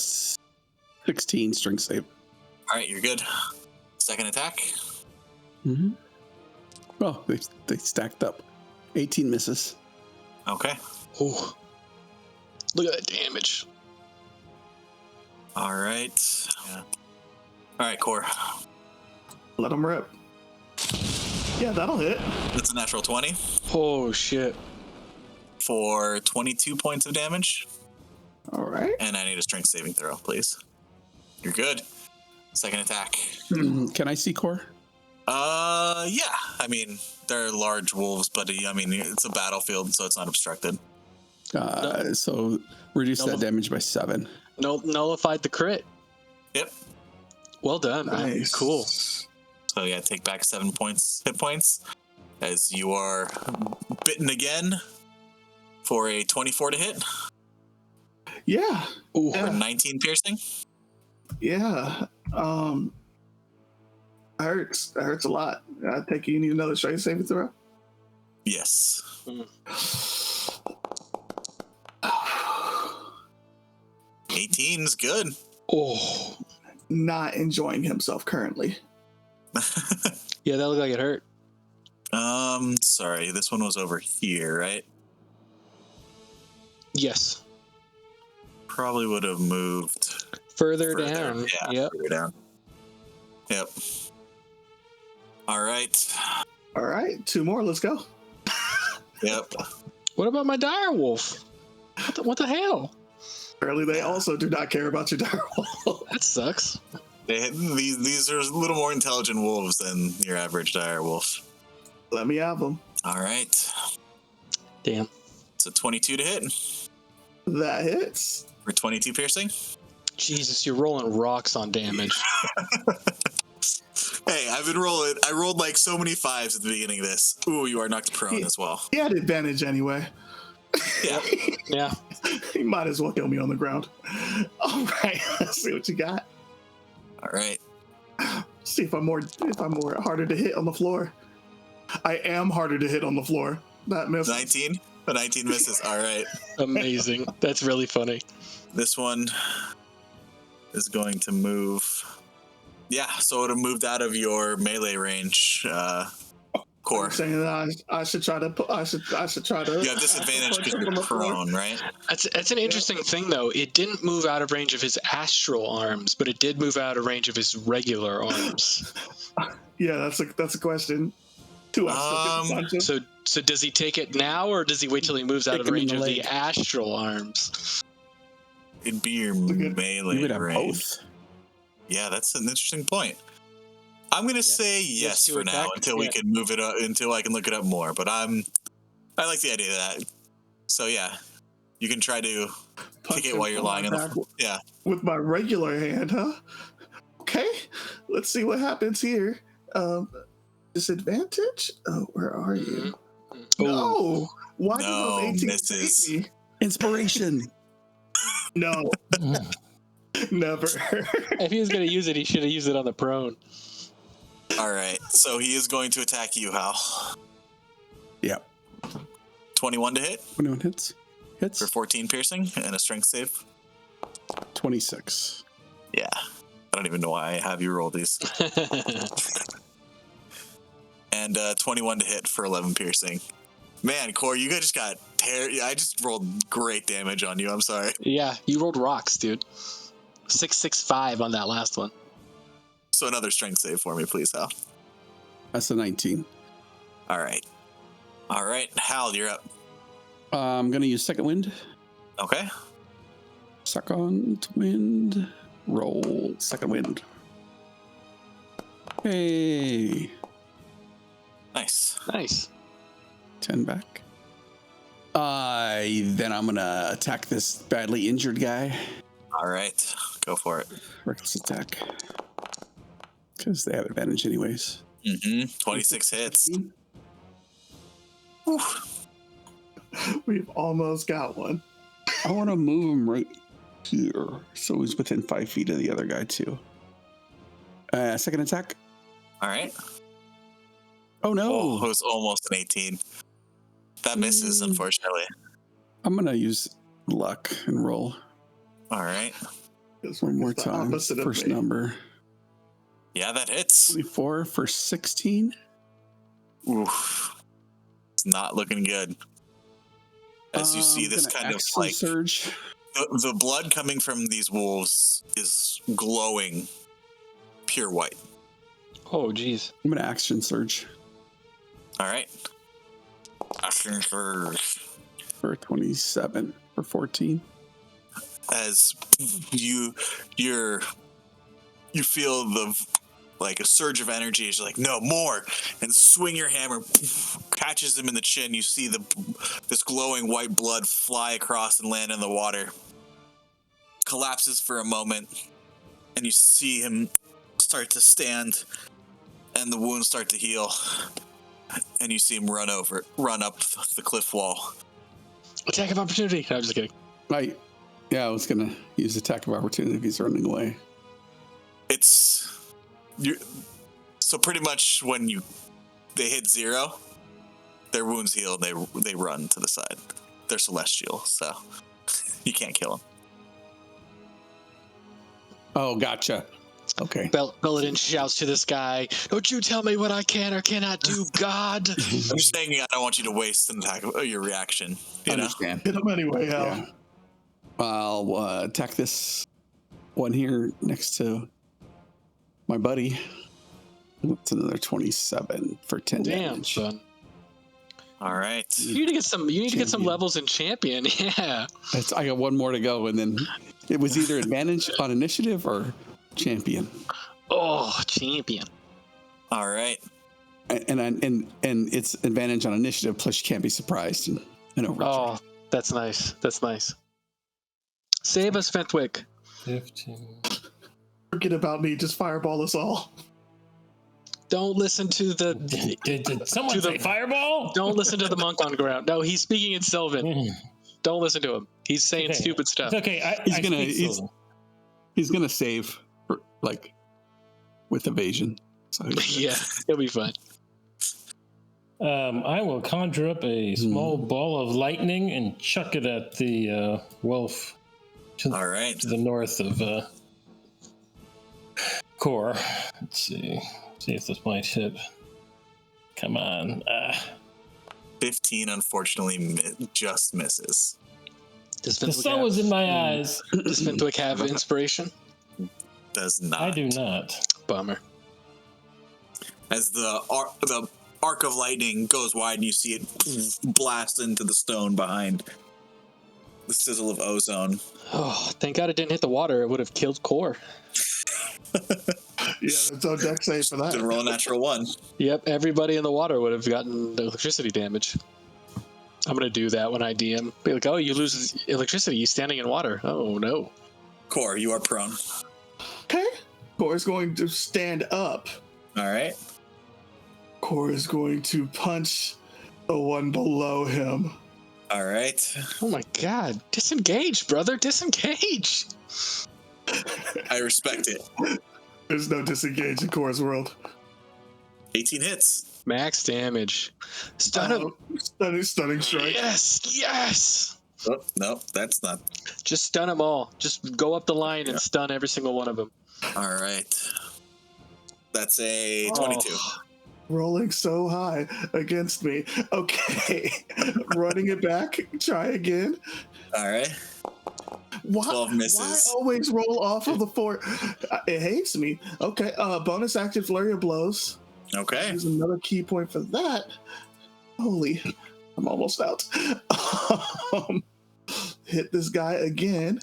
16 strength save. All right, you're good. Second attack. Mm-hmm. Oh, they stacked up. 18 misses. Okay. Oh, look at that damage. All right. Yeah. All right, Core. Let him rip. Yeah, that'll hit. That's a natural 20 Oh, shit. for 22 points of damage. All right. And I need a strength saving throw, please. You're good. Second attack. Can I see core? Yeah. I mean, they're large wolves, but I mean, it's a battlefield, so it's not obstructed. So reduce No. that damage by 7. Nullified the crit. Yep. Well done, man. Nice. Cool. So yeah, take back 7 points, hit points, as you are bitten again for a 24 to hit Yeah. Ooh. for 19 piercing. Yeah. That hurts. That hurts a lot. I take it you need another strength saving throw. Yes. 18's good. Oh. Not enjoying himself currently. Yeah, that looked like it hurt. Sorry, this one was over here, right? Yes. Probably would have moved Further further. down. Yeah, Yep. further down. Yep. All right. All right. 2 more. Let's go. Yep. What about my dire wolf? What the hell? Apparently, they also do not care about your direwolf. That sucks. These are a little more intelligent wolves than your average dire wolf. Let me have them. All right. Damn. It's a 22 to hit That hits. for 22 piercing. Jesus, you're rolling rocks on damage. Hey, I've been rolling. I rolled like so many 5s at the beginning of this. Ooh, you are knocked prone as well. He had advantage anyway. Yeah. Yeah. He might as well kill me on the ground. All right. Let's see what you got. All right. See if I'm more harder to hit on the floor. I am harder to hit on the floor. That misses. 19. The 19 misses. All right. Amazing. That's really funny. This one is going to move. Yeah, so it moved out of your melee range, Core. I'm saying that I should try to. I should try to. You have disadvantage because punch him you're on the floor. prone, right? That's an interesting thing, though. It didn't move out of range of his astral arms, but it did move out of range of his regular arms. Yeah, that's a question. Do I still get to punch him? So does he take it now, or does he wait till he moves out Kick of him in range the of the leg. astral arms? It'd be your good- melee You would have range. both. Yeah, that's an interesting point. I'm gonna say yes to for now attack? until we Yeah. can move it up, until I can look it up more. But I like the idea of that. So yeah, you can try to Punch kick it him while you're lying on back the. Yeah. with my regular hand, huh? Okay, let's see what happens here. Disadvantage? Oh, where are you? No. Why do No, those 18 misses. beat me? Inspiration. No, never. If he was going to use it, he should have used it on the prone. All right. So he is going to attack you, Hal. Yep. 21 to hit 21 hits. Hits. for 14 piercing and a strength save. 26. Yeah. I don't even know why I have you roll these. And 21 to hit for 11 piercing. Man, Core, you guys just got I just rolled great damage on you. I'm sorry. Yeah, you rolled rocks, dude. 665 on that last one. So another strength save for me, please, Hal. That's a 19. All right. All right, Hal, you're up. I'm going to use second wind. Okay. Second wind. Roll. Second wind. Hey. Nice. Nice. 10 back. Then I'm going to attack this badly injured guy. All right. Go for it. Reckless attack. Because they have advantage anyways. 26 hits. Whew. We've almost got one. I want to move him right here, so he's within 5 feet of the other guy too. Second attack. All right. Oh no! Oh, it was almost an 18. That misses, unfortunately. I'm gonna use luck and roll All right. one more It's the time. opposite of First me. number Yeah, that hits. 24 for 16. Oof. It's not looking good. As you see this Gonna kind of action like surge. the blood coming from these wolves is glowing pure white. Oh, geez. I'm gonna action surge All right. Action surge. for 27 for 14. As you feel like a surge of energy is like, no more, and swing your hammer, catches him in the chin. You see this glowing white blood fly across and land in the water, collapses for a moment, and you see him start to stand, and the wounds start to heal, and you see him run up the cliff wall. Attack of opportunity. I'm just kidding. I was gonna use attack of opportunity if he's running away. So pretty much when they hit 0, their wounds heal. They run to the side. They're celestial, so you can't kill them. Oh, gotcha. Okay. Belladin shouts to this guy, "Don't you tell me what I can or cannot do, God!" I'm just saying, I don't want you to waste an attack of your reaction. You know? Understand. Hit him anyway, Hal. Yeah. I'll attack this one here next to my buddy. It's another 27 for 10 Damn, damage. son. All right. You need to get some. You need to get some Champion. levels in champion. Yeah. I got one more to go, and then it was either advantage on initiative or champion. Oh, champion. All right. And it's advantage on initiative, plus you can't be surprised and overcharge. Oh, that's nice. That's nice. Save us, Fentwick. 15. Forget about me. Just fireball us all. Don't listen to the. Did someone To the- say fireball? Don't listen to the monk on ground. No, he's speaking in Sylvan. Don't listen to him. He's saying Okay. stupid stuff. It's okay. He's gonna save for, with evasion. So Yeah, he'll be fine. I will conjure up a small ball of lightning and chuck it at the wolf All right. to the north of Core. Let's see. See if this might hit. Come on. 15, unfortunately, just misses. Does The Fentwick sun have, was in my eyes. does Fentwick have inspiration? Does not. I do not. Bummer. As the arc of lightning goes wide, and you see it blast into the stone behind the sizzle of ozone. Oh, thank God it didn't hit the water. It would have killed Core. Yeah, it's on deck save for Didn't that. roll a natural 1. Yep, everybody in the water would have gotten electricity damage. I'm gonna do that when I DM. Be like, oh, you lose electricity. You standing in water. Oh no. Core, you are prone. Okay. Core is going to stand up. All right. Core is going to punch the one below him. All right. Oh my God. Disengage, brother. Disengage. I respect it. There's no disengage in Core's world. 18 hits. Max damage. Stun him. Stunning strike. Yes. Yes. Oh, no, that's not. Just stun them all. Just go up the line and stun every single one of them. All right. That's a 22. Oh. Rolling so high against me. Okay. Running it back. Try again. All right. Why, 12 misses. Why always roll off of the fort? It hates me. Okay. Bonus action flurry of blows. Okay. There's another key point for that. Holy, I'm almost out. Hit this guy again.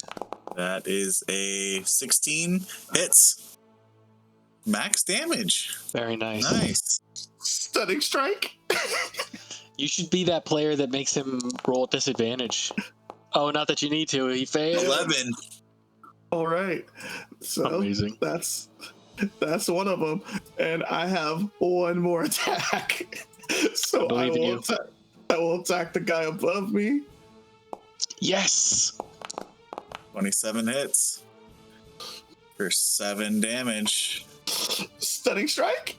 That is a 16 hits. Max damage. Very nice. Nice. Stunning strike. You should be that player that makes him roll at disadvantage. Oh, not that you need to. He failed. 11. All right. So Amazing. that's one of them, and I have one more attack. So I believe in will you. attack. I will attack the guy above me. Yes. 27 hits for 7 damage. Stunning strike.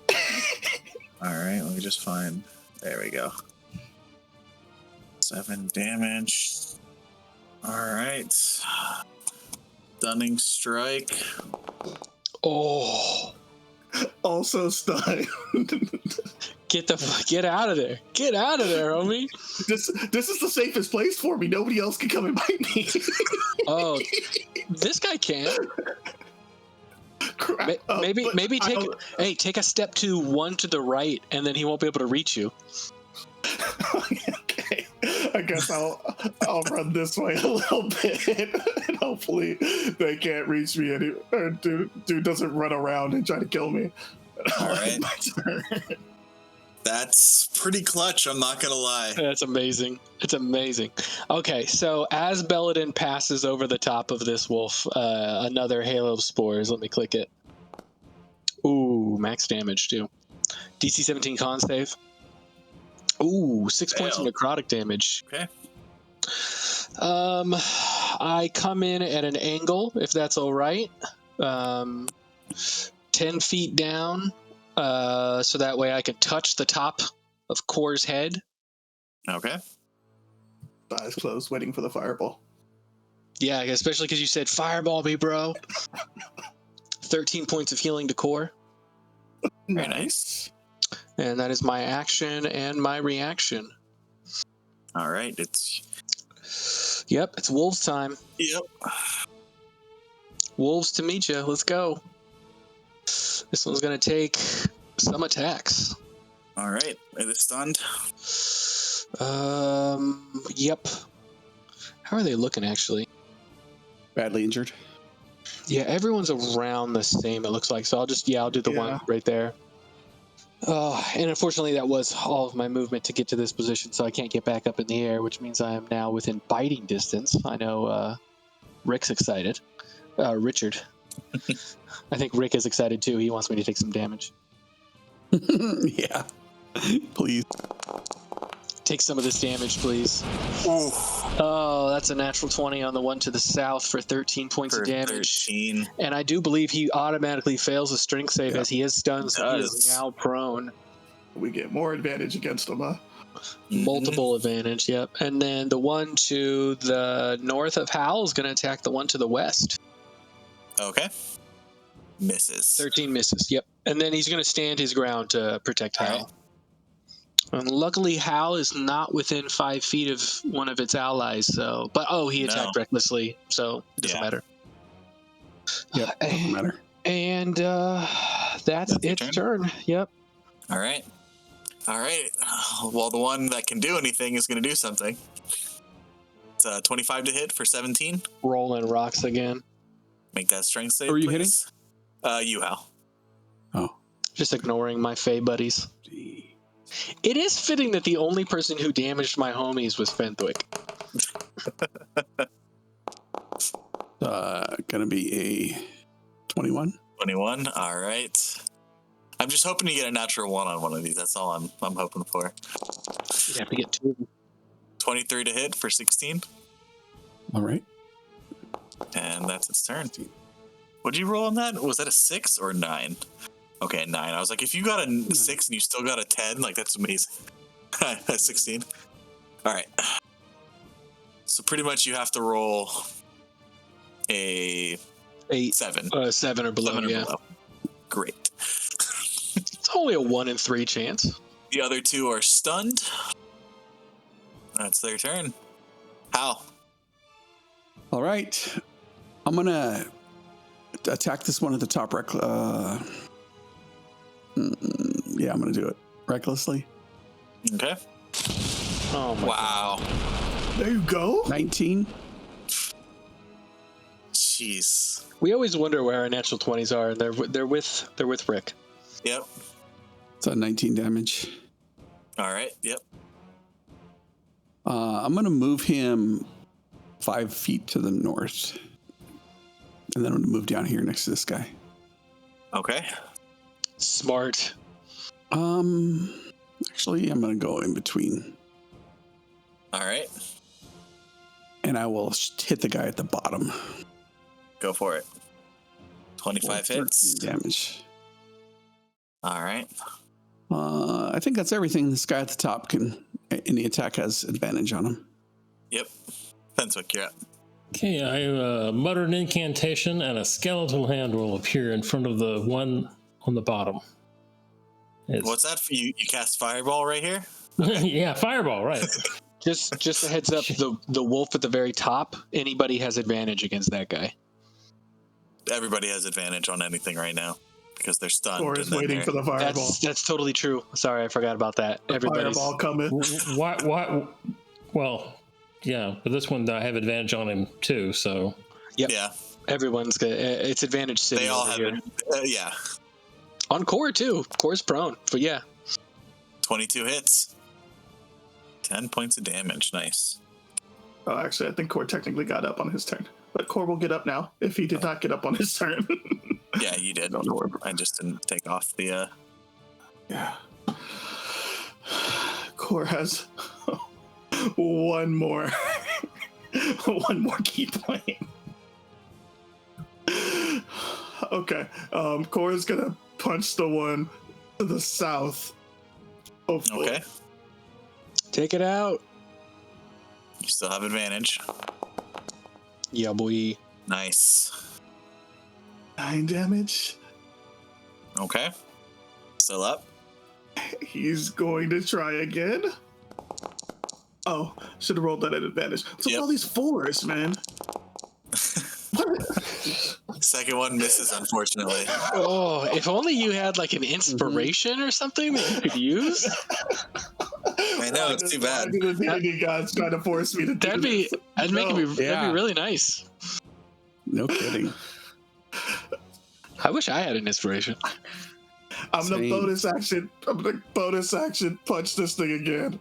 All right, let me just find. There we go. 7 damage. All right. Stunning strike. Oh, Also stunned. get out of there. Get out of there, homie. This is the safest place for me. Nobody else can come and bite me. Oh, this guy can. Crap. Maybe but take a step to one to the right, and then he won't be able to reach you. Okay. I guess I'll run this way a little bit, and hopefully they can't reach me. Or dude doesn't run around and try to kill me. All right. That's pretty clutch, I'm not gonna lie. That's amazing. It's amazing. Okay, so as Belladin passes over the top of this wolf, another hail of spores. Let me click it. Ooh, max damage too. DC 17 con save. Ooh, 6 points of necrotic damage. Okay. I come in at an angle, if that's all right. 10 feet down, so that way I can touch the top of Core's head. Okay. Eyes closed, waiting for the fireball. Yeah, especially because you said fireball me, bro. 13 points of healing to Core. Very nice. And that is my action and my reaction. All right, Yep, it's wolves time. Yep. Wolves to meet you. Let's go. This one's going to take some attacks. All right, it is stunned. Yep. How are they looking, actually? Badly injured. Yeah, everyone's around the same, it looks like. So I'll do the one right there. And unfortunately, that was all of my movement to get to this position, so I can't get back up in the air, which means I am now within biting distance. I know Rick's excited. Richard. I think Rick is excited too. He wants me to take some damage. Yeah. Please. Take some of this damage, please. Ooh. Oh, that's a natural 20 on the one to the south for 13 points of damage. 13. And I do believe he automatically fails a strength save as he is stunned, so he is now prone. We get more advantage against them, huh? Multiple advantage, yep. And then the one to the north of Hal is going to attack the one to the west. Okay. Misses. 13 misses, yep. And then he's going to stand his ground to protect Hal. Right. And luckily, Hal is not within 5 feet of one of its allies, so... But, he attacked recklessly, so it doesn't matter. Yeah, doesn't matter. And that's its turn. Yep. All right. Well, the one that can do anything is going to do something. It's 25 to hit for 17. Rolling rocks again. Make that strength save, Who are you please. You, Hal. Oh. Just ignoring my Fey buddies. It is fitting that the only person who damaged my homies was Fenthwick. Gonna be a 21. 21. All right. I'm just hoping to get a natural 1 on one of these. That's all I'm hoping for. You have to get 2. 23 to hit for 16. All right. And that's its turn. What did you roll on that? Was that a 6 or 9? Okay, 9. I was like, if you got a 6 and you still got a 10, like, that's amazing. 16. All right. So pretty much you have to roll a 7. 7 or below, 7 or yeah. below. Great. It's only a 1 in 3 chance. The other 2 are stunned. That's their turn. Hal. All right. I'm gonna attack this one at the top. Yeah, I'm gonna do it recklessly. Okay. Oh my Wow. There you go. 19. Jeez. We always wonder where our natural 20s are, and they're with Rick. Yep. It's a 19 damage. All right. Yep. I'm gonna move him 5 feet to the north, and then I'm gonna move down here next to this guy. Okay. Smart. Actually, I'm gonna go in between All right. And I will hit the guy at the bottom. Go for it. 25 hits. Damage. All right. I think that's everything. This guy at the top can. Any attack has advantage on him. Yep. Fenswick, you're up. Okay, I mutter an incantation, and a skeletal hand will appear in front of the one on the bottom. What's that? You cast Fireball right here? Yeah, fireball, right. Just a heads up, the wolf at the very top, anybody has advantage against that guy. Everybody has advantage on anything right now because they're stunned. Or is waiting for the fireball. That's totally true. Sorry, I forgot about that. Everybody's Fireball coming. What? Well, yeah, but this one I have advantage on him too, so. Yep. Yeah. Everyone's got it's advantage city. They all over have here. it. Yeah. On core too. Core's prone, but yeah. 22 hits. 10 points of damage. Nice. Oh, actually, I think Core technically got up on his turn. But Core will get up now if he did not get up on his turn. Yeah, you did. Don't know where. I just didn't take off the. Yeah. Core has one more key point. Okay. Core is gonna punch the one to the south. Hopefully. Okay. Take it out. You still have advantage. Yeah, boy. Nice. 9 damage. Okay. Still up. He's going to try again. Oh, should have rolled that at advantage. So Yep. all these 4s, man. Second one misses, unfortunately. Oh, if only you had like an inspiration or something that you could use. I know, it's too bad. The D&D gods trying to force me to do That'd be really nice. No kidding. I wish I had an inspiration. I'm Same. the bonus action punch this thing again.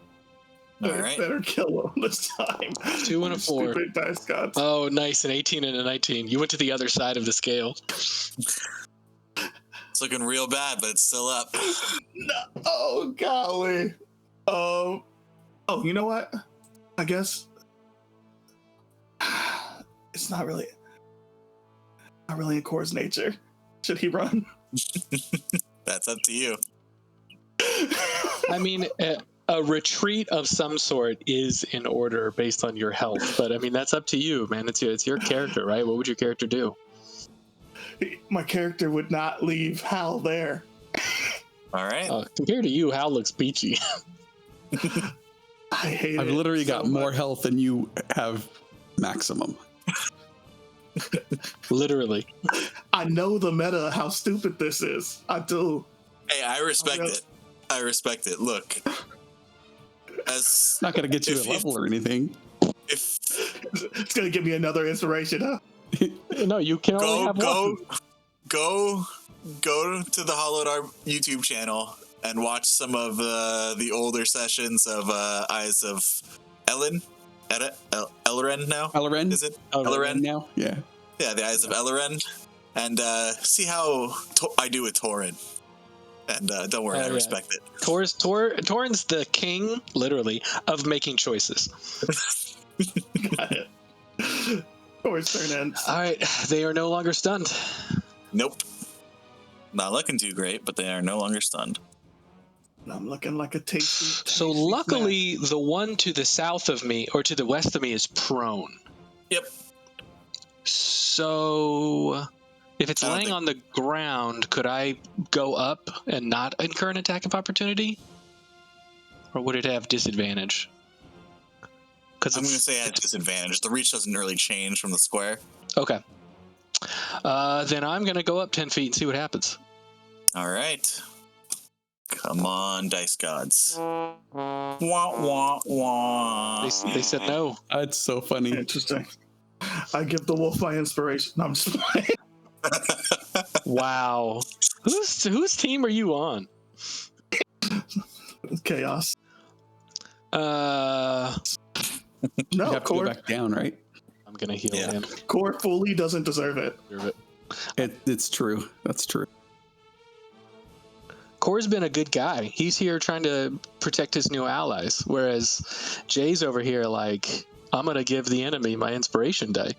All I right. better kill him this time. 2 and a 4. Stupid dice gods. Oh, nice. An 18 and a 19. You went to the other side of the scale. It's looking real bad, but it's still up. No. Oh, golly. Oh, you know what? I guess it's not really in Core's nature. Should he run? That's up to you. I mean, a retreat of some sort is in order based on your health, but I mean, that's up to you, man. It's your character, right? What would your character do? My character would not leave Hal there. All right. Compared to you, Hal looks peachy. I hate it. I've literally got so more much. health than you have maximum. Literally. I know the meta, how stupid this is. I do. Hey, I respect it. I respect it. Look. As Not gonna get you If a level or anything. if It's gonna give me another inspiration, huh? No, you can only have one. go to the Hollowed Arm YouTube channel and watch some of the older sessions of Eyes of Ellen. Elren now? Elren? Is it? Elren now? Yeah. Yeah, the Eyes of Elren. And see how I do with Torin. And don't worry, I yeah. respect it. Torin's the king, literally, of making choices. Got it. Core's turn ends. All right, they are no longer stunned. Nope. Not looking too great, but they are no longer stunned. I'm looking like a tasty. So tasty luckily, the one to the south of me, or to the west of me, is prone. Yep. So if it's I don't laying think- on the ground, could I go up and not incur an attack of opportunity? Or would it have disadvantage? Because I'm going to say it has disadvantage. The reach doesn't really change from the square. Okay. Then I'm going to go up 10 feet and see what happens. All right. Come on, dice gods. Wah, wah, wah. They said no. That's so funny. Interesting. I give the wolf my inspiration. No, I'm just playing. Wow. Whose team are you on? Chaos. You No, have to go Core, back down, right? I'm going to heal Yeah. him. Core fully doesn't deserve it. Deserve it. It's true. That's true. Core's been a good guy. He's here trying to protect his new allies, whereas Jay's over here like, I'm gonna give the enemy my inspiration die.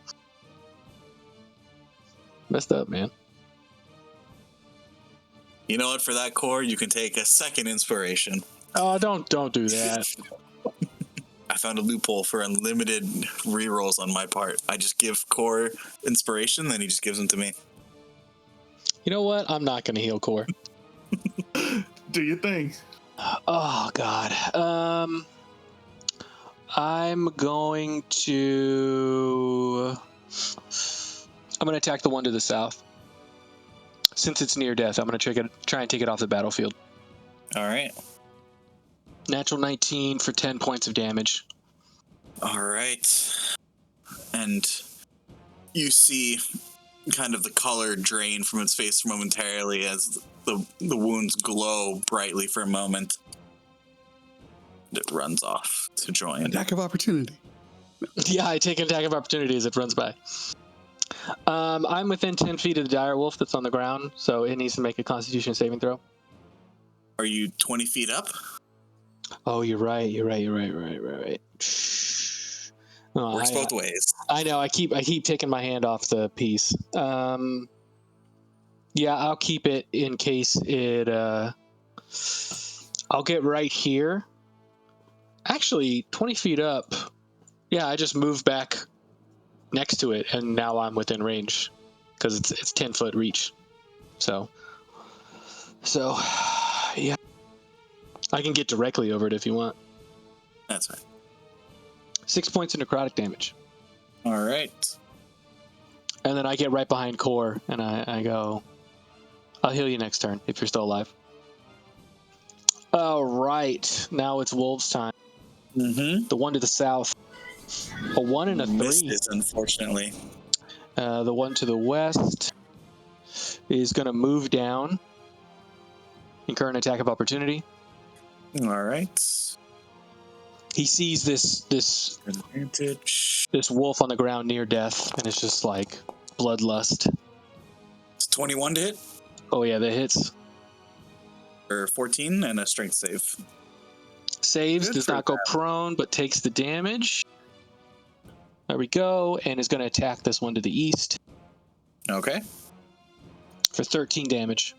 Messed up, man. You know what? For that core, you can take a second inspiration. Oh, don't do that. I found a loophole for unlimited rerolls on my part. I just give core inspiration, then he just gives them to me. You know what? I'm not gonna heal Core. Do your thing. Oh God. I'm going to attack the one to the south. Since it's near death, I'm gonna try and take it off the battlefield. All right. Natural 19 for 10 points of damage. All right. And you see kind of the color drain from its face momentarily as the wounds glow brightly for a moment. It runs off to join. Attack of opportunity. Yeah, I take an attack of opportunity as it runs by. I'm within 10 feet of the dire wolf that's on the ground, so it needs to make a Constitution saving throw. Are you 20 feet up? Oh, you're right. Oh, Works both ways. I know. I keep taking my hand off the piece. Yeah, I'll keep it in case it. I'll get right here. Actually, 20 feet up. Yeah, I just moved back next to it, and now I'm within range because it's 10-foot reach. So yeah, I can get directly over it if you want. That's right. 6 points of necrotic damage. All right. And then I get right behind Core, and I go, I'll heal you next turn if you're still alive. All right. Now it's Wolves' time. Mm-hmm. The one to the south. A 1 and a 3. Misses, unfortunately. The one to the west is going to move down. Incur an attack of opportunity. All right. He sees this Advantage. wolf on the ground near death, and it's just like bloodlust. It's 21 to hit. Oh yeah, that hits. Or 14 and a strength save. Saves, Good does for not go prone, but takes the damage. There we go, and is going to attack this one to the east Okay. for 13 damage.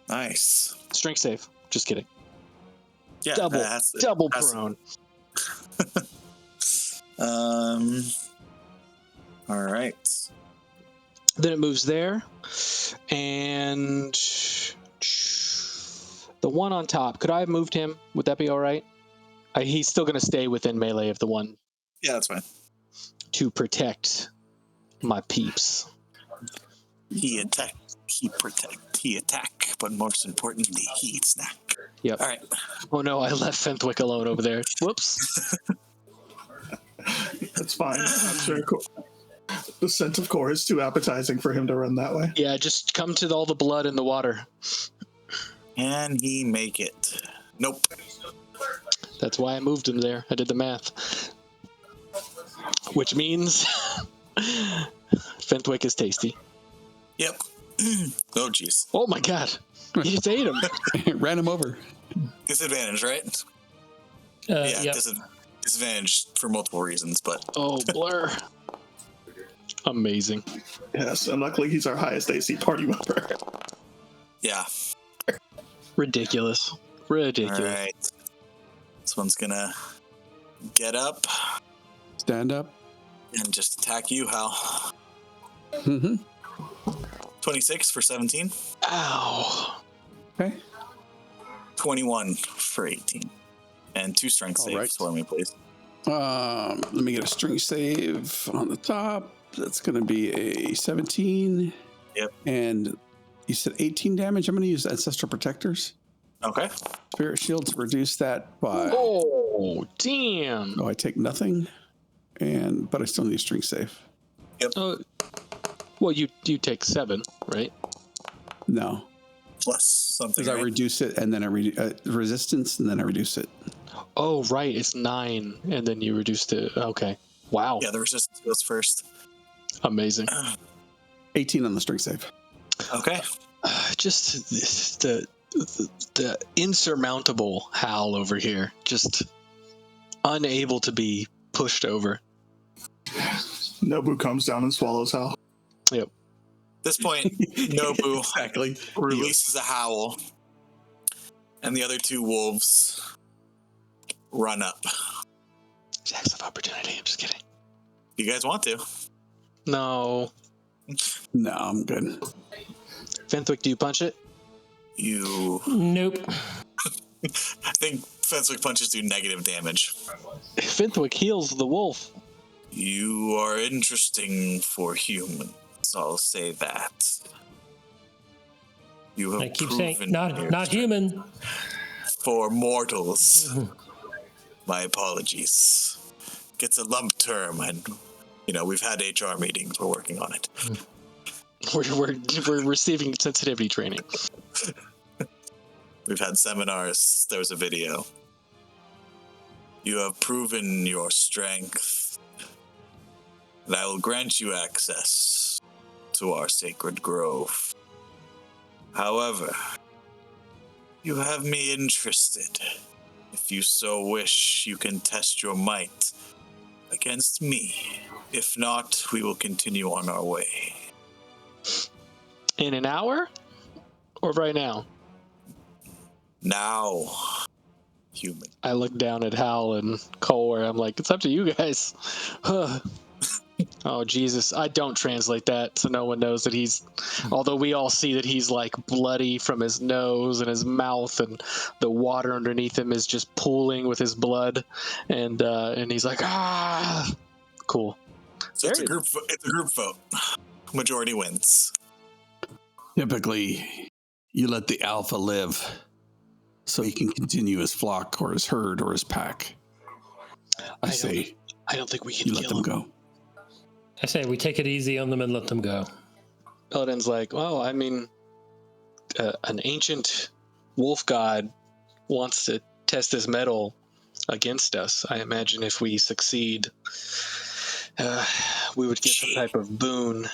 Nice. Strength save. Just kidding. Yeah. Double prone. All right. Then it moves there, and the one on top. Could I have moved him? Would that be all right? He's still going to stay within melee of the one Yeah, that's fine. to protect my peeps. He attack, he protect, he attack, but most importantly, he eat snack. Yep. All right. Oh no, I left Fenthwick alone over there. Whoops. That's fine. I'm sure the scent of core is too appetizing for him to run that way. Yeah, just come to all the blood in the water. Can he make it? Nope. That's why I moved him there. I did the math. Which means Fenthwick is tasty. Yep. Oh, jeez. Oh my god. You just ate him. Ran him over. Disadvantage, right? Yeah. Disadvantage for multiple reasons, but Oh, blur. Amazing. Yes, and luckily he's our highest AC party member. yeah. Ridiculous. All Ridiculous. right. This one's gonna get up Stand up. and just attack you, Hal. Mm-hmm. 26 for 17. Ow. Okay. 21 for 18. And 2 strength All saves right. for me, please. Let me get a strength save on the top. That's going to be a 17. Yep. And you said 18 damage. I'm going to use Ancestral Protectors. Okay. Spirit Shields reduce that by... Oh, damn. Oh, I take nothing. But I still need a strength save. Well, you take 7, right? No. Plus something. Because I Right? reduce it and then I resistance and then I reduce it. Oh, right. It's 9, and then you reduced it. Okay. Wow. Yeah, the resistance goes first. Amazing. 18 on the strength save. Okay. Just the the insurmountable Hal over here, just unable to be pushed over. Nobu comes down and swallows Hal. Yep. At this point, Nobu Exactly. releases a howl, and the other two wolves run up. Attacks of opportunity. I'm just kidding. You guys want to? No. No, I'm good. Fenthwick, do you punch it? Nope. I think Fenwick punches do negative damage. Fenthwick heals the wolf. You are interesting for humans, I'll say that. You have I keep proven saying, not human. for mortals. My apologies. Gets a lump term, and we've had HR meetings. We're working on it. We're receiving sensitivity training. We've had seminars. There was a video. You have proven your strength, and I will grant you access to our sacred grove. However, you have me interested. If you so wish, you can test your might against me. If not, we will continue on our way. In an hour? Or right now? Now, human. I look down at Hal and Cole where I'm like, it's up to you guys. Oh, Jesus. I don't translate that so no one knows that he's... Although we all see that he's like bloody from his nose and his mouth, and the water underneath him is just pooling with his blood. And he's like, ah! Cool. So it's a group vote. Majority wins. Typically, you let the alpha live so he can continue his flock or his herd or his pack. I say I don't think we can you let them go. I say we take it easy on them and let them go. Paladin's like, well, I mean, an ancient wolf god wants to test his mettle against us. I imagine if we succeed, we would get some type of boon.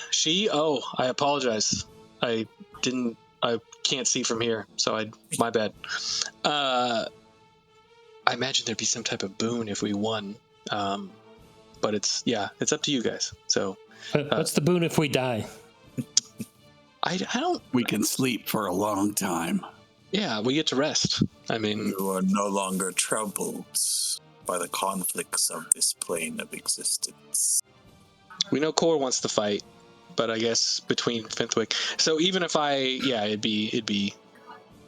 Oh, I apologize. I can't see from here, so my bad. I imagine there'd be some type of boon if we won. But it's up to you guys. So, what's the boon if we die? I don't. We can sleep for a long time. Yeah, we get to rest. I mean, You are no longer troubled by the conflicts of this plane of existence. we know Core wants to fight, but I guess between Fenthwick. So even if it'd be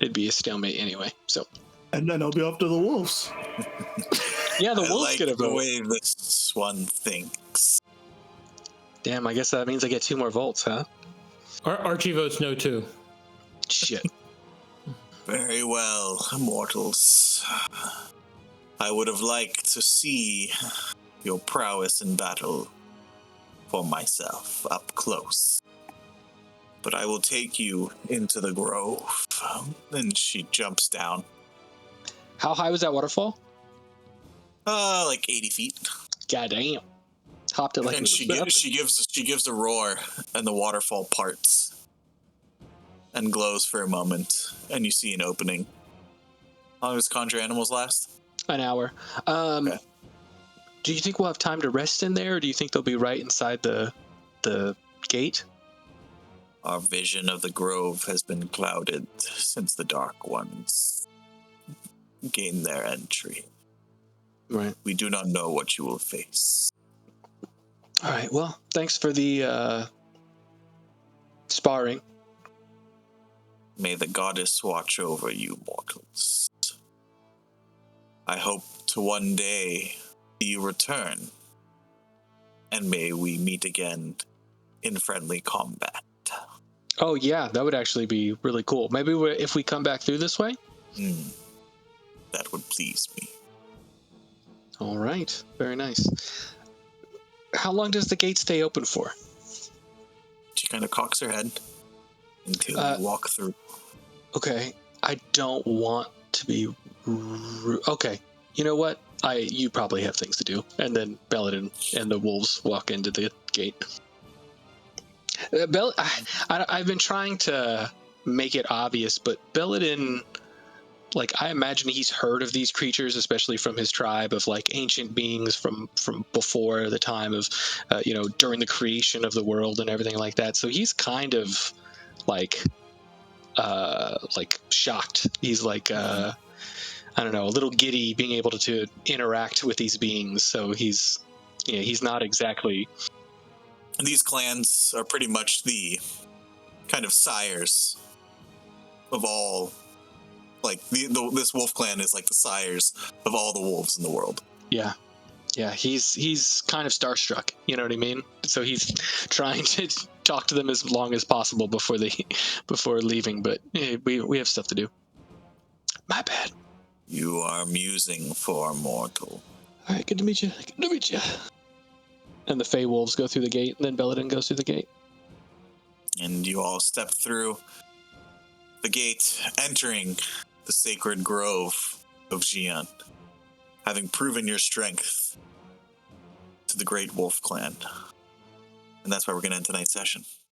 a stalemate anyway. So. And then I'll be off to the wolves. Yeah, the I wolves like get a the vote. way this one thinks. Damn, I guess that means I get 2 more votes, huh? Archie votes no too. Shit. Very well, mortals. I would have liked to see your prowess in battle for myself up close. But I will take you into the grove. And she jumps down. How high was that waterfall? Like 80 feet. Goddamn. Hopped it like And she gives a roar, and the waterfall parts and glows for a moment, and you see an opening. How long does Conjure Animals last? an hour. Okay. Do you think we'll have time to rest in there, or do you think they'll be right inside the gate? Our vision of the grove has been clouded since the Dark Ones gained their entry. Right. We do not know what you will face. All right. Well, thanks for the sparring. May the goddess watch over you, mortals. I hope to one day see you return, and may we meet again in friendly combat. Oh yeah, that would actually be really cool. Maybe if we come back through this way. That would please me. All right. Very nice. How long does the gate stay open for? She kind of cocks her head until you walk through. Okay. I don't want to be okay. You know what? You probably have things to do. And then Belladin and the wolves walk into the gate. I've been trying to make it obvious, but Belladin, like, I imagine he's heard of these creatures, especially from his tribe of like ancient beings from before the time of, during the creation of the world and everything like that. So he's kind of like shocked. He's like, I don't know, a little giddy being able to interact with these beings. So he's not exactly. These clans are pretty much the kind of sires of all. Like this wolf clan is like the sires of all the wolves in the world. Yeah. He's kind of starstruck. You know what I mean? So he's trying to talk to them as long as possible before leaving. But we have stuff to do. My bad. You are musing for mortal. All right, good to meet you. Good to meet you. And the Fey wolves go through the gate, and then Belladin goes through the gate. And you all step through the gate, entering the sacred grove of Xi'an, having proven your strength to the Great Wolf Clan. And that's where we're going to end tonight's session.